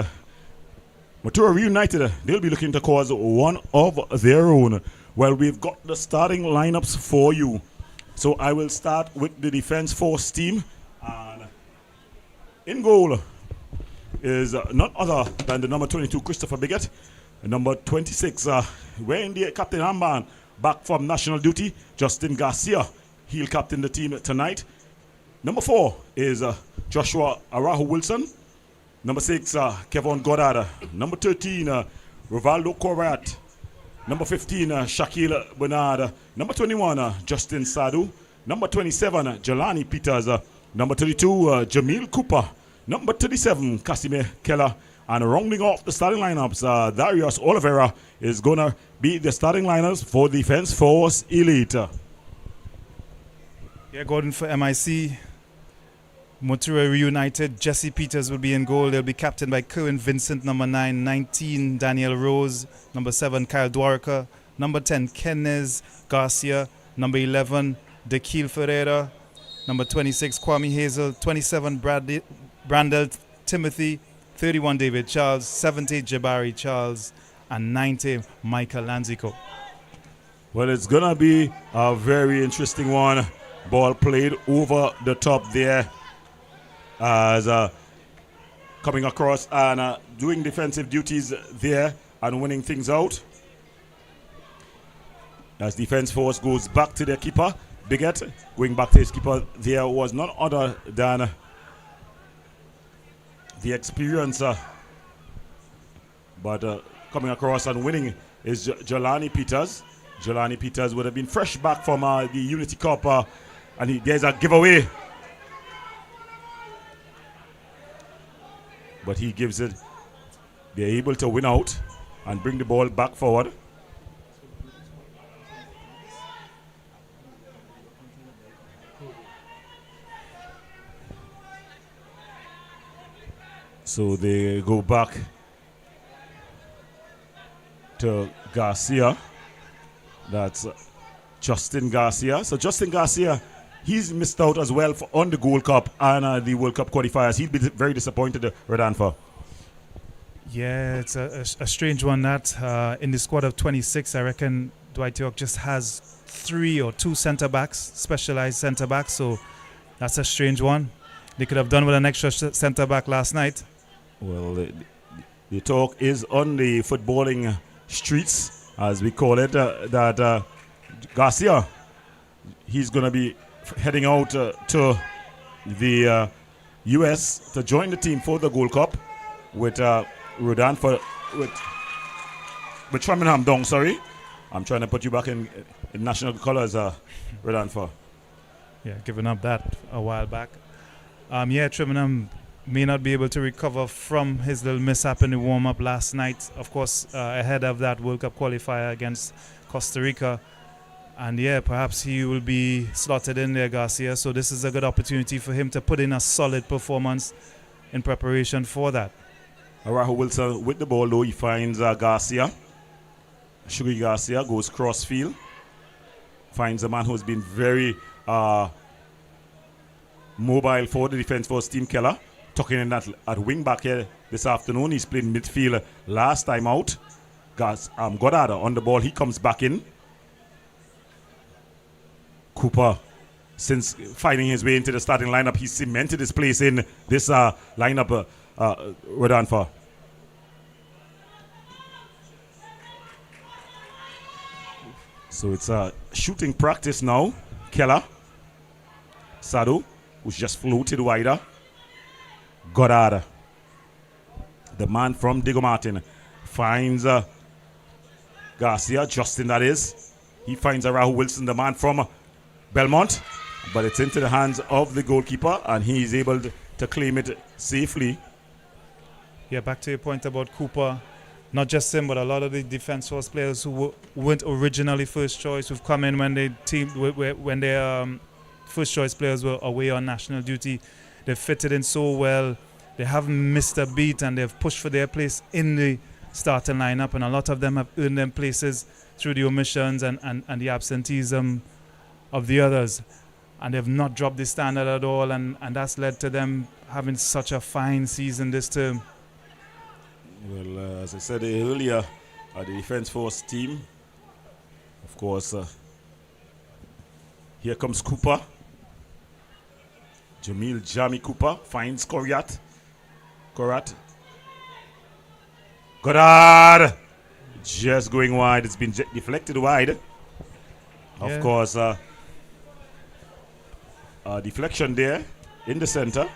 Matura reunited, they'll be looking to cause one of their own. Well, we've got the starting lineups for you. So I will start with the Defence Force team. And in goal is none other than the number 22, Christopher Biggett. Number 26, wearing the captain armband, back from national duty, Justin Garcia. He'll captain the team tonight. Number 4 is Joshua Arahu Wilson. Number 6, Kevin Goddard. Number 13, Rivaldo Corrat. Number 15, Shaquille Bernard. Number 21, Justin Sadu. Number 27, Jelani Peters. Number 32, Jamil Cooper. Number 37, Casimir Keller. And rounding off the starting lineups, Darius Oliveira is going to be the starting lineups for Defense Force Elite. Yeah, Gordon for MIC. Matura reunited. Jesse Peters will be in goal. They'll be captained by Kerwin Vincent, number 9. 19, Daniel Rose. Number 7, Kyle Dwarka. Number 10, Kenneth Garcia. Number 11, Dekil Ferreira. Number 26, Kwame Hazel. 27, Brandel Timothy. 31, David Charles. 70, Jabari Charles. And 90, Michael Lanzico. Well, it's going to be a very interesting one. Ball played over the top there as coming across and doing defensive duties there and winning things out. As Defense Force goes back to their keeper, Bigot, going back to his keeper, there was none other than the experiencer. But coming across and winning is Jelani Peters. Jelani Peters would have been fresh back from the Unity Cup, and there's a giveaway. But he gives it. They're able to win out and bring the ball back forward. So they go back to Garcia. That's Justin Garcia. So Justin Garcia, he's missed out as well on the Gold Cup and the World Cup qualifiers. He'd be very disappointed, Rodanfa. Yeah, it's a strange one that in the squad of 26, I reckon Dwight York just has 3 or 2 centre-backs, specialised centre-backs. So that's a strange one. They could have done with an extra centre-back last night. Well, the talk is on the footballing streets, as we call it, that Garcia, he's going to be heading out to the US to join the team for the Gold Cup with Rodan with Birmingham Dong. Sorry, I'm trying to put you back in national colours, Rodan for. Yeah, giving up that a while back. Trimenham may not be able to recover from his little mishap in the warm-up last night, of course, ahead of that World Cup qualifier against Costa Rica. And perhaps he will be slotted in there, Garcia. So this is a good opportunity for him to put in a solid performance in preparation for that. Rahul Wilson with the ball, though. He finds Garcia. Sugar Garcia goes cross-field. Finds a man who's been very mobile for the Defense Force team, Keller. Tucking in at wing back here this afternoon. He's played midfield last time out. Goddard on the ball. He comes back in. Cooper, since finding his way into the starting lineup, he cemented his place in this lineup, Rodanfa. So it's shooting practice now. Keller. Sadu, who's just floated wider. Goddard, the man from Diego Martin, finds Garcia, Justin that is. He finds Rahul Wilson, the man from Belmont, but it's into the hands of the goalkeeper and he is able to claim it safely. Yeah, back to your point about Cooper. Not just him, but a lot of the Defense Force players who weren't originally first choice, who've come in when their first choice players were away on national duty. They've fitted in so well. They haven't missed a beat and they've pushed for their place in the starting lineup. And a lot of them have earned them places through the omissions and the absenteeism of the others. And they've not dropped the standard at all. And that's led to them having such a fine season this term. Well, as I said earlier, the Defense Force team, of course, here comes Cooper. Jamil Jami Cooper finds Korat. Goddard! Just going wide. It's been deflected wide. Of course, deflection there in the center.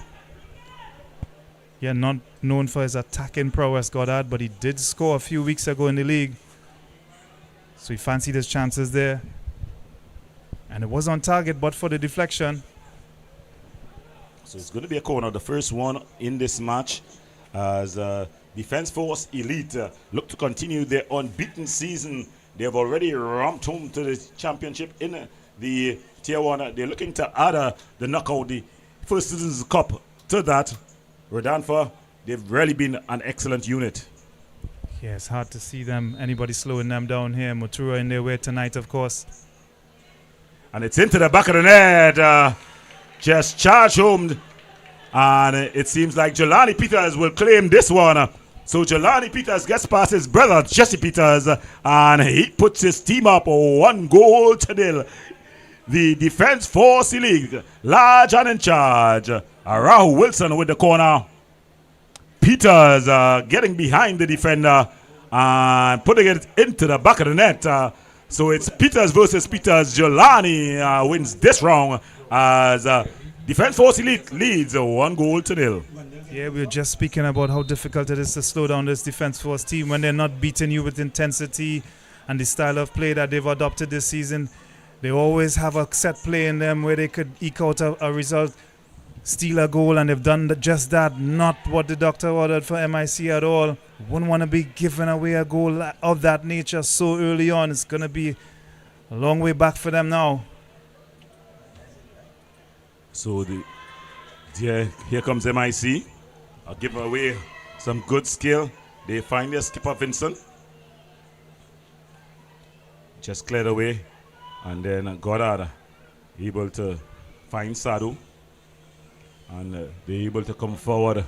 Yeah, not known for his attacking prowess, Goddard, but he did score a few weeks ago in the league. So he fancied his chances there. And it was on target, but for the deflection. So it's going to be a corner, the first one in this match, as Defence Force Elite look to continue their unbeaten season. They have already ramped home to the championship in the Tier 1. They're looking to add the knockout, the First Citizens Cup to that. Rodanfa, they've really been an excellent unit. Yeah, it's hard to see anybody slowing them down here. Matura in their way tonight, of course. And it's into the back of the net. Just charged home. And it seems like Jelani Peters will claim this one. So Jelani Peters gets past his brother, Jesse Peters, and he puts his team up 1-0. The Defence Force League, large and in charge. Rahul Wilson with the corner. Peters getting behind the defender and putting it into the back of the net. So it's Peters versus Peters. Jelani wins this round as Defence Force Elite leads 1-0. Yeah, we were just speaking about how difficult it is to slow down this Defence Force team when they're not beating you with intensity and the style of play that they've adopted this season. They always have a set play in them where they could eke out a result, steal a goal, and they've done just that. Not what the doctor ordered for MIC at all. Wouldn't want to be giving away a goal of that nature so early on. It's going to be a long way back for them now. So here comes MIC. I'll give away some good skill. They find their skipper Vincent. Just cleared away. And then Goddard able to find Sadu. And they're able to come forward.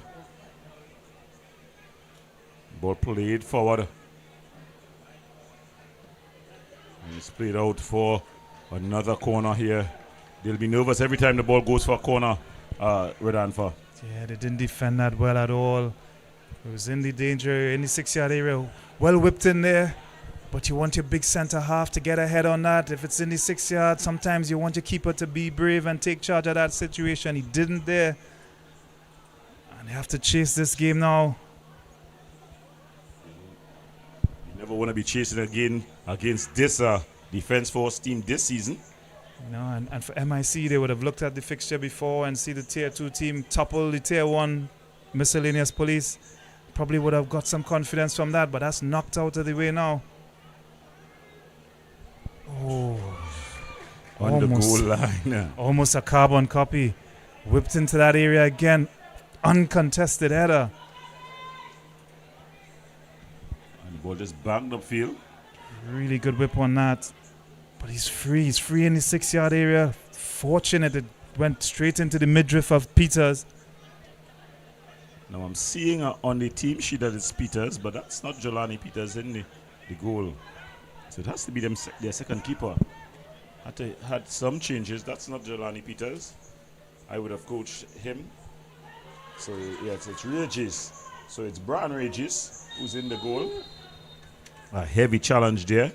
Ball played forward. And it's played out for another corner here. They'll be nervous every time the ball goes for a corner, Rodanfa. Yeah, they didn't defend that well at all. It was in the danger, in the 6-yard area. Well whipped in there. But you want your big center half to get ahead on that. If it's in the 6 yard, sometimes you want your keeper to be brave and take charge of that situation. He didn't there. And they have to chase this game now. You never want to be chasing again against this Defence Force team this season. You know, and for MIC, they would have looked at the fixture before and see the Tier 2 team topple the Tier 1 miscellaneous police. Probably would have got some confidence from that, but that's knocked out of the way now. Oh, on the goal line. Almost a carbon copy. Whipped into that area again. Uncontested header. And the ball just banged upfield. Really good whip on that. But he's free. He's free in the 6 yard area. Fortunate it went straight into the midriff of Peters. Now I'm seeing on the team sheet that it's Peters, but that's not Jelani Peters in the goal. So it has to be their second keeper. Had some changes. That's not Jelani Peters. I would have coached him. So yes, it's Regis. So it's Brian Regis who's in the goal. A heavy challenge there.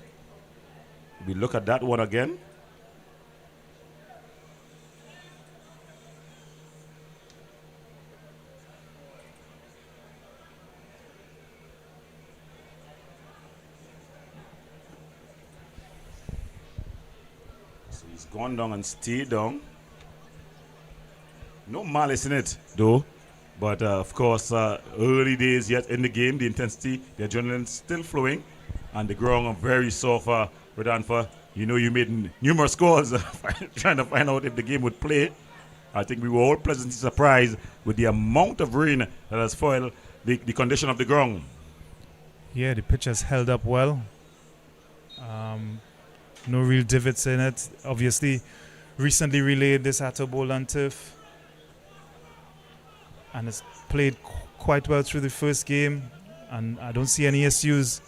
We look at that one again. So he's gone down and stayed down. No malice in it, though. But of course, early days yet in the game, the intensity, the adrenaline still flowing, and the ground very soft. Rodanfa, you know, you made numerous scores trying to find out if the game would play. I think we were all pleasantly surprised with the amount of rain that has foiled the condition of the ground. Yeah, the pitch has held up well. No real divots in it. Obviously, recently relayed this at a bowl and turf. And it's played quite well through the first game. And I don't see any issues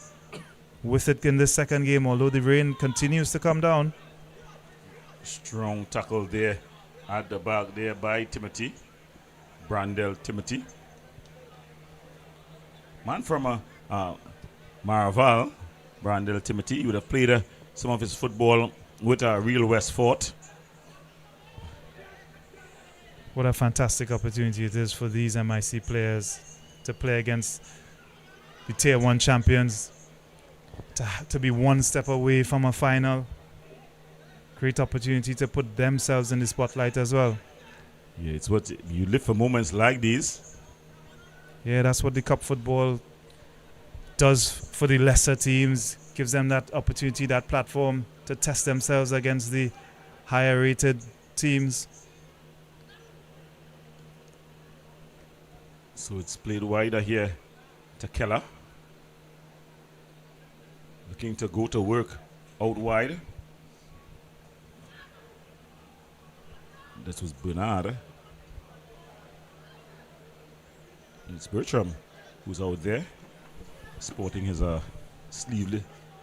with it in the second game, although the rain continues to come down. Strong tackle there at the back there by Timothy. Brandel Timothy. Man from Maraval, Brandel Timothy. He would have played some of his football with Real Westfort. What a fantastic opportunity it is for these MIC players to play against the Tier 1 champions. to be one step away from a final. Great opportunity to put themselves in the spotlight as well. Yeah, it's what you live for moments like these. Yeah, that's what the cup football does for the lesser teams. Gives them that opportunity, that platform to test themselves against the higher rated teams. So it's played wider here to Keller. Looking to go to work out wide. That was Bernard. It's Bertram who's out there sporting his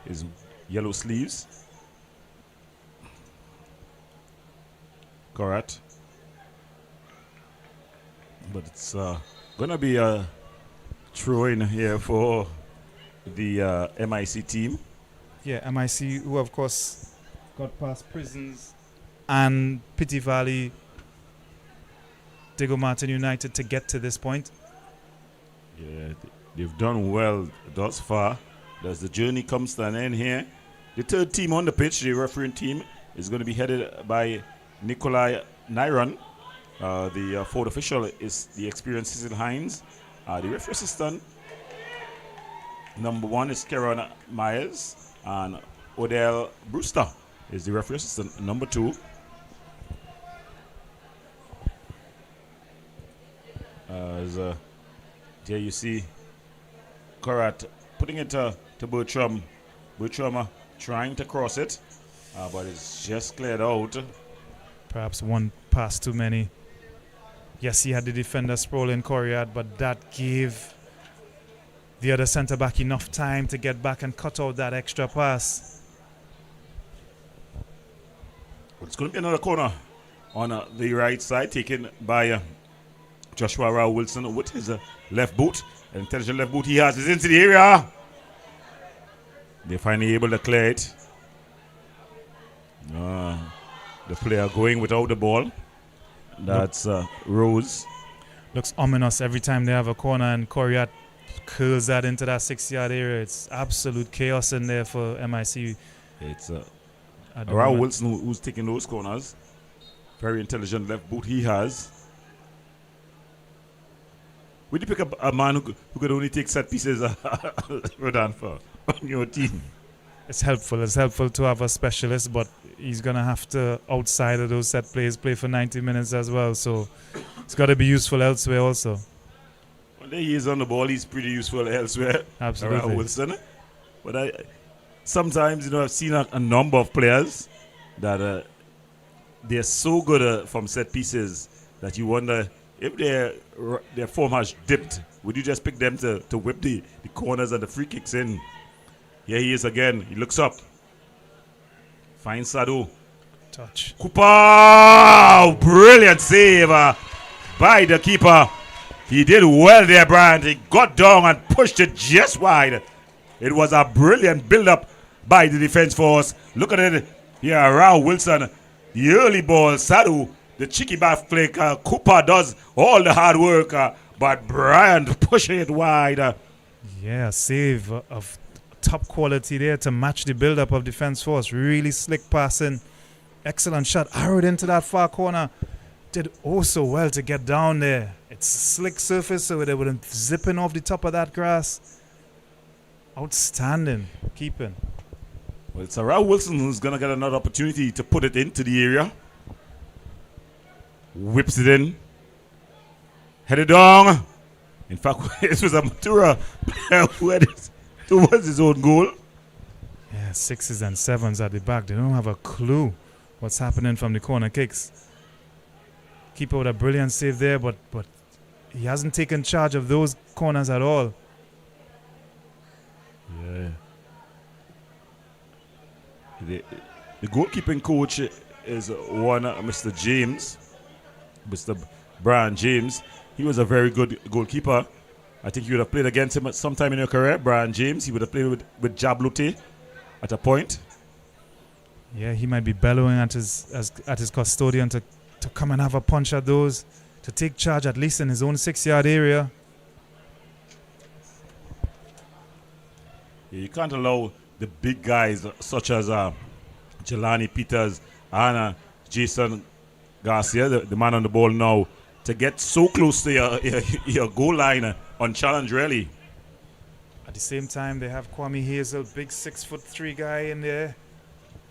his yellow sleeves. Correct. But it's gonna be a throw-in here for the MIC team. Yeah, MIC, who of course got past Prisons and Pity Valley, Diego Martin United to get to this point. Yeah, they've done well thus far. As the journey comes to an end here, the third team on the pitch, the refereeing team, is going to be headed by Nikolai Nyron. The fourth official is the experienced Cecil Hines. The referee assistant, number 1 is Karen Myers, and Odell Brewster is the referee assistant, number 2. There you see Karat putting it to Bertram. Bertram trying to cross it, but it's just cleared out. Perhaps one pass too many. Yes, he had the defender sprawling Coriat, but that gave the other centre-back enough time to get back and cut out that extra pass. Well, it's going to be another corner on the right side, taken by Joshua Rao Wilson with his left boot. An intelligent left boot he has is into the area. They're finally able to clear it. The player going without the ball. That's Rose. Looks ominous every time they have a corner and Coriat curls that into that 6-yard area. It's absolute chaos in there for MIC. It's Rao Wilson who's taking those corners. Very intelligent left boot he has. Would you pick up a man who could only take set pieces, Rodan, for on your team? It's helpful to have a specialist, but he's going to have to, outside of those set plays, play for 90 minutes as well. So it's got to be useful elsewhere also. When he is on the ball, he's pretty useful elsewhere. Absolutely. Wilson. But sometimes, I've seen a number of players that they're so good from set pieces that you wonder if their form has dipped. Would you just pick them to whip the corners and the free kicks in? Here he is again. He looks up. Finds Sadu. Touch. Cooper! Brilliant save by the keeper. He did well there, Brian. He got down and pushed it just wide. It was a brilliant build-up by the defense force. Look at it. Here, Rao Wilson. The early ball. Sadu. The cheeky back flick. Cooper does all the hard work. But Brian pushing it wide. Yeah, save of top quality there to match the build-up of defense force. Really slick passing. Excellent shot. Arrowed into that far corner. Did also well to get down there. It's a slick surface, so they wouldn't zipping off the top of that grass. Outstanding keeping. Well, it's Rao Wilson who's going to get another opportunity to put it into the area. Whips it in. Headed down. In fact, it was a Matura player who had it towards his own goal. Yeah, 6s and 7s at the back. They don't have a clue what's happening from the corner kicks. Keeper with a brilliant save there, but he hasn't taken charge of those corners at all. Yeah. The goalkeeping coach is one Mr. James, Mr. Brian James. He was a very good goalkeeper. I think you would have played against him at some time in your career, Brian James. He would have played with Jablute at a point. Yeah, he might be bellowing at his custodian to come and have a punch at those, to take charge at least in his own 6-yard area. You can't allow the big guys such as Jelani Peters and Jason Garcia, the man on the ball now, to get so close to your goal line unchallenged, really. At the same time, they have Kwame Hazel, big 6'3" guy in there.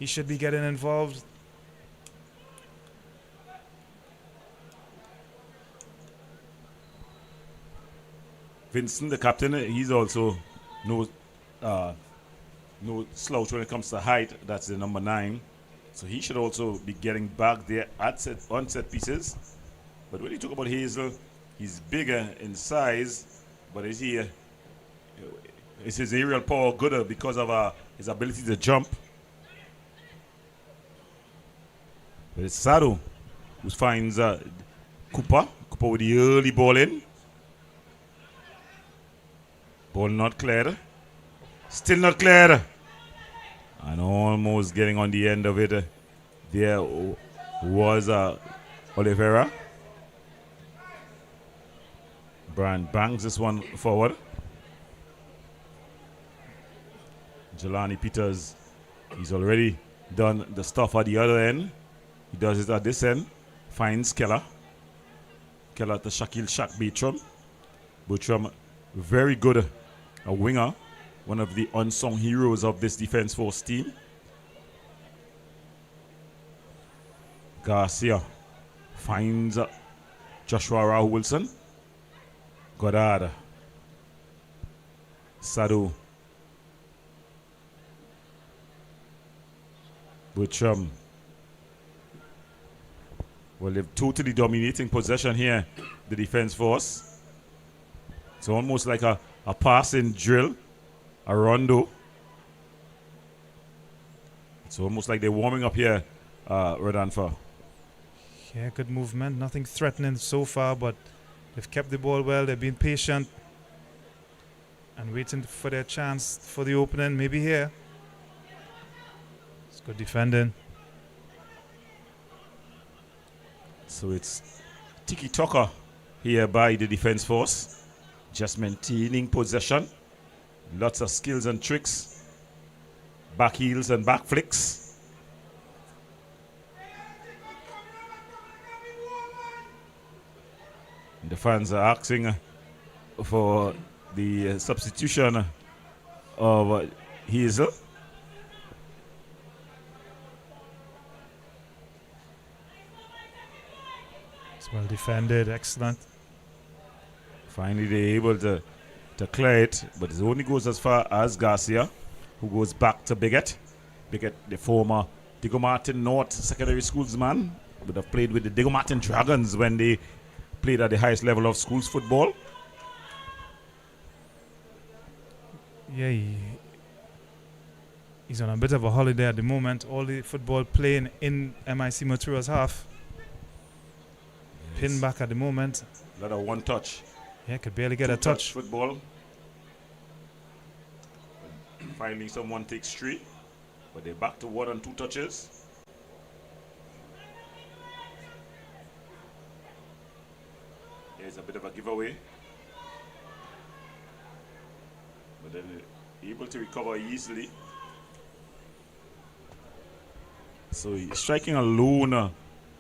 He should be getting involved. Vincent, the captain, he's also no slouch when it comes to height. That's the number 9. So he should also be getting back there on set pieces. But when you talk about Hazel, he's bigger in size, but is his aerial power gooder because of his ability to jump? But it's Sado who finds Cooper with the early ball in. Ball not cleared. Still not cleared. And almost getting on the end of it. There was Oliveira. Brand bangs this one forward. Jelani Peters, he's already done the stuff at the other end. He does it at this end. Finds Keller. Keller to Shaquille Shaq Bertram. Bertram, very good a winger. One of the unsung heroes of this defense force team. Garcia finds Joshua Rahul Wilson. Goddard. Sado. Bertram. Well, they've totally dominating possession here, the defense force. It's almost like a passing drill, a rondo. It's almost like they're warming up here, Rodolfo. Yeah, good movement. Nothing threatening so far, but they've kept the ball well. They've been patient and waiting for their chance for the opening. Maybe here. It's good defending. So it's tiki-taka here by the defense force. Just maintaining possession. Lots of skills and tricks. Back heels and back flicks. The fans are asking for the substitution of Hazel. It's well defended, excellent. Finally they're able to clear it, but it only goes as far as Garcia, who goes back to Biggett. Biggett, the former Diego Martin North Secondary Schools man, would have played with the Diego Martin Dragons when they played at the highest level of schools football. Yeah, he's on a bit of a holiday at the moment. All the football playing in MIC Matura's half. Pin back at the moment. A lot of one touch. Yeah, could barely get a touch. Football. Finally someone takes 3, but they're back to 1 and 2 touches. There's a bit of a giveaway. But then able to recover easily. So striking a lone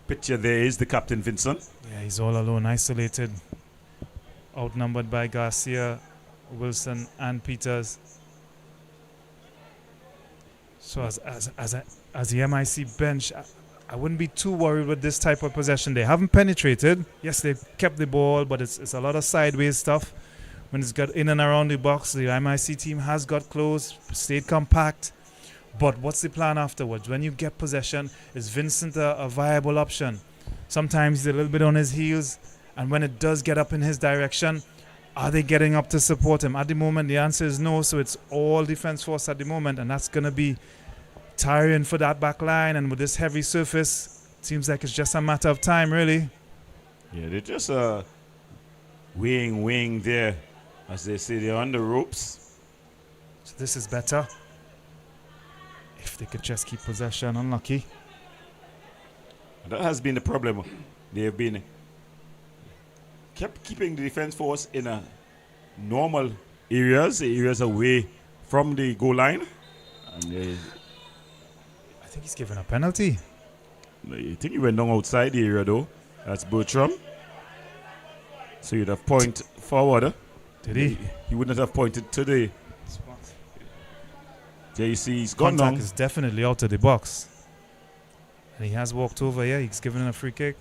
picture there is the captain, Vincent. Yeah, he's all alone, isolated. Outnumbered by Garcia, Wilson, and Peters. So as the MIC bench, I wouldn't be too worried with this type of possession. They haven't penetrated. Yes, they've kept the ball, but it's a lot of sideways stuff. When it's got in and around the box, the MIC team has got close, stayed compact. But what's the plan afterwards? When you get possession, is Vincent a viable option? Sometimes he's a little bit on his heels, and when it does get up in his direction, are they getting up to support him? At the moment, the answer is no, so it's all defense force at the moment, and that's going to be tiring for that back line. And with this heavy surface, it seems like it's just a matter of time, really. Yeah, they're just weighing there. As they say, they're on the ropes. So this is better. If they could just keep possession, unlucky. That has been the problem. They have been kept keeping the defense force in a normal areas away from the goal line, And I think he's given a penalty. I think he went down outside the area though. That's Bertram. So you'd have point forward. Did he? He wouldn't have pointed today. There you see he's gone Contact down. is definitely out of the box. And he has walked over, yeah, he's given a free kick.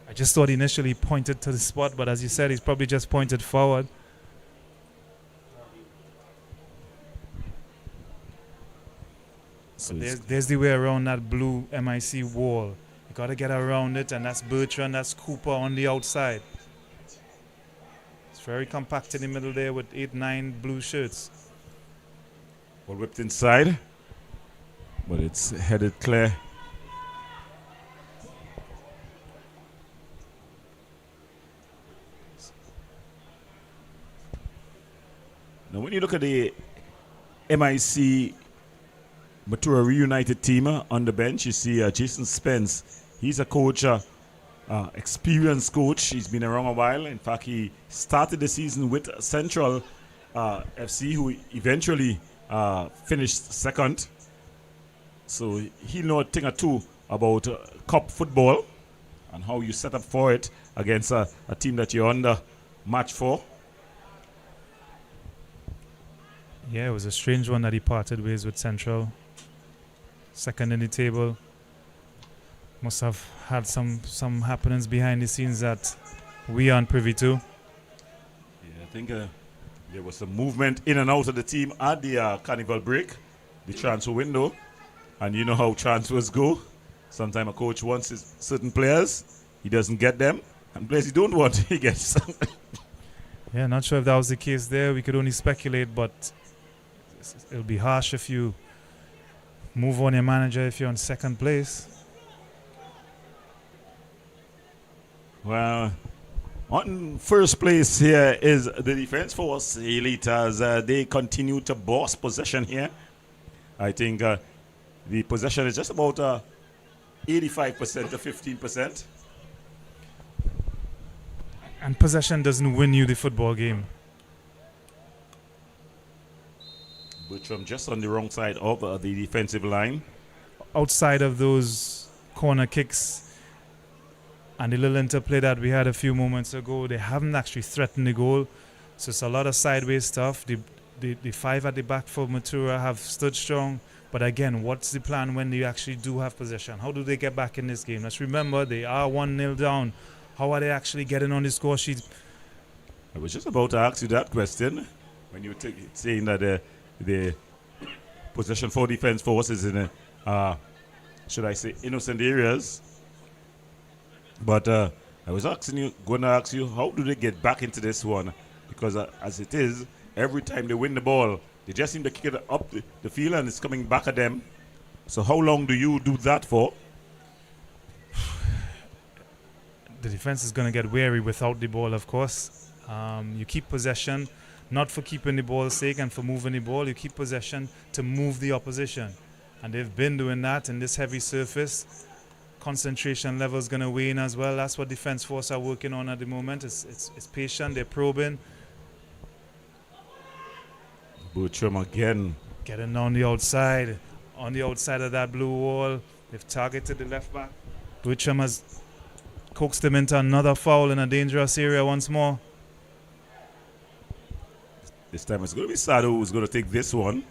I just thought he initially pointed to the spot, but as you said, he's probably just pointed forward. So there's the way around that blue MIC wall. You got to get around it, and that's Bertrand, that's Cooper on the outside. It's very compact in the middle there with 8-9 blue shirts. Ball whipped inside, but it's headed clear. Now, when you look at the MIC Matura reunited team on the bench, you see Jason Spence. He's a coach, experienced coach. He's been around a while. In fact, he started the season with Central FC, who eventually finished second. So he knows a thing or two about cup football and how you set up for it against a team that you're under match for. Yeah, it was a strange one that he parted ways with Central. Second in the table. Must have had some happenings behind the scenes that we aren't privy to. Yeah, I think there was some movement in and out of the team at the carnival break, the transfer window. And you know how transfers go. Sometimes a coach wants certain players, he doesn't get them. And players he don't want, he gets. Yeah, not sure if that was the case there. We could only speculate, but it'll be harsh if you move on your manager if you're in second place. Well, on first place here is the Defense Force Elite as they continue to boss possession here. I think the possession is just about 85% to 15%. And possession doesn't win you the football game. Bertram just on the wrong side of the defensive line. Outside of those corner kicks and the little interplay that we had a few moments ago, they haven't actually threatened the goal. So it's a lot of sideways stuff. The five at the back for Matura have stood strong. But again, what's the plan when they actually do have possession? How do they get back in this game? Let's remember, they are 1-0 down. How are they actually getting on the score sheet? I was just about to ask you that question when you were saying that the possession for Defense Force is in, should I say, innocent areas. But I was going to ask you, how do they get back into this one? Because as it is, every time they win the ball, they just seem to kick it up the field and it's coming back at them. So how long do you do that for? The defense is going to get wary without the ball, of course. You keep possession, not for keeping the ball's sake and for moving the ball. You keep possession to move the opposition. And they've been doing that in this heavy surface. Concentration level is going to wane as well. That's what Defense Force are working on at the moment. It's patient, they're probing. Bertram again. Getting on the outside of that blue wall. They've targeted the left back. Bertram has coaxed him into another foul in a dangerous area once more. This time it's going to be Sado who's going to take this one.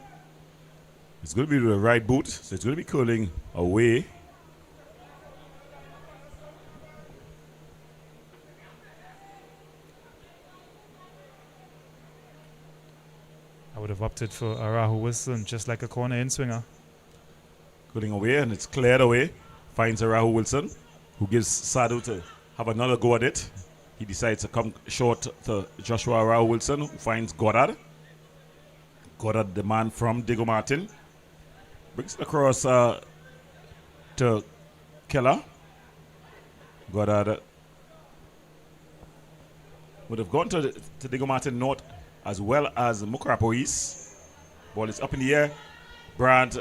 It's going to be with the right boot, so it's going to be curling away. I would have opted for Arahu Wilson, just like a corner in-swinger. Curling away, and it's cleared away. Finds Arahu Wilson, who gives Sado to have another go at it. He decides to come short to Joshua Arahu Wilson, who finds Goddard. Goddard, the man from Diego Martin. Brings it across to Keller. Goddard would have gone to Diego Martin North as well as Mukrapo East. Ball is up in the air. Brad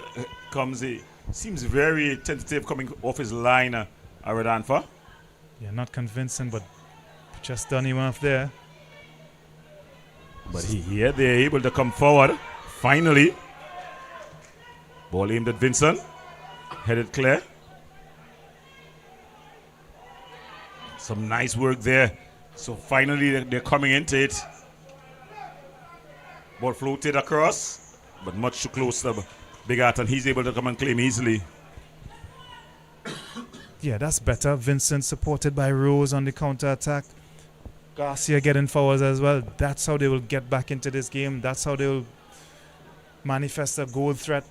comes in. Seems very tentative coming off his line, Aradanfa. Yeah, not convincing, but just done him off there. But they're able to come forward, finally. Ball aimed at Vincent. Headed clear. Some nice work there. So finally they're coming into it. Ball floated across, but much too close to Big Art, and he's able to come and claim easily. Yeah, that's better. Vincent supported by Rose on the counter-attack. Garcia getting forwards as well. That's how they will get back into this game. That's how they will manifest a goal threat.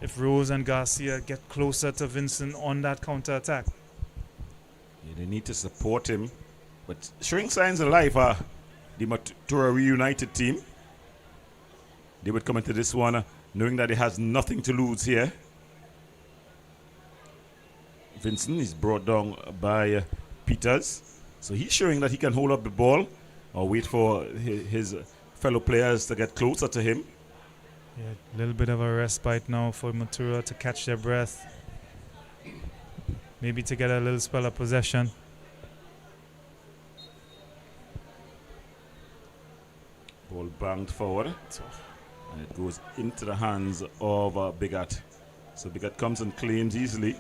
If Rose and Garcia get closer to Vincent on that counter-attack. Yeah, they need to support him. But showing signs of life are the Matura reunited team. They would come into this one knowing that it has nothing to lose here. Vincent is brought down by Peters. So he's showing that he can hold up the ball or wait for his fellow players to get closer to him. Yeah, a little bit of a respite now for Matura to catch their breath. Maybe to get a little spell of possession. Ball banged forward. And it goes into the hands of Bigat. So Bigat comes and claims easily.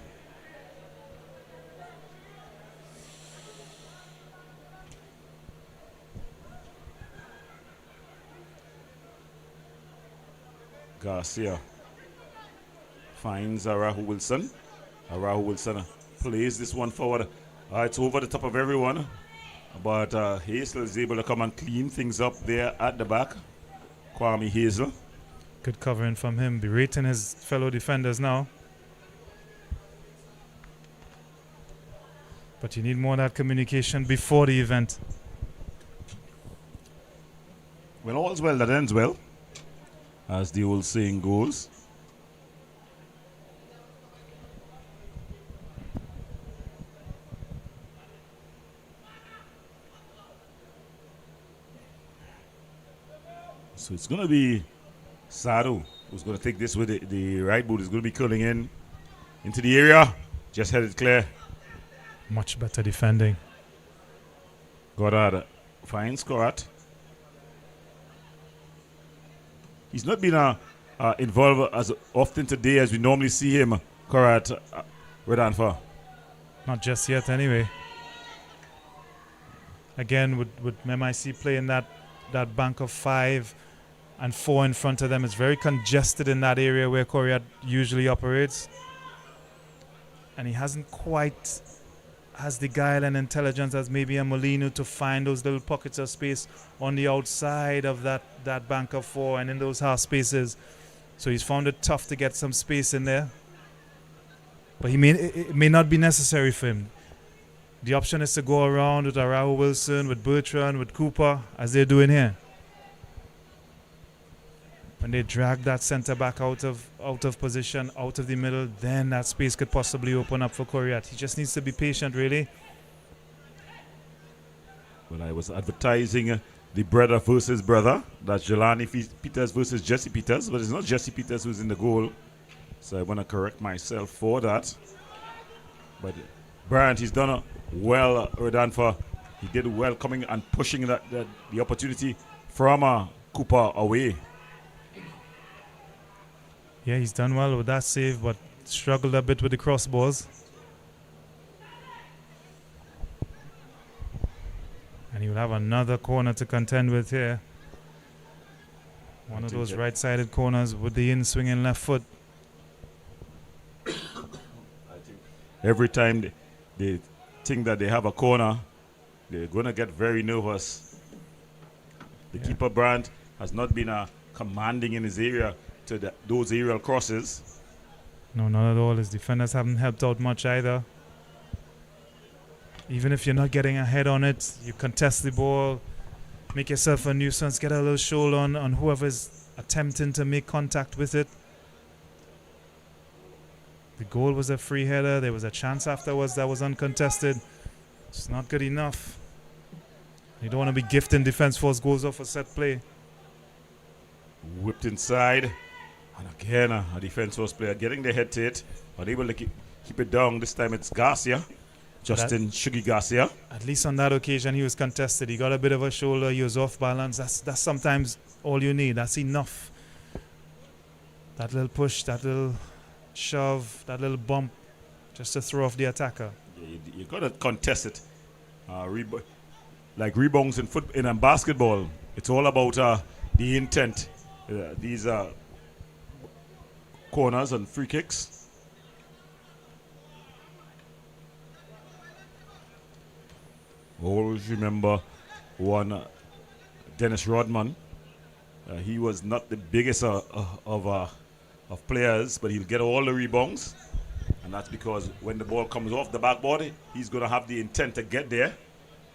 Garcia finds Arahu Wilson. Arahu Wilson plays this one forward. It's over the top of everyone. But Hazel is able to come and clean things up there at the back. Kwame Hazel. Good covering from him, berating his fellow defenders now. But you need more of that communication before the event. Well, all's well that ends well, as the old saying goes. So it's going to be Sadu who's going to take this with the right boot. Is going to be curling in into the area. Just headed clear. Much better defending. Goddard finds Korat. He's not been involved as often today as we normally see him, Korat, Redanfa. Not just yet anyway. Again, with MIC playing that bank of 5 and 4 in front of them, it's very congested in that area where Korat usually operates. And he hasn't quite has the guile and intelligence as maybe a Molino to find those little pockets of space on the outside of that bank of 4 and in those half spaces. So he's found it tough to get some space in there. But it may not be necessary for him. The option is to go around with Arahu Wilson, with Bertrand, with Cooper, as they're doing here. When they drag that centre back out of position, out of the middle, then that space could possibly open up for Koryat. He just needs to be patient, really. Well, I was advertising the brother versus brother. That's Jelani Peters versus Jesse Peters, but it's not Jesse Peters who's in the goal. So I want to correct myself for that. But Bryant, he's done well, Redanfa. He did well coming and pushing the opportunity from Cooper away. Yeah, he's done well with that save, but struggled a bit with the crossbars. And he will have another corner to contend with here. One of those right-sided corners with the in-swinging left foot. I think every time they think that they have a corner, they're going to get very nervous. The keeper, Brandt, has not been commanding in his area to those aerial crosses. No, not at all. His defenders haven't helped out much either. Even if you're not getting a head on it, you contest the ball, make yourself a nuisance, get a little shoulder on whoever's attempting to make contact with it. The goal was a free header. There was a chance afterwards that was uncontested. It's not good enough. You don't want to be gifting defense force goals off a set play. Whipped inside. And again, a defense force player getting their head to it. Unable to keep it down. This time it's Garcia. Justin Shugi Garcia. At least on that occasion he was contested. He got a bit of a shoulder. He was off balance. That's sometimes all you need. That's enough. that little push, that little shove, that little bump, just to throw off the attacker. Yeah, you got to contest it. Like rebounds in basketball, it's all about the intent. These are corners and free kicks. Always remember one Dennis Rodman. He was not the biggest of players, but he'll get all the rebounds. And that's because when the ball comes off the backboard, he's going to have the intent to get there.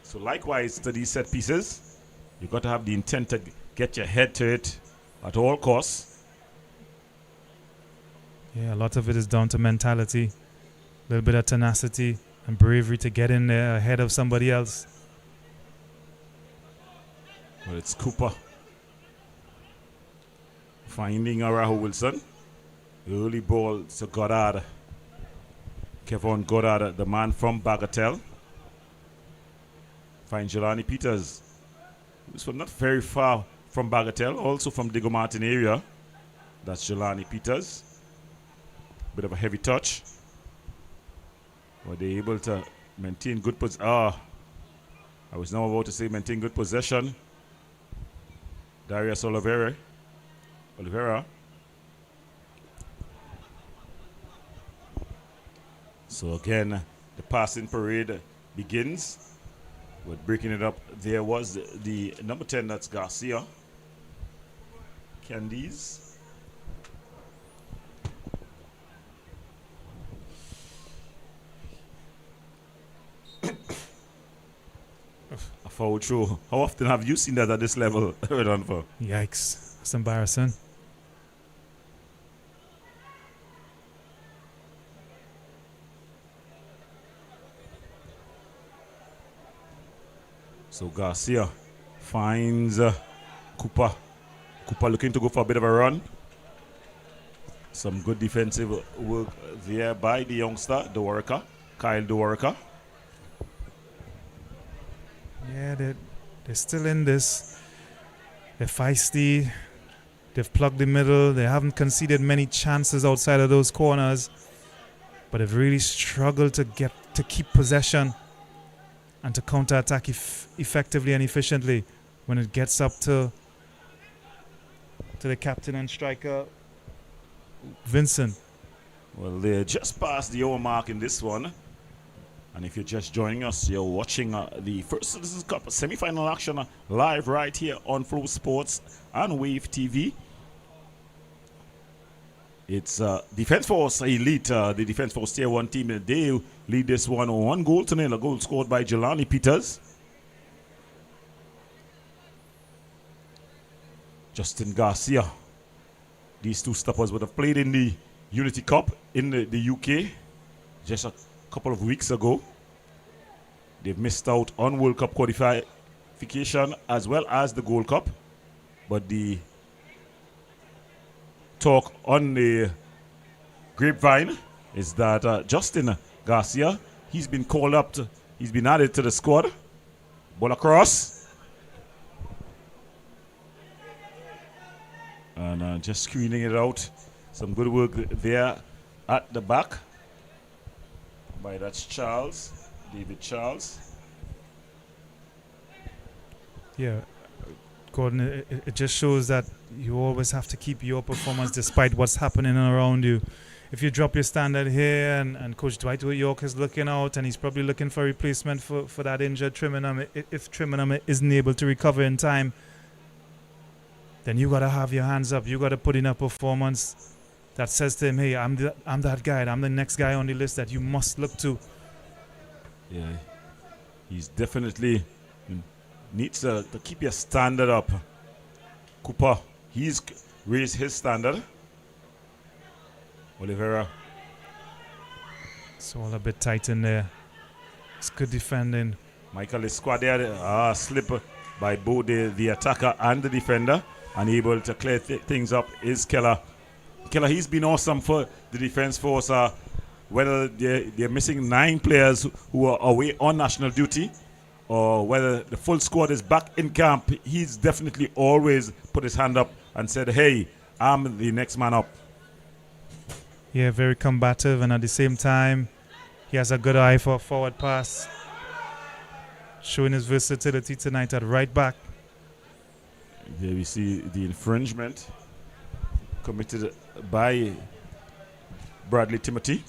So likewise to these set pieces, you've got to have the intent to get your head to it at all costs. Yeah, a lot of it is down to mentality, a little bit of tenacity and bravery to get in there ahead of somebody else. Well, it's Cooper finding Arahu Wilson. Early ball to Goddard. Kevin Goddard, the man from Bagatelle. Finds Jelani Peters, who's from not very far from Bagatelle, also from Diego Martin area. That's Jelani Peters. Bit of a heavy touch. Were they able to maintain good possession? I was now about to say maintain good possession. Darius Oliveira. So again, the passing parade begins. With breaking it up, there was the number 10, that's Garcia. Candies. A foul throw. How often have you seen that at this level? Yikes, that's embarrassing. So Garcia finds Cooper. Cooper looking to go for a bit of a run. Some good defensive work there by the youngster, Kyle Dworka. Yeah, they're still in this. They're feisty. They've plugged the middle. They haven't conceded many chances outside of those corners, but they've really struggled to keep possession and to counter-attack effectively and efficiently when it gets up to the captain and striker, Vincent. Well, they're just past the hour mark in this one. And if you're just joining us, you're watching the First Citizens Cup semi-final action live right here on Flow Sports and Wave TV. It's Defense Force Elite, the Defense Force Tier 1 team. They lead this one 1-0. A goal scored by Jelani Peters. Justin Garcia. These two stoppers would have played in the Unity Cup in the UK just a couple of weeks ago. They've missed out on World Cup qualification as well as the Gold Cup. But the talk on the grapevine is that Justin Garcia, he's been called up he's been added to the squad. Ball across. And just screening it out. Some good work there at the back by that's David Charles. Yeah, Gordon, it just shows that you always have to keep your performance despite what's happening around you. If you drop your standard here and Coach Dwight York is looking out and he's probably looking for a replacement for that injured Trimenum, if Trimenum isn't able to recover in time, then you got to have your hands up. You got to put in a performance that says to him, hey, I'm that guy. I'm the next guy on the list that you must look to. Yeah, he's definitely needs to keep your standard up. Cooper, he's raised his standard. Oliveira. It's all a bit tight in there. It's good defending. Michael is squad there. Slip by both the attacker and the defender. Unable to clear things up is Keller. Keller, he's been awesome for the Defense Force. Whether they're missing 9 players who are away on national duty or whether the full squad is back in camp, he's definitely always put his hand up and said, hey, I'm the next man up. Yeah, very combative, and at the same time, he has a good eye for a forward pass. Showing his versatility tonight at right back. Here we see the infringement committed by Bradley Timothy,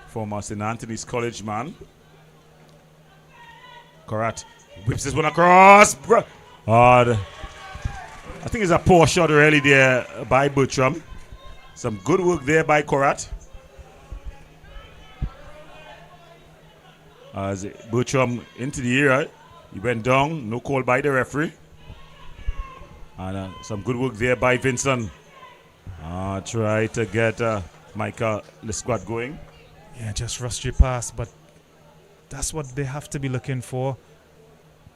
former St. Anthony's College man. Korat whips this one across. I think it's a poor shot really there by Bertram. Some good work there by Korat. As Bertram into the area, he went down, no call by the referee. And some good work there by Vincent. Try to get Michael Lesquat going. Yeah, just rusty pass, but that's what they have to be looking for.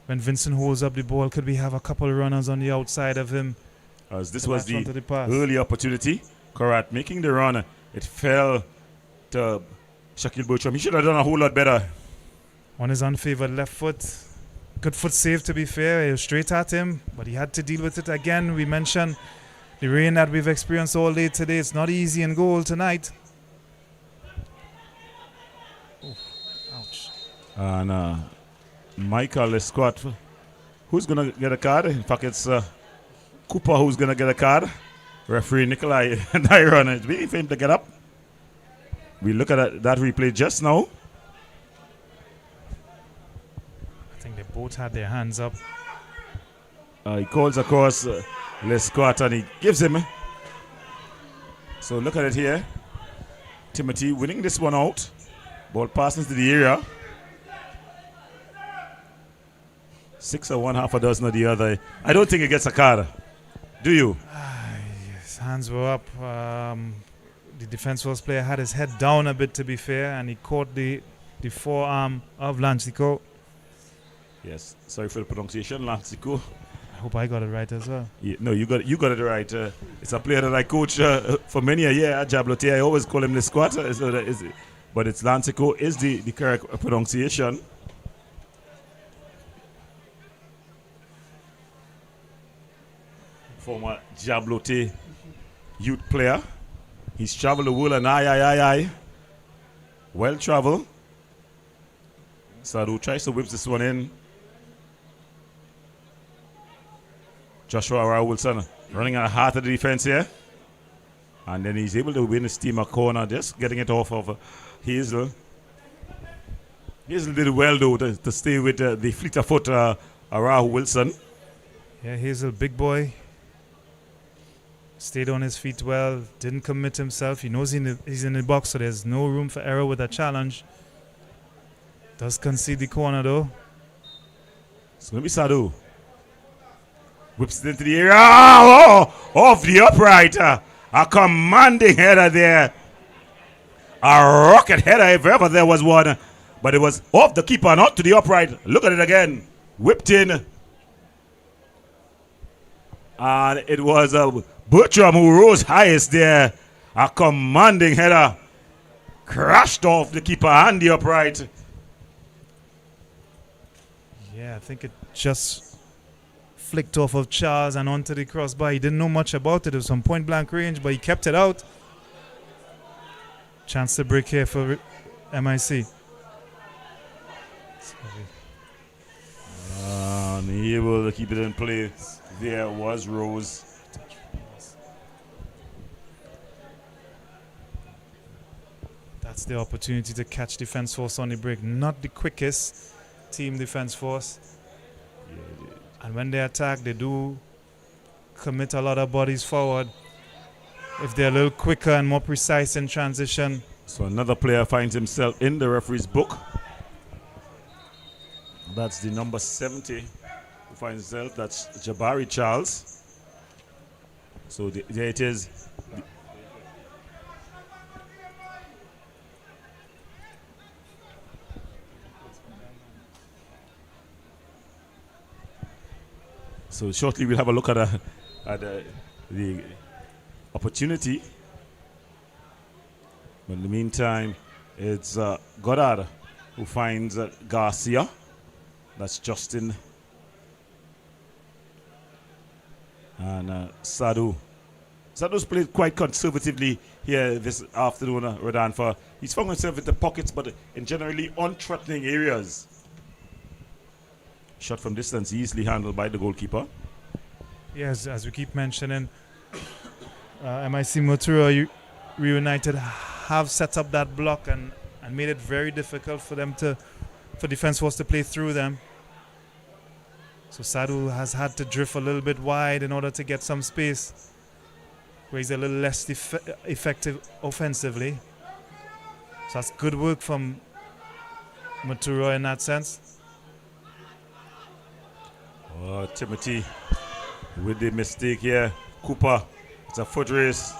When Vincent holds up the ball, could we have a couple of runners on the outside of him? As this was the early opportunity. Korat making the run. It fell to Shaquille Bertram. He should have done a whole lot better. On his unfavored left foot. Good foot save, to be fair. It was straight at him, but he had to deal with it again. We mentioned the rain that we've experienced all day today. It's not easy in goal tonight. Oof, ouch. And Michael Lesquat, who's going to get a card? In fact, it's Cooper who's going to get a card. Referee Nikolai Nyron is waiting for him to get up. We look at that replay just now. I think they both had their hands up. He calls across Lesquat and he gives him. So look at it here. Timothy winning this one out. Ball passes to the area. 6 of one, half a dozen of the other. I don't think he gets a card. Do you? His hands were up. The defense force player had his head down a bit, to be fair, and he caught the forearm of Lancico. Yes, sorry for the pronunciation, Lancico. I hope I got it right as well. Yeah, no, you got it right. It's a player that I coach for many a year at Jablote. I always call him Lesquat, but it's Lancico is the correct pronunciation. Former Jablote youth player. He's traveled the world and well traveled. Sadu tries to whip this one in. Joshua Rao Wilson running at the heart of the defense here. And then he's able to win his team a corner, just getting it off of Hazel. Hazel did well though to stay with the fleet of foot Rao Wilson. Yeah, Hazel, big boy. Stayed on his feet well, didn't commit himself. He knows he's in the box, so there's no room for error with a challenge. Does concede the corner though. It's going to be Sadu. Whips it into the area. Oh, off the upright. A commanding header there. A rocket header if ever there was one. But it was off the keeper, not to the upright. Look at it again. Whipped in. And it was Bertram who rose highest there. A commanding header. Crashed off the keeper and the upright. Yeah, I think it just flicked off of Charles and onto the crossbar. He didn't know much about it. It was from point blank range, but he kept it out. Chance to break here for MIC. And able to keep it in play. There was Rose. That's the opportunity to catch defense force on the break. Not the quickest team defense force. And when they attack, they do commit a lot of bodies forward. If they're a little quicker and more precise in transition. So another player finds himself in the referee's book. That's the number 70 who finds himself. That's Jabari Charles. So there it is. So shortly we'll have a look at the opportunity. But in the meantime, it's Goddard who finds Garcia. That's Justin. And Sadu Sadu's played quite conservatively here this afternoon, Rodolfo. He's found himself in the pockets, but in generally unthreatening areas. Shot from distance, easily handled by the goalkeeper. Yes, as we keep mentioning, MIC Matura Reunited have set up that block and made it very difficult for them for Defence Force to play through them. So Sadu has had to drift a little bit wide in order to get some space, where he's a little less effective offensively. So that's good work from Matura in that sense. Oh, Timothy with the mistake here. Cooper, it's a foot race.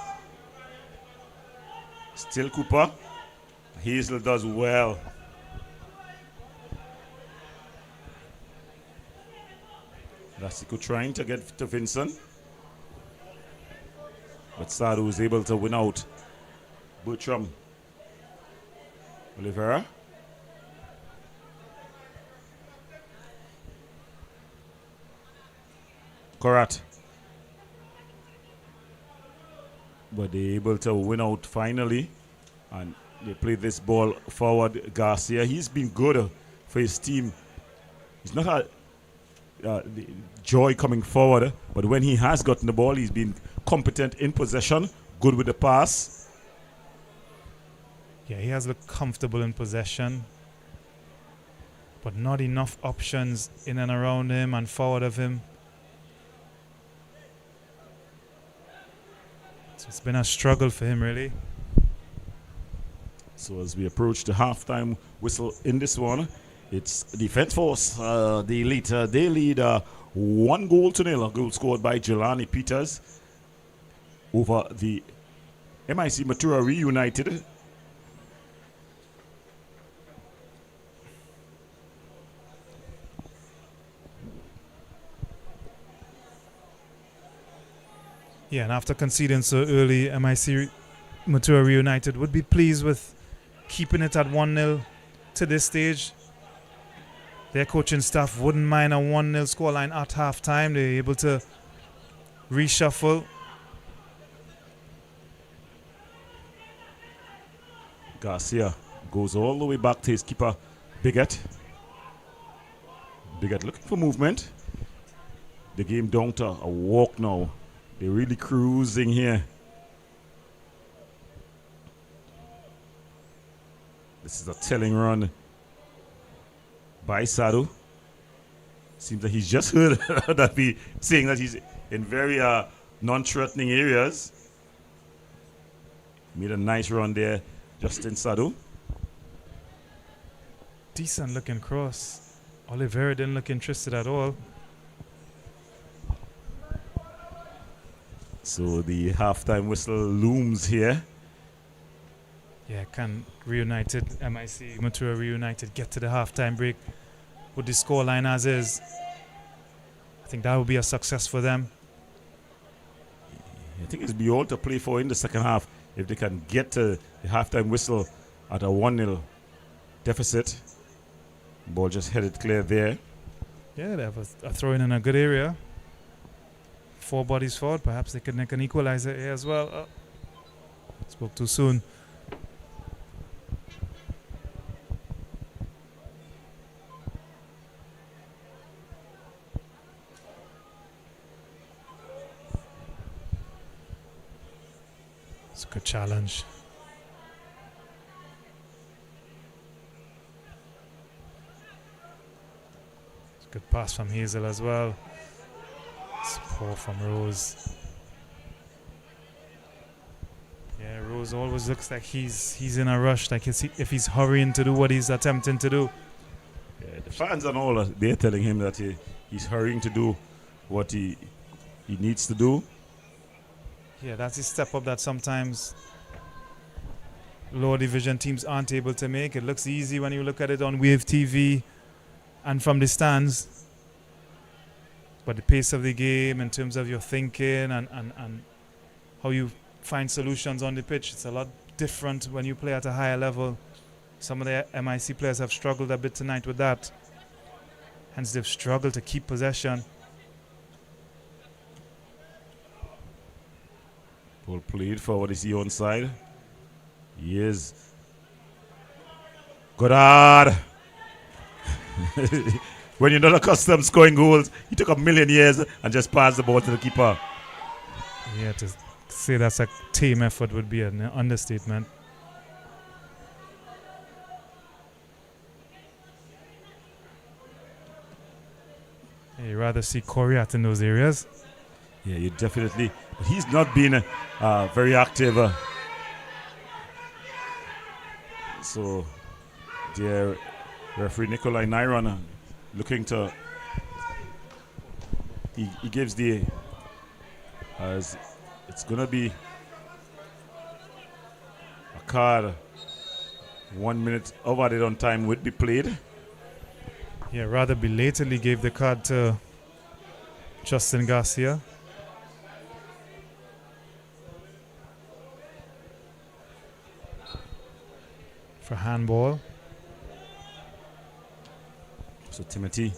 Still Cooper. Hazel does well. Lasico trying to get to Vincent. But Sadu is able to win out. Bertram. Oliveira. Korat. But they're able to win out finally. And they play this ball forward. Garcia, he's been good for his team. He's not had the joy coming forward, but when he has gotten the ball, he's been competent in possession, good with the pass. Yeah, he has looked comfortable in possession, but not enough options in and around him and forward of him. So it's been a struggle for him, really. So as we approach the halftime whistle in this one, it's Defence Force, the elite. They lead 1-0. A goal scored by Jelani Peters over the MIC Matura Reunited. Yeah, and after conceding so early, MIC Matura Reunited would be pleased with keeping it at 1-0 to this stage. Their coaching staff wouldn't mind a 1-0 scoreline at halftime. They're able to reshuffle. Garcia goes all the way back to his keeper, Bigot. Bigot looking for movement. The game down to a walk now. They're really cruising here. This is a telling run by Sadu. Seems like he's just heard that we saying that he's in very non-threatening areas. Made a nice run there, Justin Sadu. Decent looking cross. Oliveira didn't look interested at all. So the halftime whistle looms here. Yeah, can Reunited, MIC Matura Reunited get to the halftime break with the scoreline as is? I think that would be a success for them. I think it's be all to play for in the second half if they can get to the halftime whistle at a 1-0 deficit. Ball just headed clear there. Yeah, they have a throw in a good area. 4 bodies forward. Perhaps they could make an equalizer here as well. Spoke too soon. It's a good challenge. It's a good pass from Hazel as well. It's poor from Rose. Yeah, Rose always looks like he's in a rush, like if he's hurrying to do what he's attempting to do. Yeah, the fans and all, they're telling him that he's hurrying to do what he needs to do. Yeah, that's a step up that sometimes lower division teams aren't able to make. It looks easy when you look at it on Wave TV and from the stands. But the pace of the game in terms of your thinking and how you find solutions on the pitch, it's a lot different when you play at a higher level. Some of the MIC players have struggled a bit tonight with that. Hence they've struggled to keep possession. Ball played forward is the onside. He is. Goddard. When you're not accustomed scoring goals, he took a million years and just passed the ball to the keeper. Yeah, to say that's a team effort would be an understatement. Yeah, you rather see Coriat in those areas. Yeah, you definitely. But he's not been very active. So, the referee Nikolai Nyron looking to. He gives the. As it's gonna be a card. 1 minute of added on time would be played. Yeah, rather belatedly gave the card to Justin Garcia. For handball. So Timothy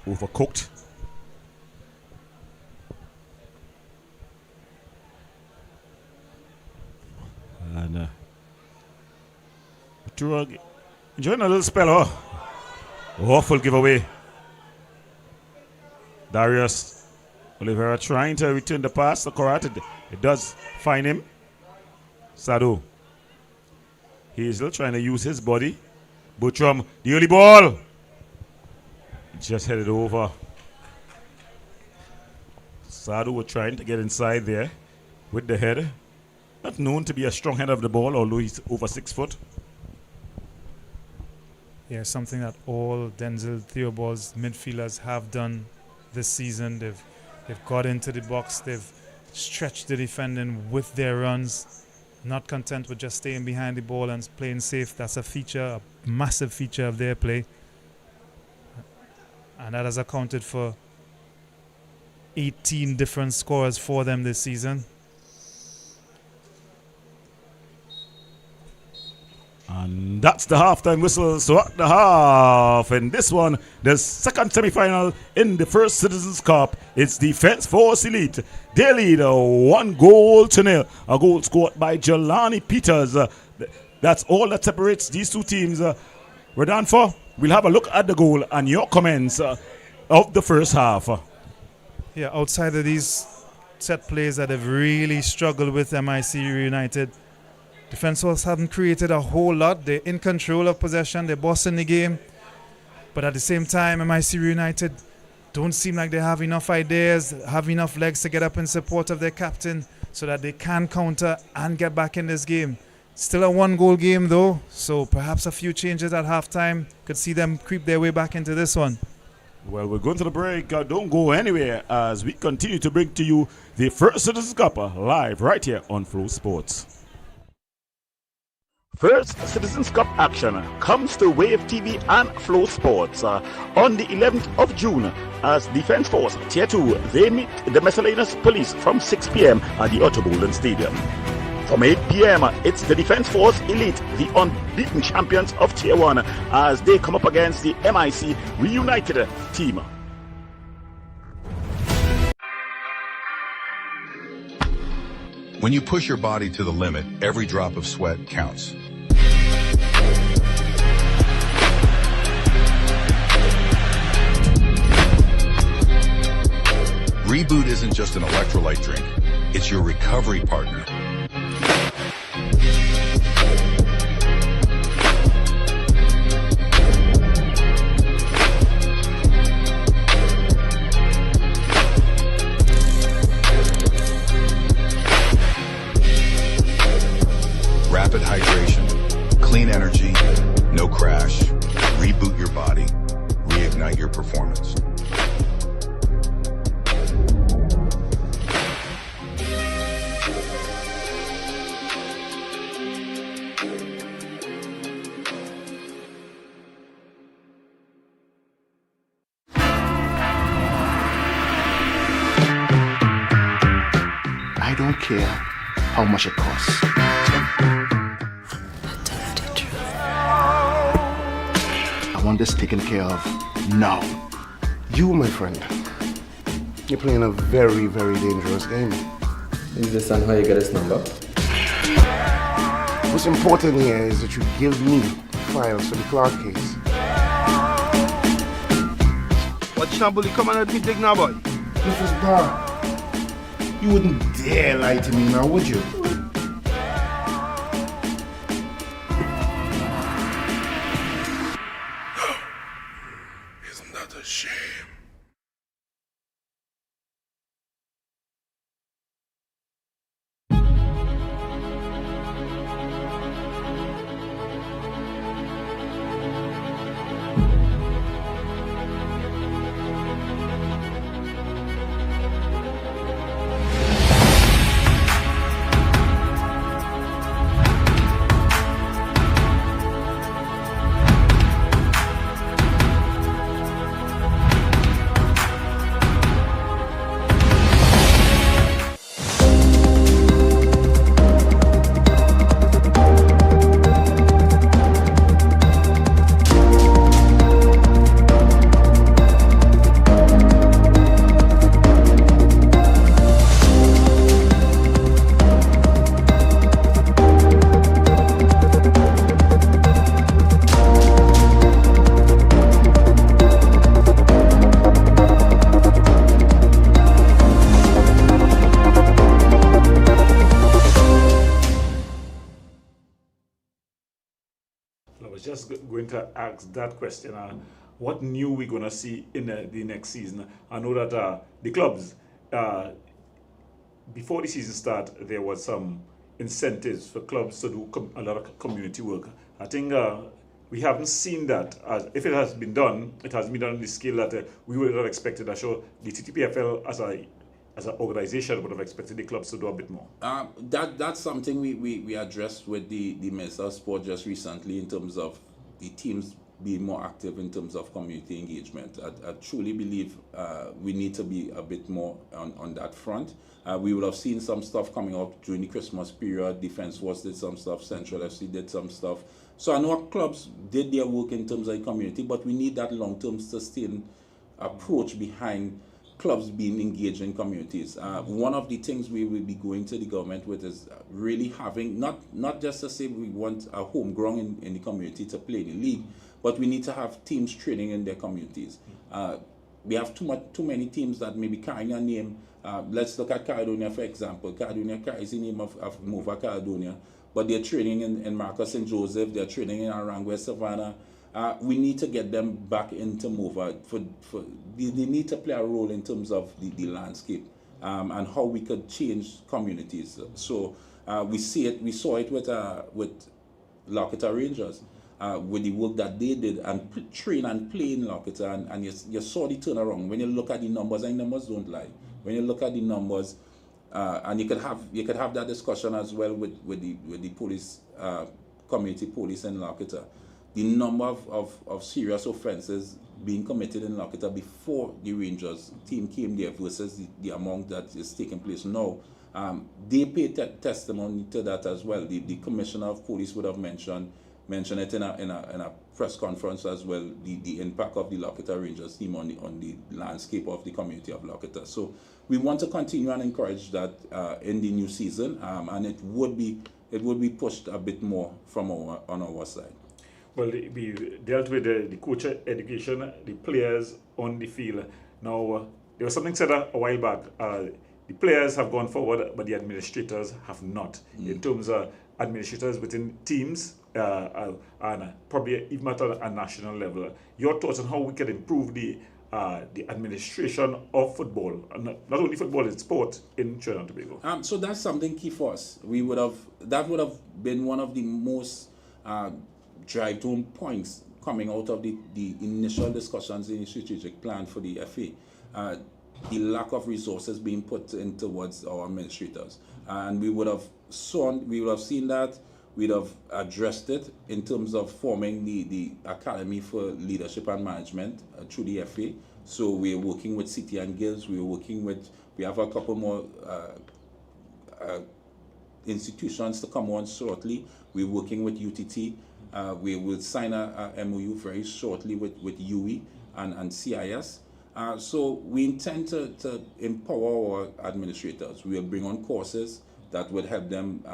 overcooked. And Matura enjoying a little spell. Awful giveaway. Darius Oliveira trying to return the pass to Korat. It does find him. Sado. He is still trying to use his body. Butram, the early ball. Just headed over. Sado was trying to get inside there with the head. Not known to be a strong header of the ball, although he's over 6 foot. Yeah, something that all Denzel Theobald's midfielders have done this season. They've got into the box. They've stretched the defending with their runs. Not content with just staying behind the ball and playing safe. That's a feature, a massive feature of their play. And that has accounted for 18 different scores for them this season. And that's the halftime whistle. So at the half, in this one, the second semi-final in the First Citizens Cup, it's Defense Force Elite. They lead 1-0. A goal scored by Jelani Peters. That's all that separates these two teams. We're done for. We'll have a look at the goal and your comments of the first half. Yeah, outside of these set plays that have really struggled with MIC United, Defense Force haven't created a whole lot. They're in control of possession. They're bossing the game. But at the same time, MIC United don't seem like they have enough ideas, have enough legs to get up in support of their captain so that they can counter and get back in this game. Still a 1-goal game though, so perhaps a few changes at halftime could see them creep their way back into this one. Well, we're going to the break. Don't go anywhere as we continue to bring to you the First Citizens Cup live right here on Flow Sports. First Citizens Cup action comes to Wave TV and Flow Sports on the 11th of June as Defense Force Tier 2, they meet the Miscellaneous Police from 6 p.m. at the Otterbolden Stadium. From 8 p.m., it's the Defense Force Elite, the unbeaten champions of Tier 1, as they come up against the MIC Reunited team. When you push your body to the limit, every drop of sweat counts. Reboot isn't just an electrolyte drink, it's your recovery partner. Rapid hydration, clean energy, no crash. Reboot your body, reignite your performance. I don't care how much it costs. I want this taken care of now. You, my friend, You're playing a very, very dangerous game. Is this and how you get this number? What's important here is that you give me files for the Clark case. What shambles you coming at me dig now, boy? Mrs. Barr, you wouldn't dare lie to me now, would you? Isn't that a shame? Going to ask that question. What new we going to see in the next season? I know that the clubs, before the season start, there was some incentives for clubs to do a lot of community work. I think we haven't seen that. If it has been done, it has been done on the scale that we would have expected. I'm sure the TTPFL as an organization would have expected the clubs to do a bit more. That's something we addressed with the Minister of Sport just recently in terms of the teams being more active in terms of community engagement. I truly believe we need to be a bit more on that front. We would have seen some stuff coming up during the Christmas period. Defence Force did some stuff, Central FC did some stuff. So I know our clubs did their work in terms of the community, but we need that long-term sustained approach behind clubs being engaged in communities. One of the things we will be going to the government with is really having, not just to say we want a home ground in the community to play in the league, but we need to have teams training in their communities. We have too many teams that maybe carrying a name. Let's look at Caledonia, for example. Caledonia carries the name of Mova Caledonia, but they're training in Marcus and Joseph, they're training in Arangua, Savannah. We need to get them back into Mova. They need to play a role in terms of the landscape and how we could change communities. So we saw it with Locketa Rangers, with the work that they did and train and play in Locketa, and you saw the turnaround. When you look at the numbers, and numbers don't lie. When you look at the numbers, and you could have that discussion as well with the police, community police in Locketa. The number of serious offences being committed in Locketa before the Rangers team came there versus the amount that is taking place now. They pay testimony to that as well. The Commissioner of Police would have mentioned it in a press conference as well, the impact of the Locketa Rangers team on the landscape of the community of Locketa. So we want to continue and encourage that in the new season, and it would be pushed a bit more on our side. Well, we dealt with the coach education, the players on the field. Now, there was something said a while back. The players have gone forward, but the administrators have not. In terms of administrators within teams, and probably even at a national level. Your thoughts on how we can improve the administration of football, not only football, it's sport in Trinidad and Tobago. So that's something key for us. That would have been one of the most drive home points coming out of the initial discussions in the strategic plan for the FA. The lack of resources being put in towards our administrators, and we would have seen that. We'd have addressed it in terms of forming the Academy for Leadership and Management through the FA. So we're working with City and Guilds. We have a couple more institutions to come on shortly. We're working with UTT. We will sign a MOU very shortly with UE and CIS. So we intend to empower our administrators. We'll bring on courses that would help them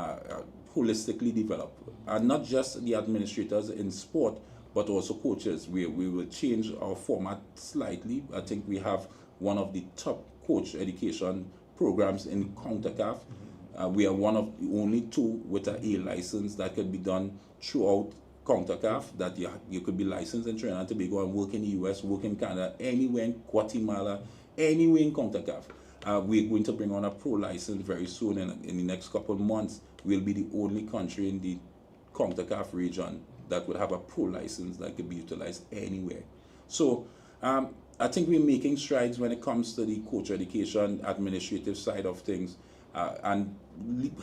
holistically develop, and not just the administrators in sport, but also coaches. We will change our format slightly. I think we have one of the top coach education programs in CONCACAF. We are one of the only two with an A license that could be done throughout CONCACAF, that you could be licensed in Trinidad and Tobago and work in the US, work in Canada, anywhere in Guatemala, anywhere in CONCACAF. We're going to bring on a pro license very soon. In the next couple of months, we'll be the only country in the CONCACAF region that would have a pro license that could be utilized anywhere. So I think we're making strides when it comes to the coach education, administrative side of things, and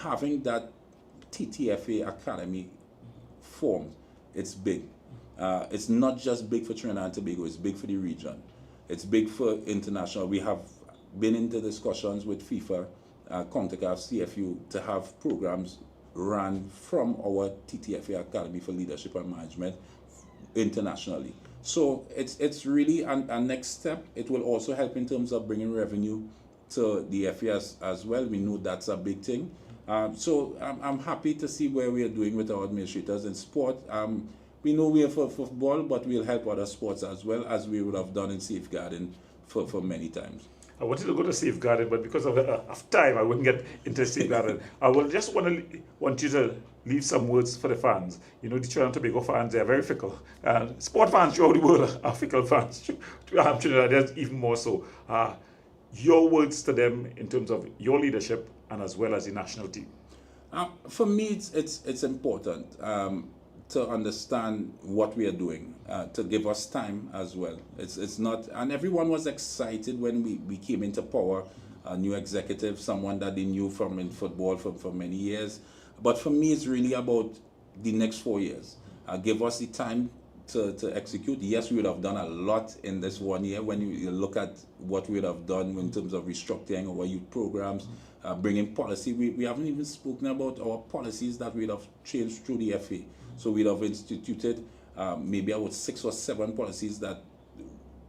having that TTFA academy formed. It's big. It's not just big for Trinidad and Tobago, it's big for the region. It's big for international. We have been into discussions with FIFA, CONCACAF, CFU to have programs run from our TTFA Academy for Leadership and Management internationally. So it's really a next step. It will also help in terms of bringing revenue to the FA as well. We know that's a big thing. So I'm happy to see where we are doing with our administrators in sport. We know we are for football, but we'll help other sports as well, as we would have done in safeguarding for many times. I wanted to go to safeguarding, but because of time, I wouldn't get into safeguarding. I will just want you to leave some words for the fans. You know, the Trinidad and Tobago fans, they are very fickle. Sport fans throughout the world are fickle fans. Trinidad, there's even more so. Your words to them in terms of your leadership and as well as the national team. For me, it's important to understand what we are doing, to give us time as well. It's not, and everyone was excited when we came into power, a new executive, someone that they knew from in football for many years. But for me, it's really about the next 4 years. Give us the time to execute. Yes, we would have done a lot in this 1 year when you look at what we would have done in terms of restructuring our youth programs, bringing policy. We haven't even spoken about our policies that we'd have changed through the FA. So we'd have instituted maybe about 6 or 7 policies that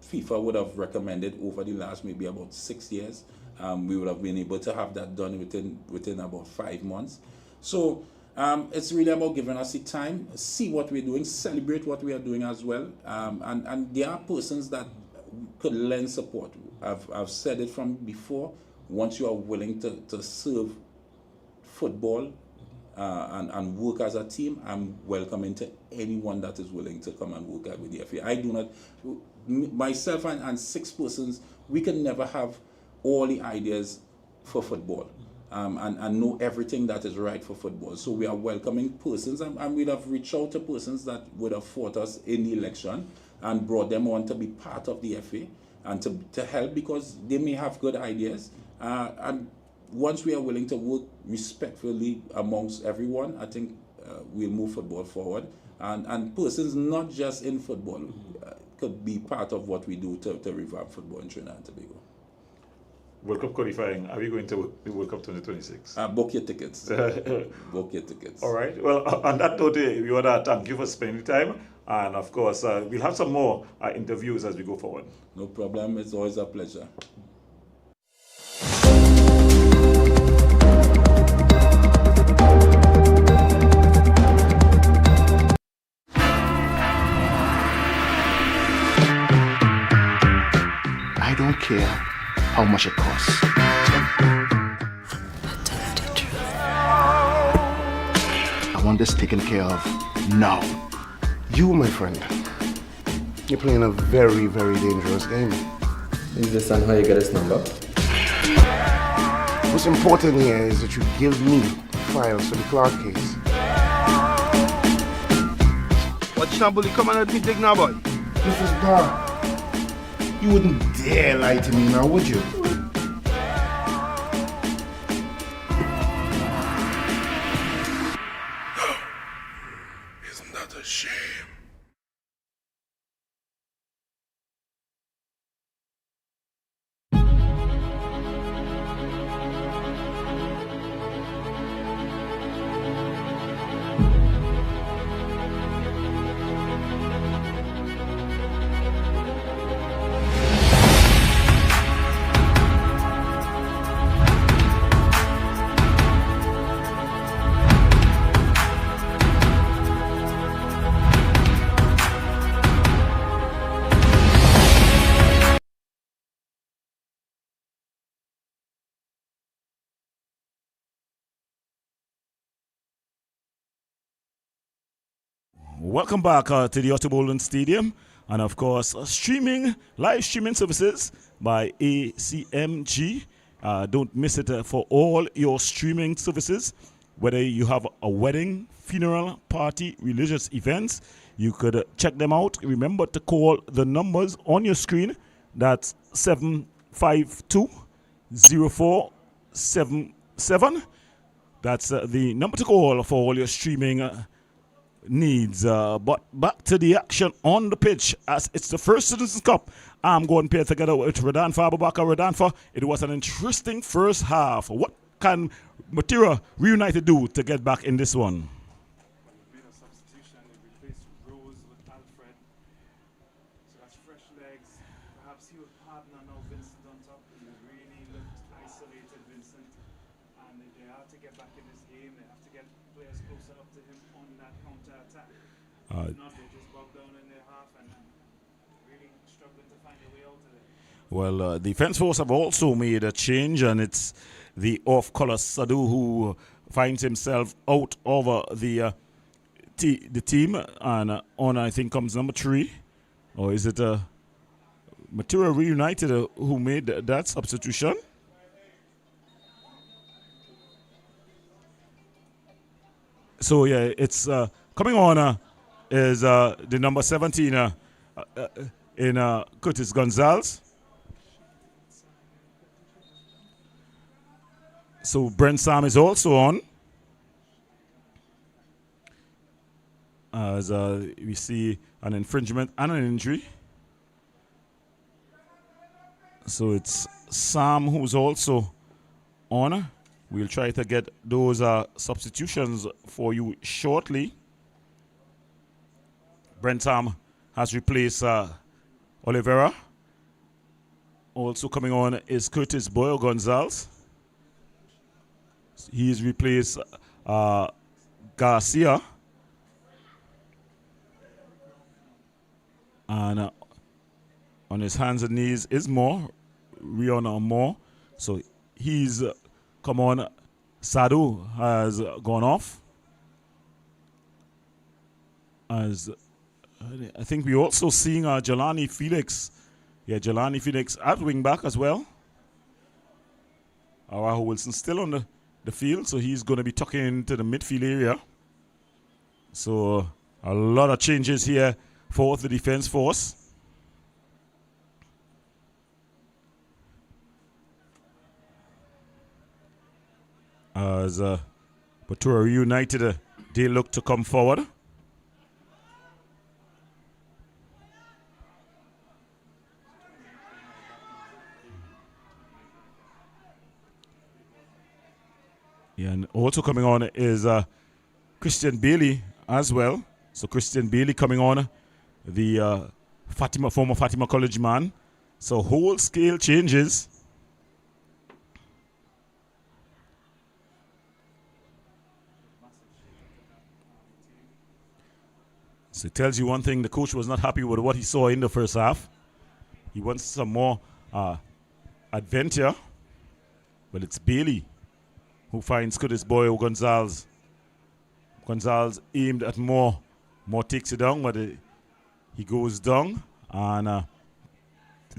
FIFA would have recommended over the last maybe about 6 years. We would have been able to have that done within about 5 months. So it's really about giving us the time, see what we're doing, celebrate what we are doing as well. And there are persons that could lend support. I've said it from before, once you are willing to serve football and work as a team, I'm welcoming to anyone that is willing to come and work with the FA. I do not, myself and 6 persons, we can never have all the ideas for football. And know everything that is right for football. So we are welcoming persons, and we'd have reached out to persons that would have fought us in the election and brought them on to be part of the FA and to help, because they may have good ideas. And once we are willing to work respectfully amongst everyone, I think we'll move football forward. And persons not just in football could be part of what we do to revamp football in Trinidad and Tobago. World Cup qualifying, are we going to the World Cup 2026? Book your tickets. Book your tickets. All right. Well, on that note, we want to thank you for spending time. And of course, we'll have some more interviews as we go forward. No problem. It's always a pleasure. I don't care how much it costs. I want this taken care of now. You, my friend, you're playing a very, very dangerous game. Is this son how you get his number? What's important here is that you give me files for the Clark case. Watch now, bully. Come on at me, dig now, boy. Mrs. Barr, you wouldn't dare lie to me now, would you? Isn't that a shame? Welcome back to the Otterbolden Stadium, and of course, live streaming services by ACMG. Don't miss it for all your streaming services. Whether you have a wedding, funeral, party, religious events, you could check them out. Remember to call the numbers on your screen. That's 752-0477. That's the number to call for all your streaming needs. But back to the action on the pitch, as it's the first Citizens Cup. I'm going to pair together with Radanfa Abubakar. Radanfa, it was an interesting first half. What can Matura Reunited do to get back in this one? Well, the Defence Force have also made a change, and it's the off-color Sadu who finds himself out over the team, and on I think comes number 3, or is it Matura Reunited who made that substitution? So yeah, it's coming on is the number 17 in Curtis Gonzalez. So Brent Sam is also on. As we see an infringement and an injury. So it's Sam who's also on. We'll try to get those substitutions for you shortly. Brent Sam has replaced Oliveira. Also coming on is Curtis Boyle Gonzalez. He's replaced Garcia. And on his hands and knees is Rihanna Moore. So he's come on. Sadu has gone off. As I think we're also seeing Jelani Felix. Yeah, Jelani Felix at wing back as well. Arahu Wilson still on the field, so he's going to be tucking into the midfield area. So a lot of changes here for the Defence Force. As Matura United, they look to come forward. Yeah, and also coming on is Christian Bailey as well. So Christian Bailey coming on, the former Fatima College man. So whole scale changes. So it tells you one thing: the coach was not happy with what he saw in the first half. He wants some more adventure, but it's Bailey who finds Curtis Boyle Gonzalez. Gonzalez aimed at more takes it down, but he goes down, and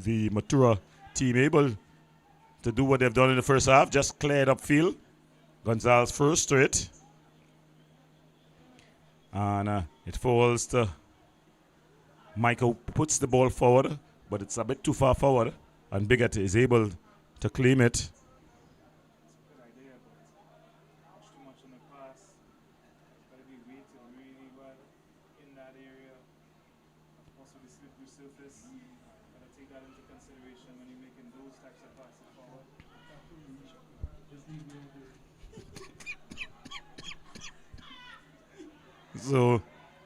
the Matura team able to do what they've done in the first half, just cleared upfield. Gonzalez first to it, and it falls to Michael, puts the ball forward, but it's a bit too far forward, and Bigot is able to claim it. So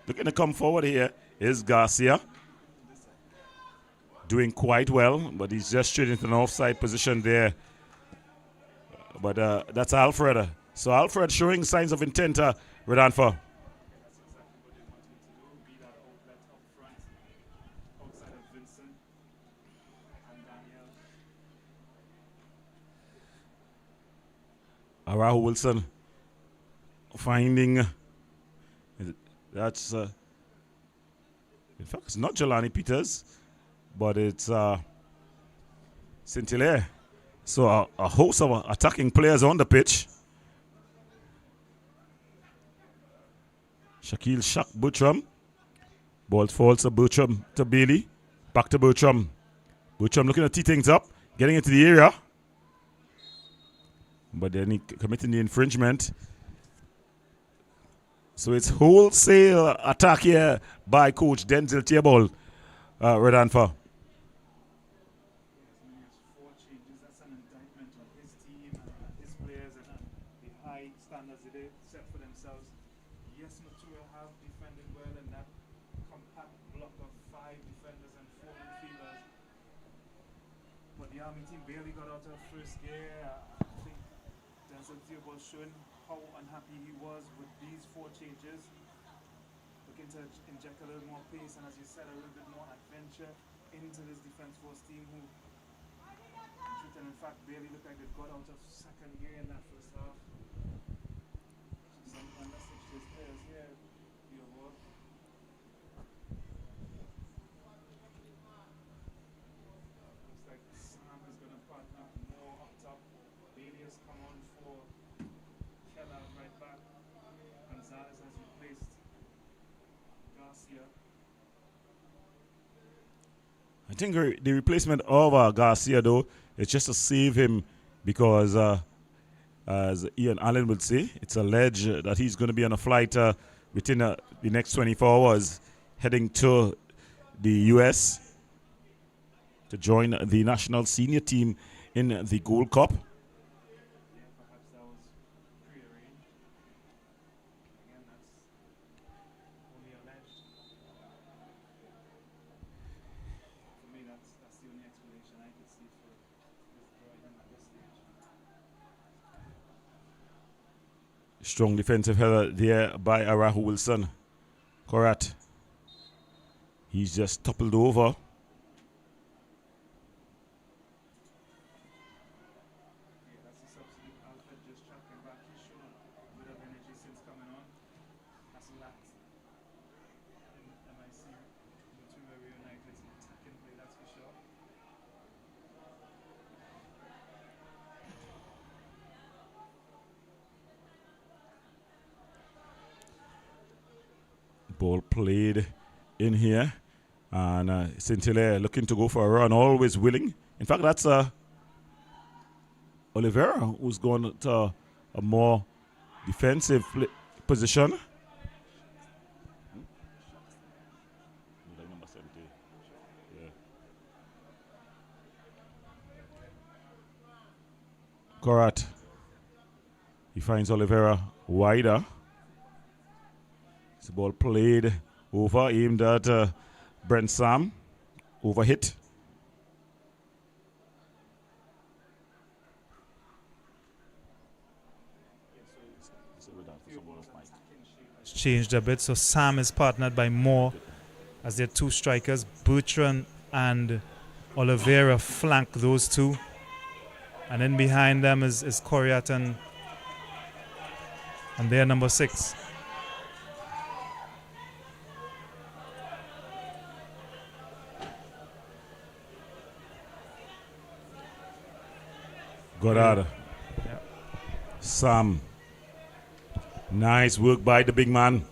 looking to come forward here is Garcia. Doing quite well, but he's just straight into an offside position there. But that's Alfred. So Alfred showing signs of intent, Radanfa. Arahu Wilson finding that's In fact, it's not Jelani Peters, but it's Saint-Hilaire. So a host of attacking players on the pitch. Shaquille Shaq Bertram. Ball falls to Bertram to Bailey. Back to Bertram. Bertram looking to tee things up. Getting into the area. But then he committing the infringement. So it's wholesale attack here by Coach Denzel Table. Red Anfa. Standards that they set for themselves. Yes, Matura have defended well in that compact block of 5 defenders and 4 midfielders. But the Army team barely got out of first gear. I think Denzel Theobald showing how unhappy he was with these 4 changes. Looking to inject a little more pace and, as you said, a little bit more adventure into this defense force team who, in fact, barely looked like they got out of second gear in that first half. I think the replacement of Garcia, though, is just to save him because, as Ian Allen would say, it's alleged that he's going to be on a flight within the next 24 hours heading to the U.S. to join the national senior team in the Gold Cup. Strong defensive header there by Arahu Wilson. Korat. He's just toppled over. Ball played in here, and Saint-Hilaire looking to go for a run, always willing. In fact, that's Oliveira who's going to a more defensive position. Korat. He finds Oliveira wider. The ball played over, aimed at Brent Sam. Overhit. It's changed a bit, so Sam is partnered by Moore as their 2 strikers. Bertrand and Oliveira flank those 2. And then behind them is Coriat and their number 6. Goddard. Yeah. Sam. Nice work by the big man.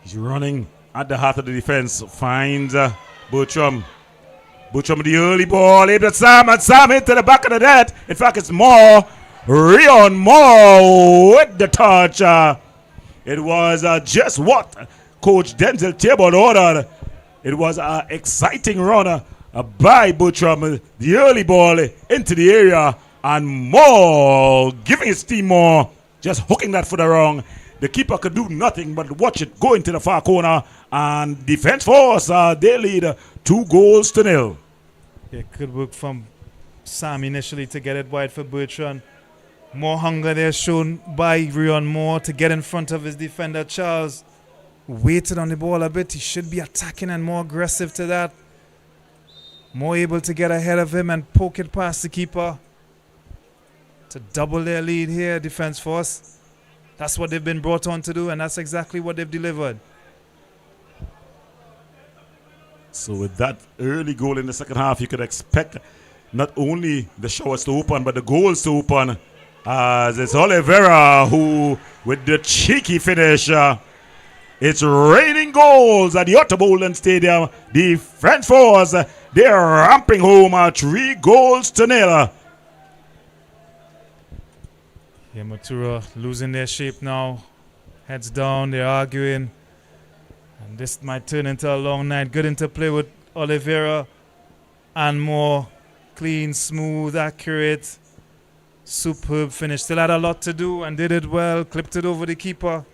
He's running at the heart of the defense. Finds Bertram. Bertram with the early ball. Aimed at Sam, and Sam into the back of the net. In fact, it's Moore. Rion Moore with the touch. It was just what Coach Denzel Table ordered. It was an exciting run by Bertram. The early ball into the area. And Moore giving his team more, just hooking that for the wrong. The keeper could do nothing but watch it go into the far corner. And Defense Force, they lead 2-0. Yeah, good work from Sam initially to get it wide for Bertrand. More hunger there shown by Rion Moore to get in front of his defender. Charles waited on the ball a bit. He should be attacking and more aggressive to that. More able to get ahead of him and poke it past the keeper. To double their lead here, Defense Force. That's what they've been brought on to do, and that's exactly what they've delivered. So with that early goal in the second half, you could expect not only the showers to open, but the goals to open. As it's Oliveira who, with the cheeky finish, it's raining goals at the Otterbolden Stadium. The French Force, they're ramping home 3-0. Yeah, Matura losing their shape now. Heads down, they're arguing. And this might turn into a long night. Good interplay with Oliveira and more. Clean, smooth, accurate. Superb finish. Still had a lot to do and did it well. Clipped it over the keeper.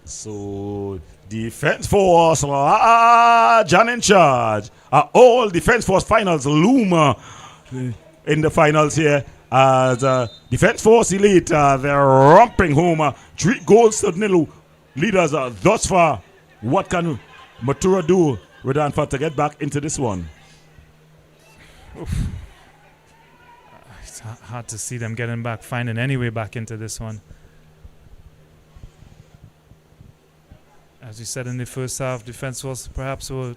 So, Defense Force, large and in charge. All Defense Force finals loom in the finals here. As Defense Force Elite, they're romping home 3-0 leaders thus far. What can Matura do, Rodanfa, to get back into this one? Oof. It's hard to see them getting back, finding any way back into this one. As we said in the first half, Defense Force perhaps were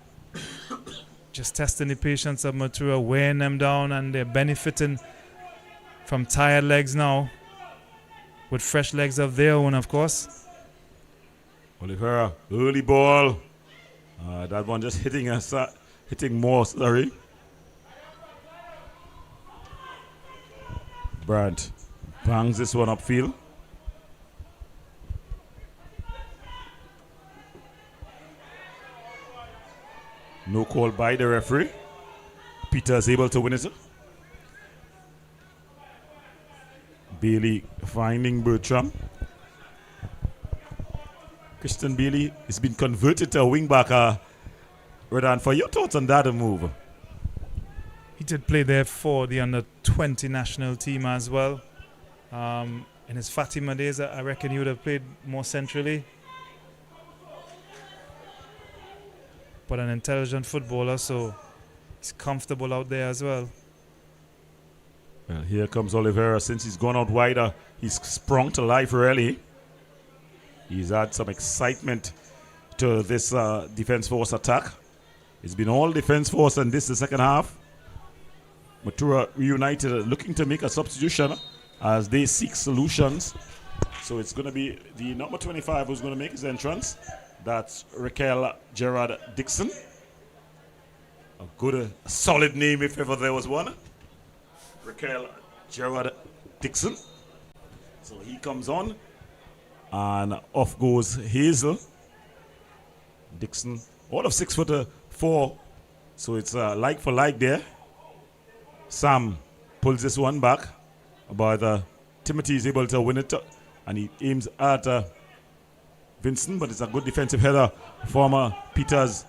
just testing the patience of Matura, weighing them down, and they're benefiting from tired legs now, with fresh legs of their own, of course. Oliveira, early ball. That one just hitting us, hitting more, sorry. Brandt bangs this one upfield. No call by the referee. Peter is able to win it. Bailey finding Bertram. Christian Bailey has been converted to a wing back. Rodan, for your thoughts on that move? He did play there for the under-20 national team as well. In his Fatima days, I reckon he would have played more centrally. But an intelligent footballer, so he's comfortable out there as well. Well, here comes Oliveira. Since he's gone out wider, he's sprung to life really. He's had some excitement to this Defense Force attack. It's been all Defense Force, and this is the second half. Matura reunited, looking to make a substitution as they seek solutions. So it's going to be the number 25 who's going to make his entrance. That's Raquel Gerard Dixon. A good, solid name if ever there was one. Raquel Gerard Dixon. So he comes on, and off goes Hazel. Dixon, all of 6'4", so it's like for like there. Sam pulls this one back, but Timothy is able to win it, and he aims at Vincent, but it's a good defensive header from Peters.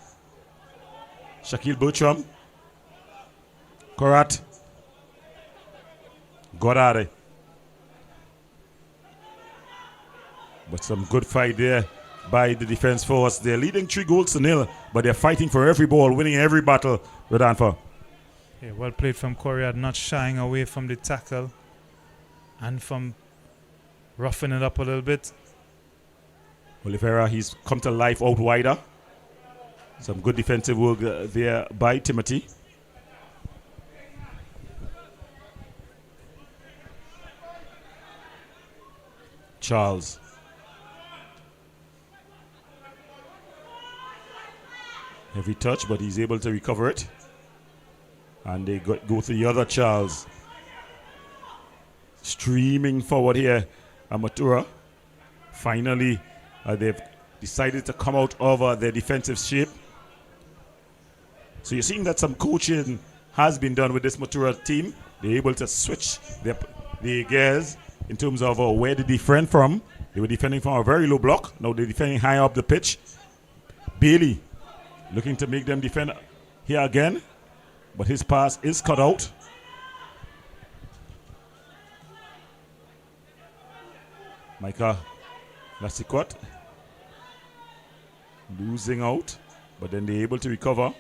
Shaquille Bertram. Korat. Godare. But some good fight there by the Defense Force. They're leading 3-0, but they're fighting for every ball, winning every battle. Rodanfa. Yeah, well played from Coriad, not shying away from the tackle and from roughing it up a little bit. Oliveira, he's come to life out wider. Some good defensive work there by Timothy. Charles. Heavy touch, but he's able to recover it. And they go to the other Charles. Streaming forward here, Matura. Finally, they've decided to come out of their defensive shape. So you're seeing that some coaching has been done with this Matura team. They're able to switch the gears in terms of where they defend from. They were defending from a very low block. Now they're defending high up the pitch. Bailey looking to make them defend here again, but his pass is cut out. Micah Lassiquat losing out, but then they're able to recover.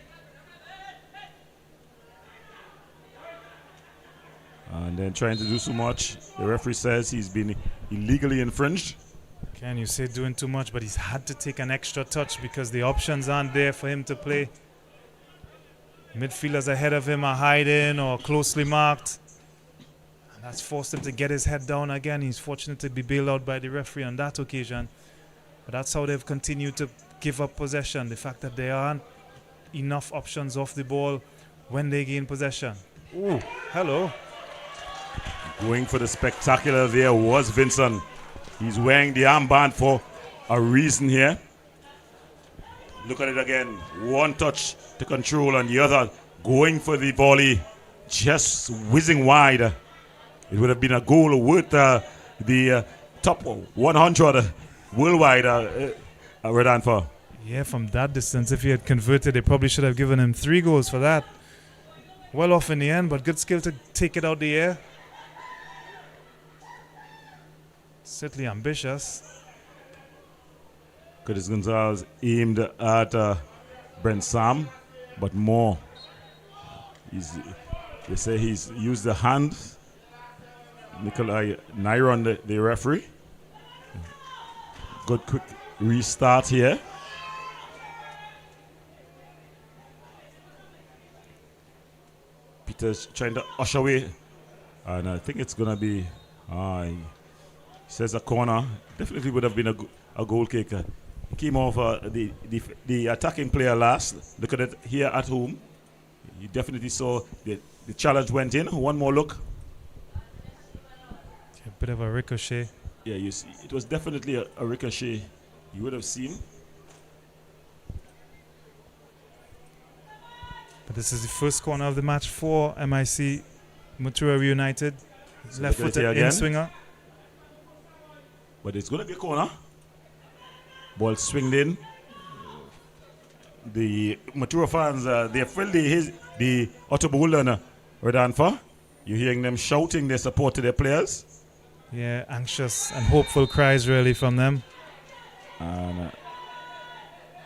And then trying to do so much. The referee says he's been illegally infringed. Can you say doing too much, but he's had to take an extra touch because the options aren't there for him to play. Midfielders ahead of him are hiding or closely marked. And that's forced him to get his head down again. He's fortunate to be bailed out by the referee on that occasion. But that's how they've continued to give up possession. The fact that there aren't enough options off the ball when they gain possession. Ooh, hello. Going for the spectacular there was Vincent. He's wearing the armband for a reason here. Look at it again. One touch to control and the other going for the volley. Just whizzing wide. It would have been a goal worth the top 100 worldwide, Redanfa. Yeah, from that distance, if he had converted, they probably should have given him 3 goals for that. Well off in the end, but good skill to take it out the air. Certainly ambitious. Curtis Gonzalez aimed at Brent Sam, but more. They say he's used the hand. Nikolai Nyron, the referee. Good quick restart here. Peter's trying to usher away, and I think it's gonna be. He says a corner. Definitely would have been a goal kick. Came off the attacking player last. Look at it here at home. You definitely saw the challenge went in. One more look. A bit of a ricochet. Yeah, you see, it was definitely a ricochet. You would have seen. But this is the first corner of the match for MIC Matura United. So left-footed in-swinger. But it's going to be a corner. Ball swinged in. The Matura fans, they filled the Otterboulden Redanfa. You're hearing them shouting their support to their players. Yeah, anxious and hopeful cries really from them. And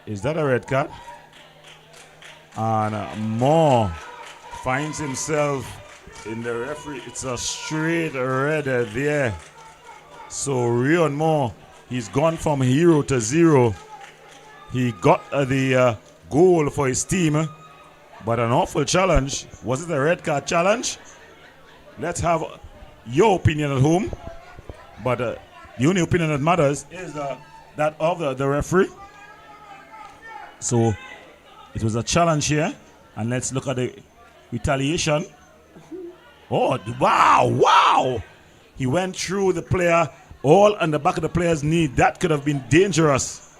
is that a red card? And Moore finds himself in the referee. It's a straight red there. So Rion Moore, he's gone from hero to zero. He got the goal for his team, but an awful challenge. Was it a red card challenge? Let's have your opinion at home. But the only opinion that matters is that of the referee. So it was a challenge here. And let's look at the retaliation. Oh, wow. He went through the player, all on the back of the player's knee. That could have been dangerous.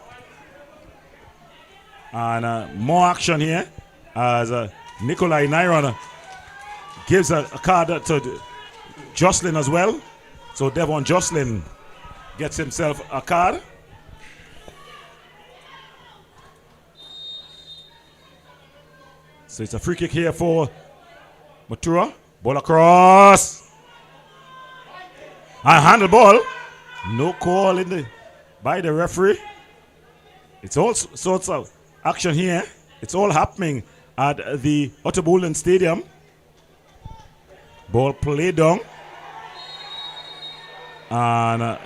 And more action here as Nikolai Nyron gives a card to Jocelyn as well. So Devon Jocelyn gets himself a card. So it's a free kick here for Matura. Ball across. And handle ball. No call by the referee. It's all sorts of action here. It's all happening at the Otterboulden Stadium. Ball played down. And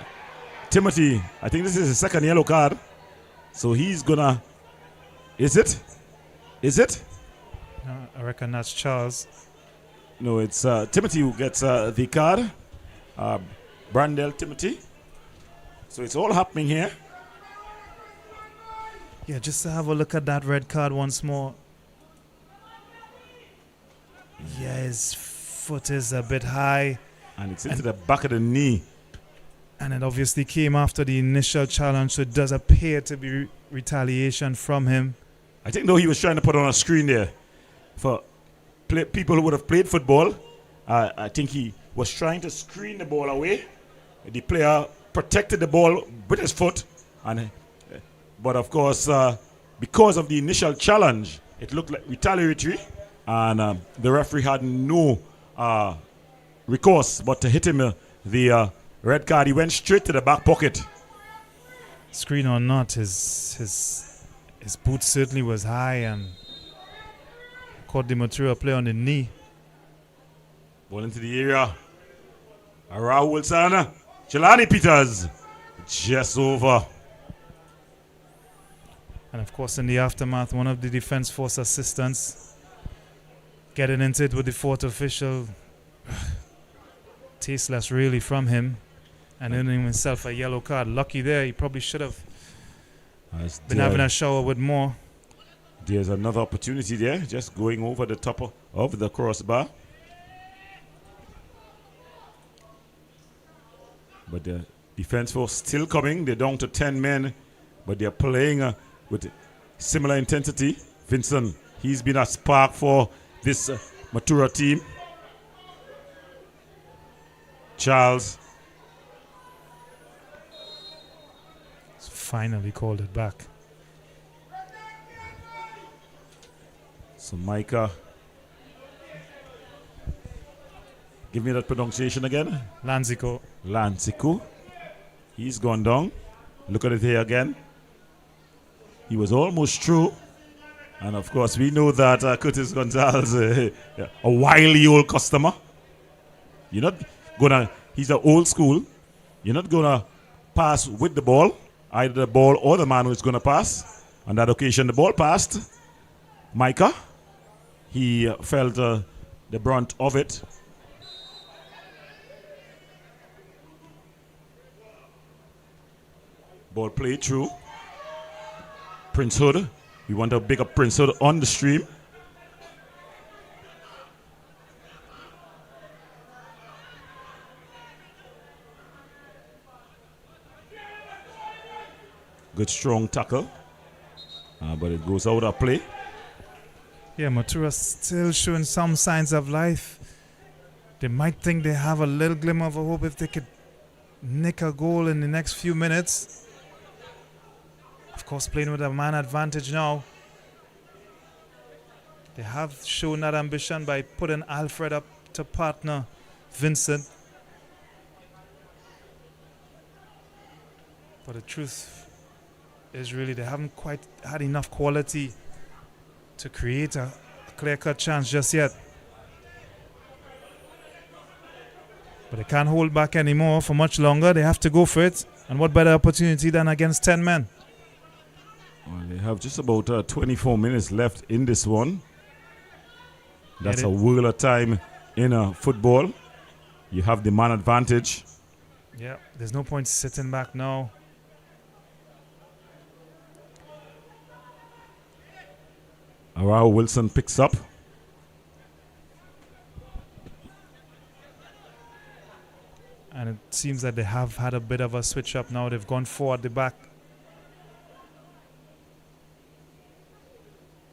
Timothy, I think this is his second yellow card. So he's gonna. Is it? I reckon that's Charles. No, it's Timothy who gets the card. Brandel Timothy. So it's all happening here. Yeah, just to have a look at that red card once more. Yeah, his foot is a bit high. And it's into the back of the knee. And it obviously came after the initial challenge, so it does appear to be retaliation from him. I think though he was trying to put on a screen there for people who would have played football. I think he was trying to screen the ball away. The player protected the ball with his foot. But of course, because of the initial challenge, it looked like retaliatory. And the referee had no recourse but to hit him the red card. He went straight to the back pocket. Screen or not, his boot certainly was high and caught the Matura player on the knee. Ball into the area. Rahul Sana. Jelani Peters. just over. And of course, in the aftermath, one of the Defence Force assistants getting into it with the fourth official. Tasteless, really, from him. And earning himself a yellow card. Lucky there, he probably should have been having a shower with more. There's another opportunity there, just going over the top of the crossbar. But the Defence Force still coming. They're down to 10 men, but they're playing with similar intensity. Vincent, he's been a spark for this Matura team. Charles. Finally called it back. So Micah. Give me that pronunciation again. Lanzico. Lanzico. He's gone down. Look at it here again. He was almost through. And of course, we know that Curtis Gonzalez, a wily old customer. You're not gonna, he's an old school. You're not gonna pass with the ball. Either the ball or the man who's gonna pass. On that occasion, the ball passed. Micah, he felt the brunt of it. Ball played through. Prince Hood. We want to big up Prince Hood on the stream. Good strong tackle. But it goes out of play. Yeah, Matura still showing some signs of life. They might think they have a little glimmer of a hope if they could nick a goal in the next few minutes. Of course, playing with a man advantage now. They have shown that ambition by putting Alfred up to partner Vincent. But the truth is really they haven't quite had enough quality to create a clear-cut chance just yet. But they can't hold back anymore for much longer. They have to go for it. And what better opportunity than against 10 men? Well, they have just about 24 minutes left in this one. That's a whirl of time in football. You have the man advantage. Yeah, there's no point sitting back now. Arao Wilson picks up. And it seems that they have had a bit of a switch up now. They've gone forward the back.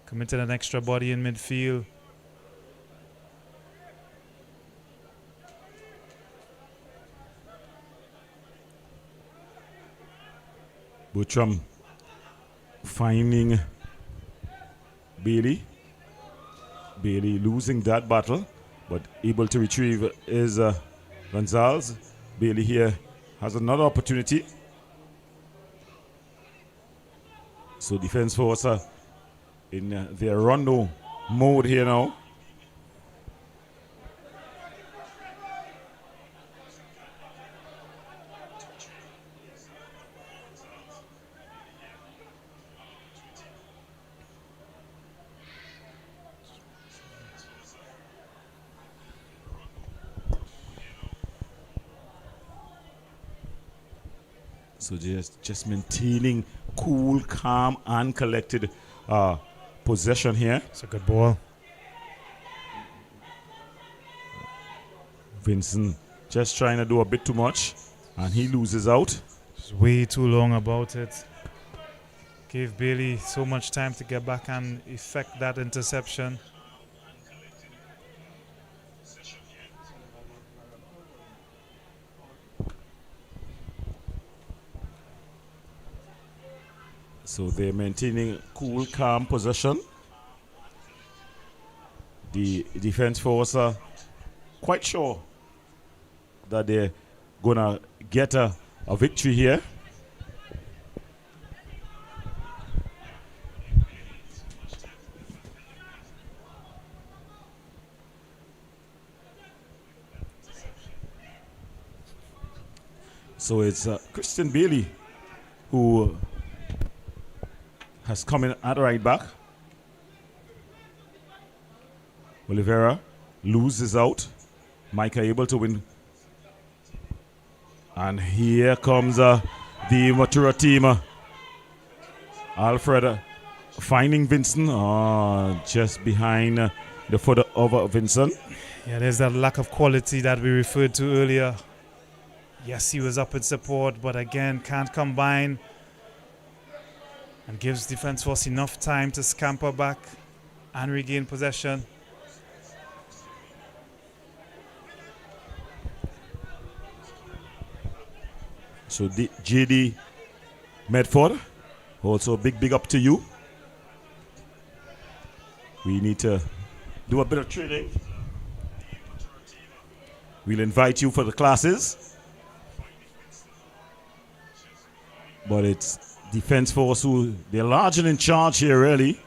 Committed an extra body in midfield. Butcham finding Bailey. Bailey losing that battle, but able to retrieve is Gonzalez. Bailey here has another opportunity. So Defence Force in their rondo mode here now. So just maintaining cool, calm, and collected possession here. It's a good ball. Vincent just trying to do a bit too much, and he loses out. Just way too long about it. Gave Bailey so much time to get back and effect that interception. So they're maintaining cool, calm possession. The Defence Force are quite sure that they're gonna get a victory here. So it's Christian Bailey who has come in at right back. Oliveira loses out. Micah able to win. And here comes the Matura team. Alfred finding Vincent just behind the foot of Vincent. Yeah, there's that lack of quality that we referred to earlier. Yes, he was up in support, but again, can't combine and gives Defence Force enough time to scamper back and regain possession. So JD Medford, also big up to you. We need to do a bit of training. We'll invite you for the classes. But it's Defence Force who, they're largely in charge here really.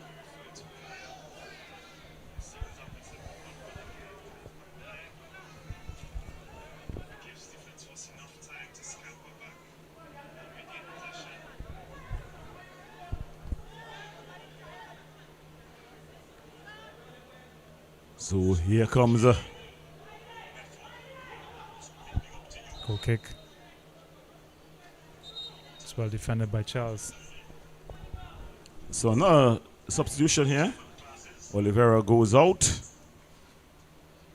So here comes a goal kick. It's well defended by Charles. So another substitution here. Oliveira goes out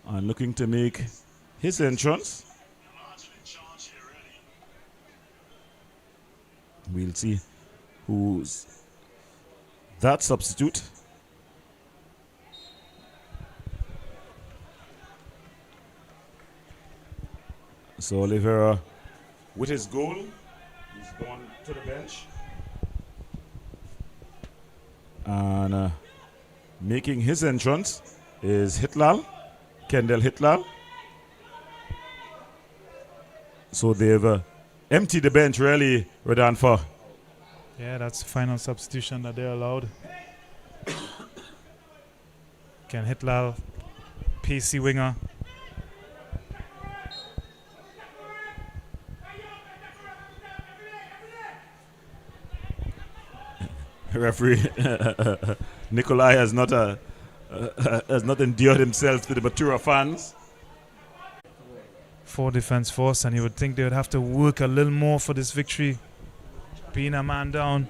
and looking to make his entrance. We'll see who's that substitute. So Oliveira, with his goal, he's gone to the bench. And making his entrance is Hitlal, Kendall Hitlal. So they've emptied the bench really, Rodolfo. Yeah, that's the final substitution that they're allowed. Ken Hitlal, PC winger. Referee Nikolai has not endeared himself to the Matura fans. For Defence Force, and you would think they would have to work a little more for this victory, being a man down.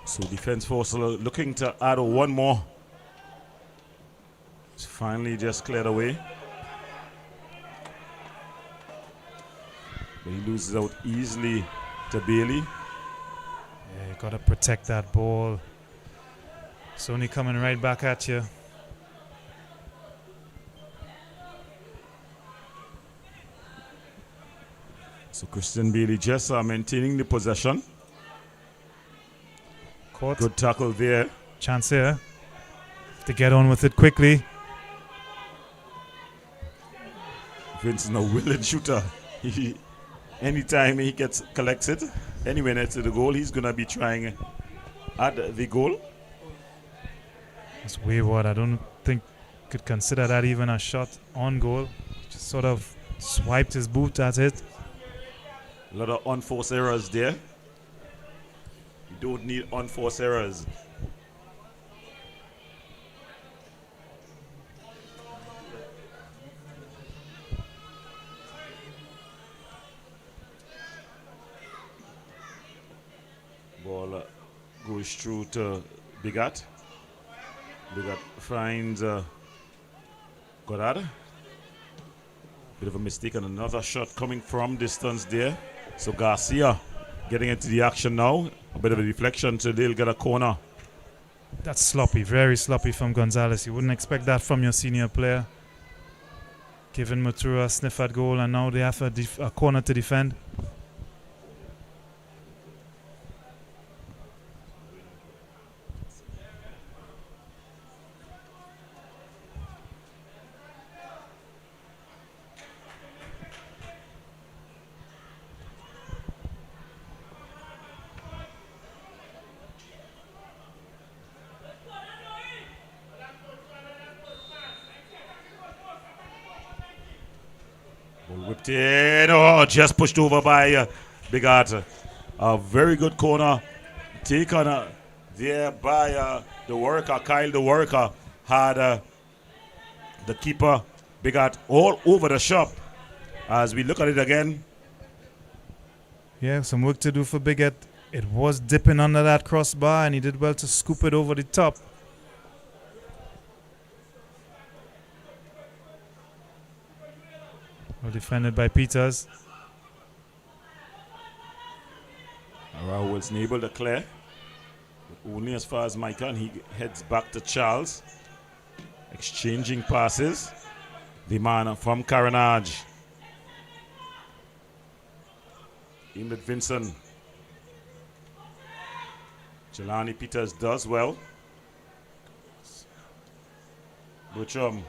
So Defence Force looking to add one more. It's finally just cleared away. But he loses out easily to Bailey. Yeah, you gotta protect that ball. It's only coming right back at you. So Christian Bailey just maintaining the possession. Caught. Good tackle there. Chance here to get on with it quickly. Vincent, a willing shooter. Anytime he collects it, anywhere next to the goal, he's gonna be trying at the goal. It's wayward. I don't think could consider that even a shot on goal. Just sort of swiped his boot at it. A lot of unforced errors there. You don't need unforced errors. Ball goes through to Bigat. Bigat finds Godard. Bit of a mistake and another shot coming from distance there. So Garcia getting into the action now. A bit of a deflection, so they'll get a corner. That's sloppy, very sloppy from Gonzalez. You wouldn't expect that from your senior player. Giving Matura a sniff at goal, and now they have a corner to defend. Ball whipped in. Oh, just pushed over by Big Art. A very good corner taken there by the worker. Kyle, the worker, had the keeper, Big Art, all over the shop. As we look at it again. Yeah, some work to do for Bigot. It was dipping under that crossbar, and he did well to scoop it over the top. Well defended by Peters. Arau was able to clear. But only as far as Micah, and he heads back to Charles. Exchanging passes. The man from Carenage. Aimed at Vincent. Jelani Peters does well. Buchum.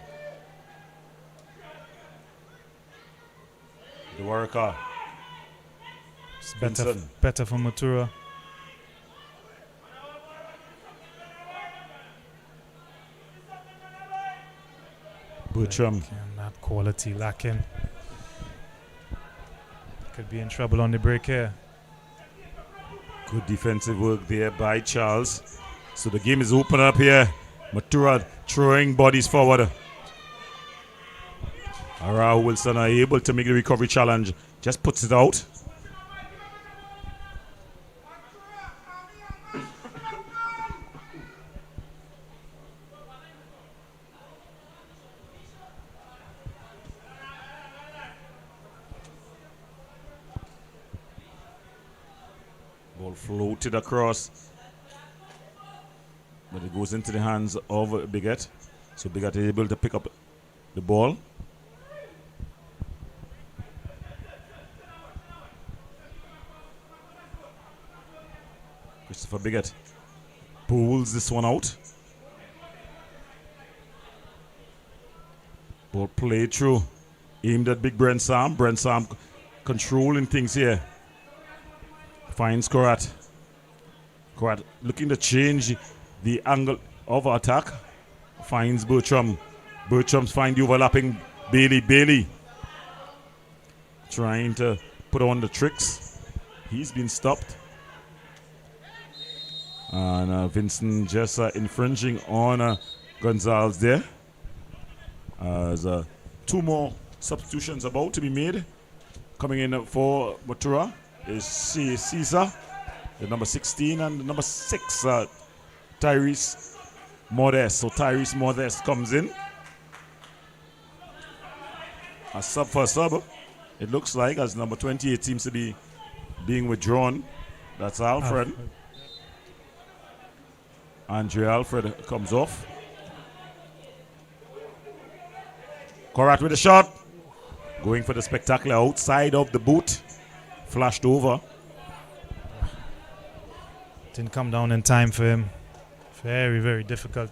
The worker. It's better for Matura. Buchum. That quality lacking. Could be in trouble on the break here. Good defensive work there by Charles. So the game is open up here. Matura throwing bodies forward. Arau Wilson are able to make the recovery challenge. Just puts it out. Ball floated across. But it goes into the hands of Bigot. So Bigot is able to pick up the ball. Christopher Bigot pulls this one out. Ball played through. Aimed at Big Brent Sam. Brent Sam controlling things here. Finds Korat. Korat looking to change the angle of attack. Finds Bertram. Bertram's find the overlapping Bailey. Bailey trying to put on the tricks. He's been stopped. And Vincent just infringing on Gonzalez there. As two more substitutions about to be made. Coming in for Matura is Caesar, the number 16, and the number 6, Tyrese Modest. So Tyrese Modest comes in. A sub for a sub, it looks like, as number 28 seems to be being withdrawn. That's Alfred. Andre Alfred comes off. Korat with a shot. Going for the spectacular outside of the boot. Flashed over. Didn't come down in time for him. Very, very difficult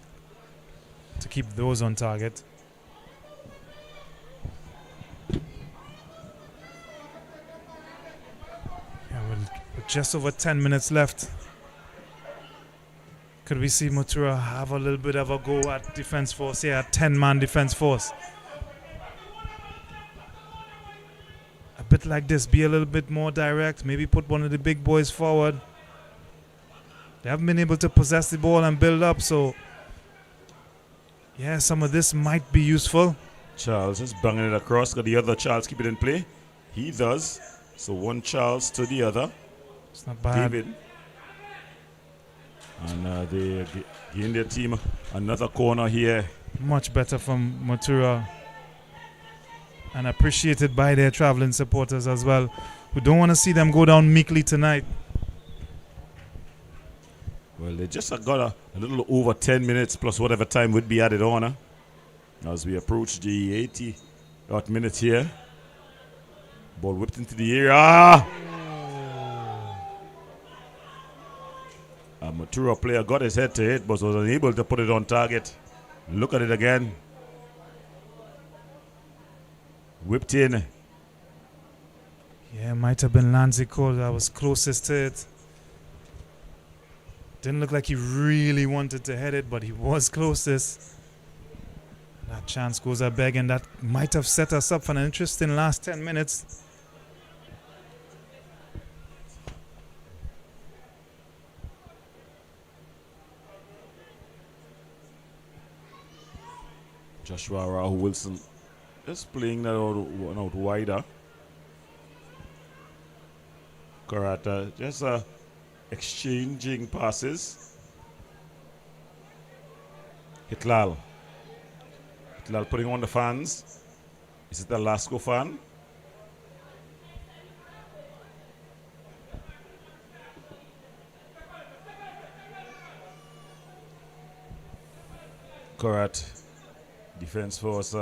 to keep those on target. Yeah, with just over 10 minutes left, could we see Matura have a little bit of a go at defense force? Yeah, a 10-man defense force. A bit like this, be a little bit more direct, maybe put one of the big boys forward. They haven't been able to possess the ball and build up, so yeah, some of this might be useful. Charles is banging it across. Got the other Charles keep it in play. He does. So one Charles to the other. It's not bad. David. And they gain their team another corner here. Much better from Matura. And appreciated by their traveling supporters as well, who don't want to see them go down meekly tonight. Well, they just got a little over 10 minutes plus whatever time would be added on as we approach the 80th minute here. Ball whipped into the area. A Matura player got his head to it but was unable to put it on target. Look at it again. Whipped in. Yeah, might have been Lanzi Cole that was closest to it. Didn't look like he really wanted to head it, but he was closest. That chance goes a beg, and that might have set us up for an interesting last 10 minutes. Joshua Rahul Wilson just playing that out wider. Karata just exchanging passes. Hitlal putting on the fans. Is it the Lasco fan? Karat defense force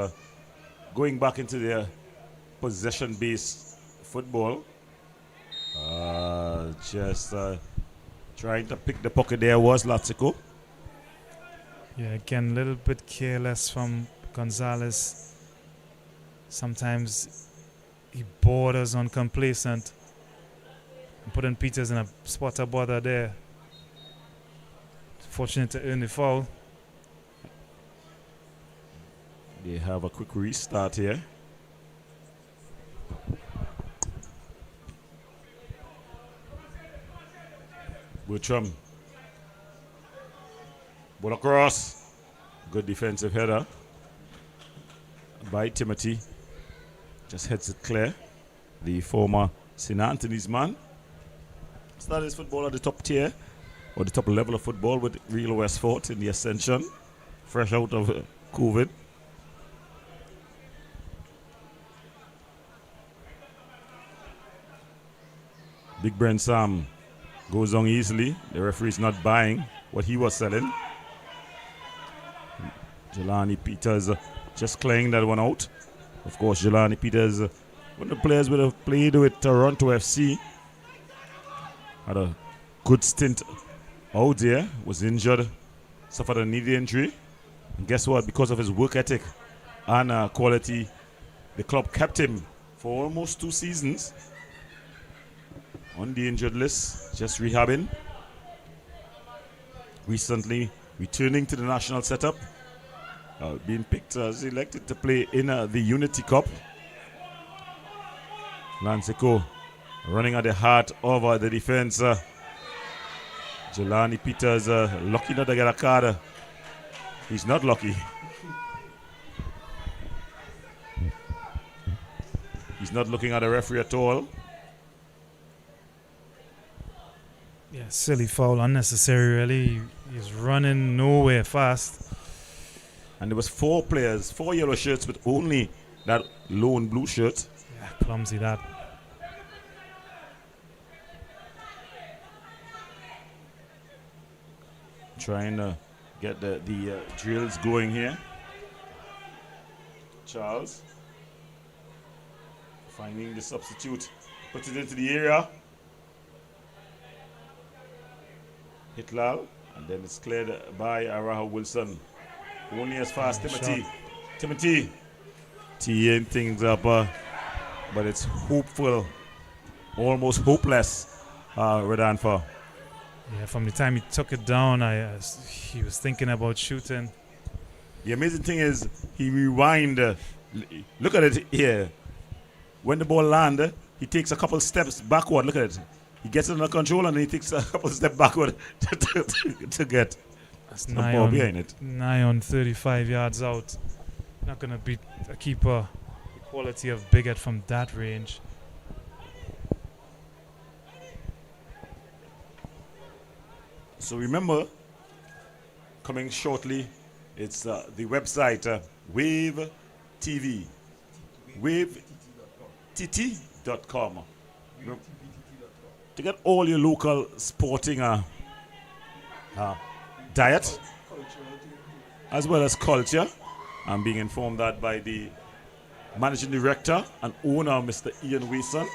going back into their possession-based football. Just trying to pick the pocket there was Latsiko. Yeah, again, a little bit careless from Gonzalez. Sometimes he borders on complacent. And putting Peters in a spot of bother there. Fortunate to earn the foul. They have a quick restart here. Bertram. Ball across. Good defensive header by Timothy. Just heads it clear. The former St. Anthony's man. Started his football at the top tier, or the top level of football with Real Westford in the Ascension. Fresh out of COVID. Big Brent Sam goes on easily. The referee's not buying what he was selling. Jelani Peters just clearing that one out. Of course, Jelani Peters, one of the players would have played with Toronto FC. Had a good stint out there, was injured, suffered a knee injury. And guess what? Because of his work ethic and quality, the club kept him for almost 2 seasons. On the injured list, just rehabbing. Recently returning to the national setup. Being picked as elected to play in the Unity Cup. Lanseko running at the heart of the defense. Jelani Peters lucky not to get a card. He's not lucky. He's not looking at the referee at all. Yeah, silly foul, unnecessary really. He's running nowhere fast. And there was 4 players, 4 yellow shirts with only that lone blue shirt. Yeah, clumsy that. Trying to get the drills going here. Charles finding the substitute, puts it into the area. Hitlal, and then it's cleared by Araha Wilson. Only as far as Timothy. Timothy teeing things up, but it's hopeful, almost hopeless. Redanfa. Yeah, from the time he took it down, he was thinking about shooting. The amazing thing is he rewind. Look at it here. When the ball lands, he takes a couple steps backward. Look at it. He gets it under control and he takes a couple steps backward to get That's the ball behind it. Nigh on 35 yards out. Not going to beat a keeper the quality of Bigot from that range. So remember, coming shortly, it's the website Wave TV. WaveTT.com. To get all your local sporting diet as well as culture. I'm being informed that by the managing director and owner, Mr. Ian Wilson.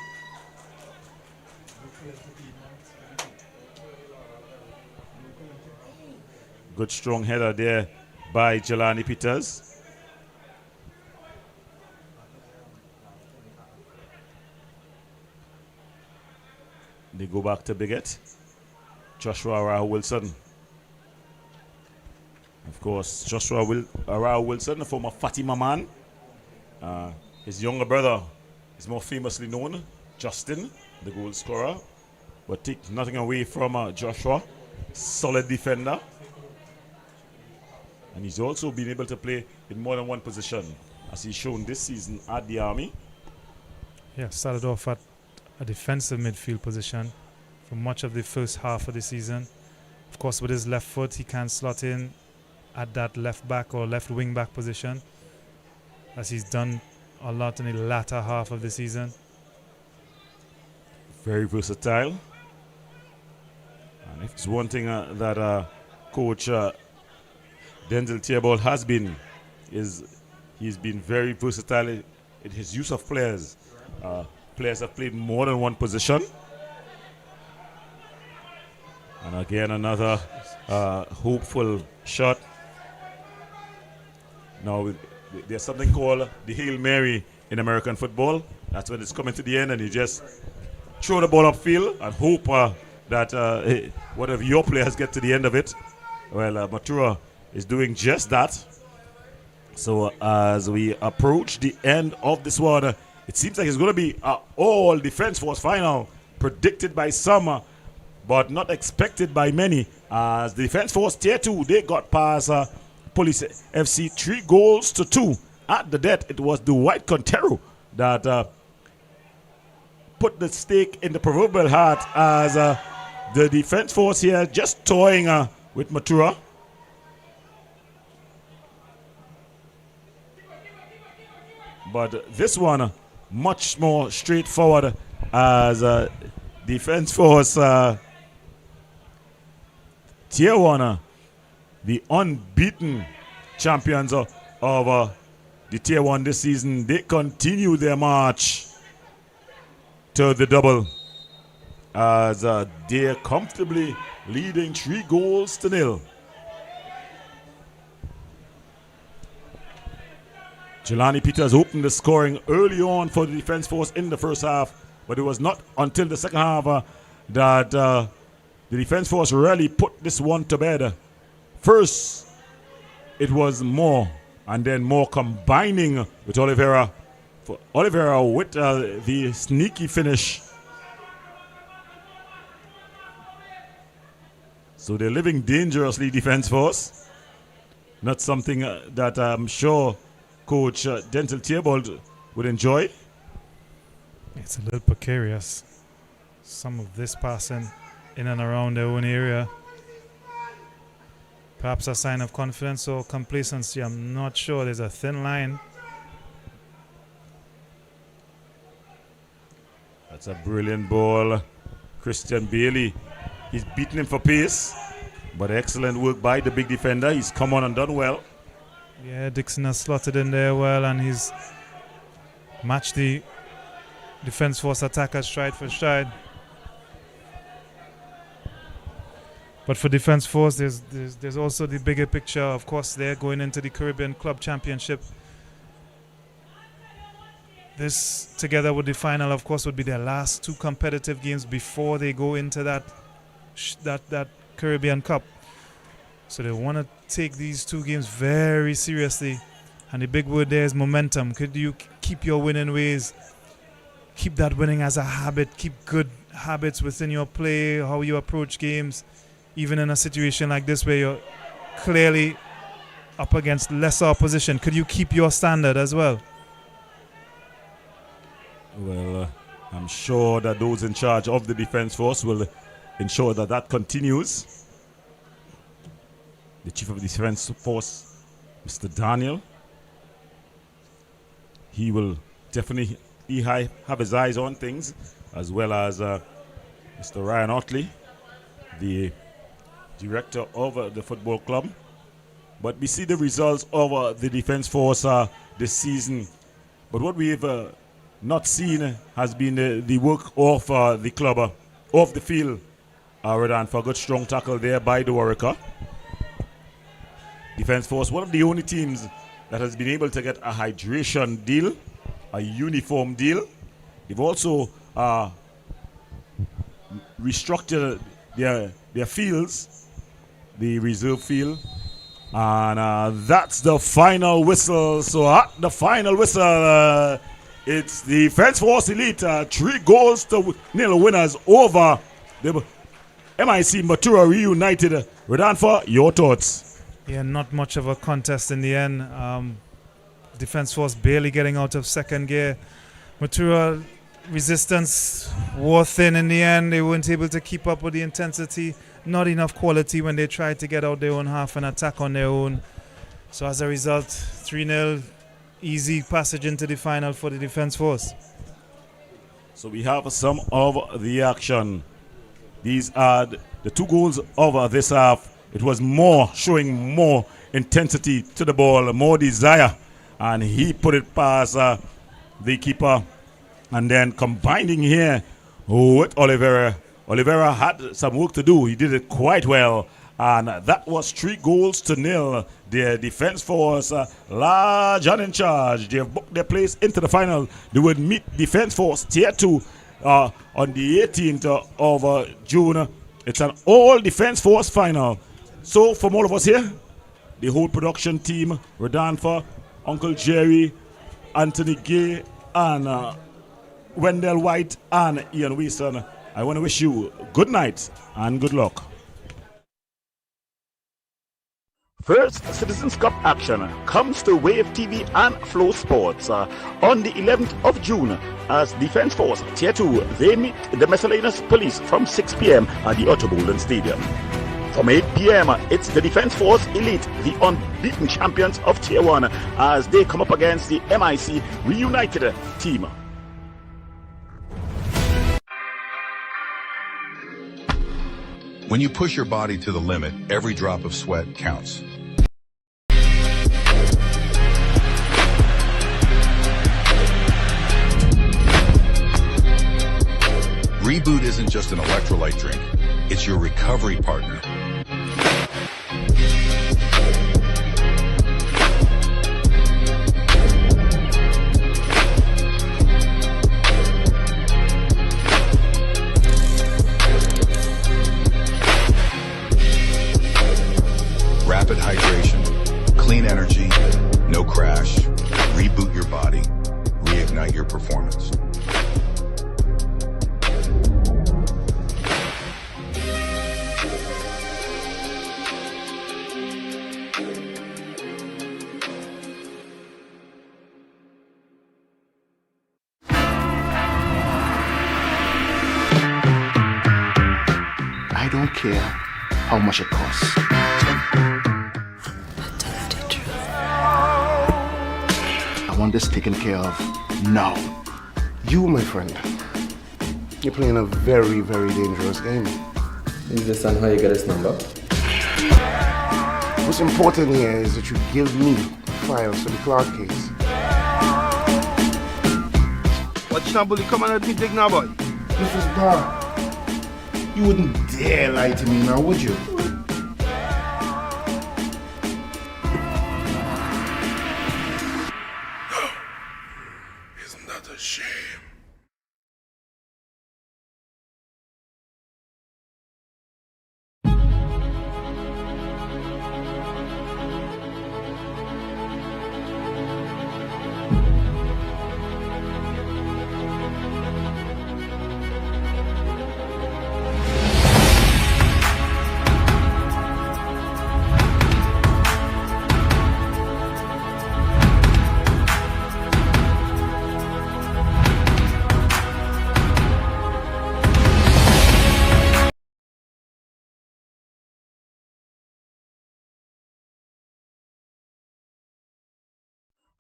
Good strong header there by Jelani Peters. They go back to Bigot. Joshua Wilson. Of course, Joshua Wilson, the former Fatima man. His younger brother is more famously known, Justin, the goal scorer. But take nothing away from Joshua, solid defender. And he's also been able to play in more than one position, as he's shown this season at the Army. Yeah, started off at a defensive midfield position for much of the first half of the season. Of course, with his left foot, he can slot in at that left back or left wing back position, as he's done a lot in the latter half of the season. Very versatile. And if it's one thing that Coach Denzel Theobald has been, is he's been very versatile in his use of players. Players have played more than one position. And again, another hopeful shot. Now, there's something called the Hail Mary in American football. That's when it's coming to the end and you just throw the ball upfield and hope that whatever your players get to the end of it. Well, Matura is doing just that. So as we approach the end of this one, it seems like it's going to be an all Defence Force final, predicted by some, but not expected by many. As the Defence Force Tier 2, they got past Police FC 3-2. At the death, it was Dwight Contero that put the stake in the proverbial heart, as the Defence Force here just toying with Matura. But this one, much more straightforward, as Defence Force Tier 1, the unbeaten champions of the Tier 1 this season, they continue their march to the double, as they're comfortably leading 3-0. Jelani Peters opened the scoring early on for the Defence Force in the first half, but it was not until the second half that the Defence Force really put this one to bed. First, it was Moore, and then Moore combining with Oliveira. For Oliveira with the sneaky finish. So they're living dangerously, Defence Force. Not something that I'm sure Coach Denzel Theobald would enjoy. It's a little precarious, some of this passing in and around their own area. Perhaps a sign of confidence or complacency, I'm not sure. There's a thin line. That's a brilliant ball. Christian Bailey, he's beaten him for pace, but excellent work by the big defender. He's come on and done well. Yeah, Dixon has slotted in there well, and he's matched the Defence Force attacker stride for stride. But for Defence Force, there's also the bigger picture. Of course, they're going into the Caribbean Club Championship. This, together with the final, of course, would be their last 2 competitive games before they go into that Caribbean Cup. So they want to take these 2 games very seriously. And the big word there is momentum. Could you keep your winning ways? Keep that winning as a habit. Keep good habits within your play, how you approach games. Even in a situation like this where you're clearly up against lesser opposition, could you keep your standard as well? Well, I'm sure that those in charge of the Defence Force will ensure that that continues. The Chief of the Defence Force, Mr. Daniel, he will definitely have his eyes on things, as well as Mr. Ryan Otley, the director of the football club. But we see the results of the Defence Force this season. But what we've not seen has been the work of the club, off the field. Rodan for a good strong tackle there by the Warwicker. Defence Force, one of the only teams that has been able to get a hydration deal, a uniform deal. They've also restructured their fields, the reserve field, And that's the final whistle. So at the final whistle, it's the Defense Force Elite 3-0 winners over the MIC Matura Reunited. Rodolfo, your thoughts? Yeah, not much of a contest in the end. Defense Force barely getting out of second gear. Matura resistance wore thin in the end. They weren't able to keep up with the intensity. Not enough quality when they tried to get out their own half and attack on their own. So as a result, 3-0, easy passage into the final for the Defense Force. So we have some of the action. These are the 2 goals of this half. It was showing more intensity to the ball, more desire. And he put it past the keeper. And then combining here with Oliveira. Oliveira had some work to do. He did it quite well. And that was 3-0. Their Defense Force large and in charge. They have booked their place into the final. They would meet Defense Force Tier 2 on the 18th of June. It's an all Defense Force final. So from all of us here, the whole production team, Rodolfo, Uncle Jerry, Anthony Gay, and Wendell White, and Ian Wilson, I want to wish you good night and good luck. First Citizens Cup action comes to Wave TV and Flow Sports on the 11th of June as Defense Force Tier 2, they meet the Miscellaneous Police from 6 p.m. at the Otterboulden Stadium. From 8 p.m., it's the Defense Force Elite, the unbeaten champions of Tier 1, as they come up against the MIC Reunited team. When you push your body to the limit, every drop of sweat counts. Reboot isn't just an electrolyte drink, it's your recovery partner. Rapid hydration, clean energy, no crash. Reboot your body, reignite your performance. I don't care how much it costs. I want this taken care of now. You, my friend, you're playing a very, very dangerous game. Is this son how you get his number? What's important here is that you give me files for the Clark case. Watch now, bully. Come on at me, dig now, boy. This is dark. You wouldn't dare lie to me now, would you? Isn't that a shame?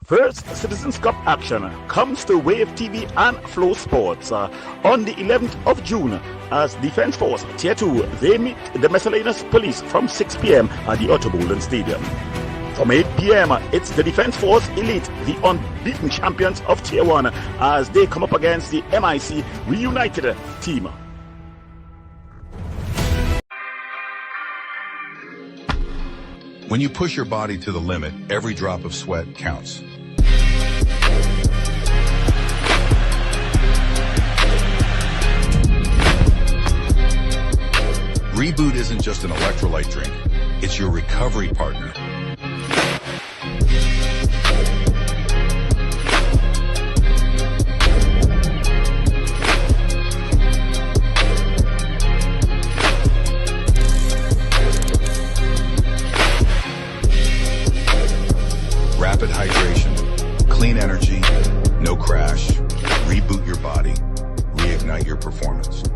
First Citizens Cup action comes to Wave TV and Flow Sports on the 11th of June as Defense Force Tier 2, they meet the Miscellaneous Police from 6 p.m. at the Otterboulden Stadium. From 8 p.m., it's the Defense Force Elite, the unbeaten champions of Tier 1, as they come up against the MIC Reunited team. When you push your body to the limit, every drop of sweat counts. Reboot isn't just an electrolyte drink, it's your recovery partner. no crash, reboot your body, reignite your performance.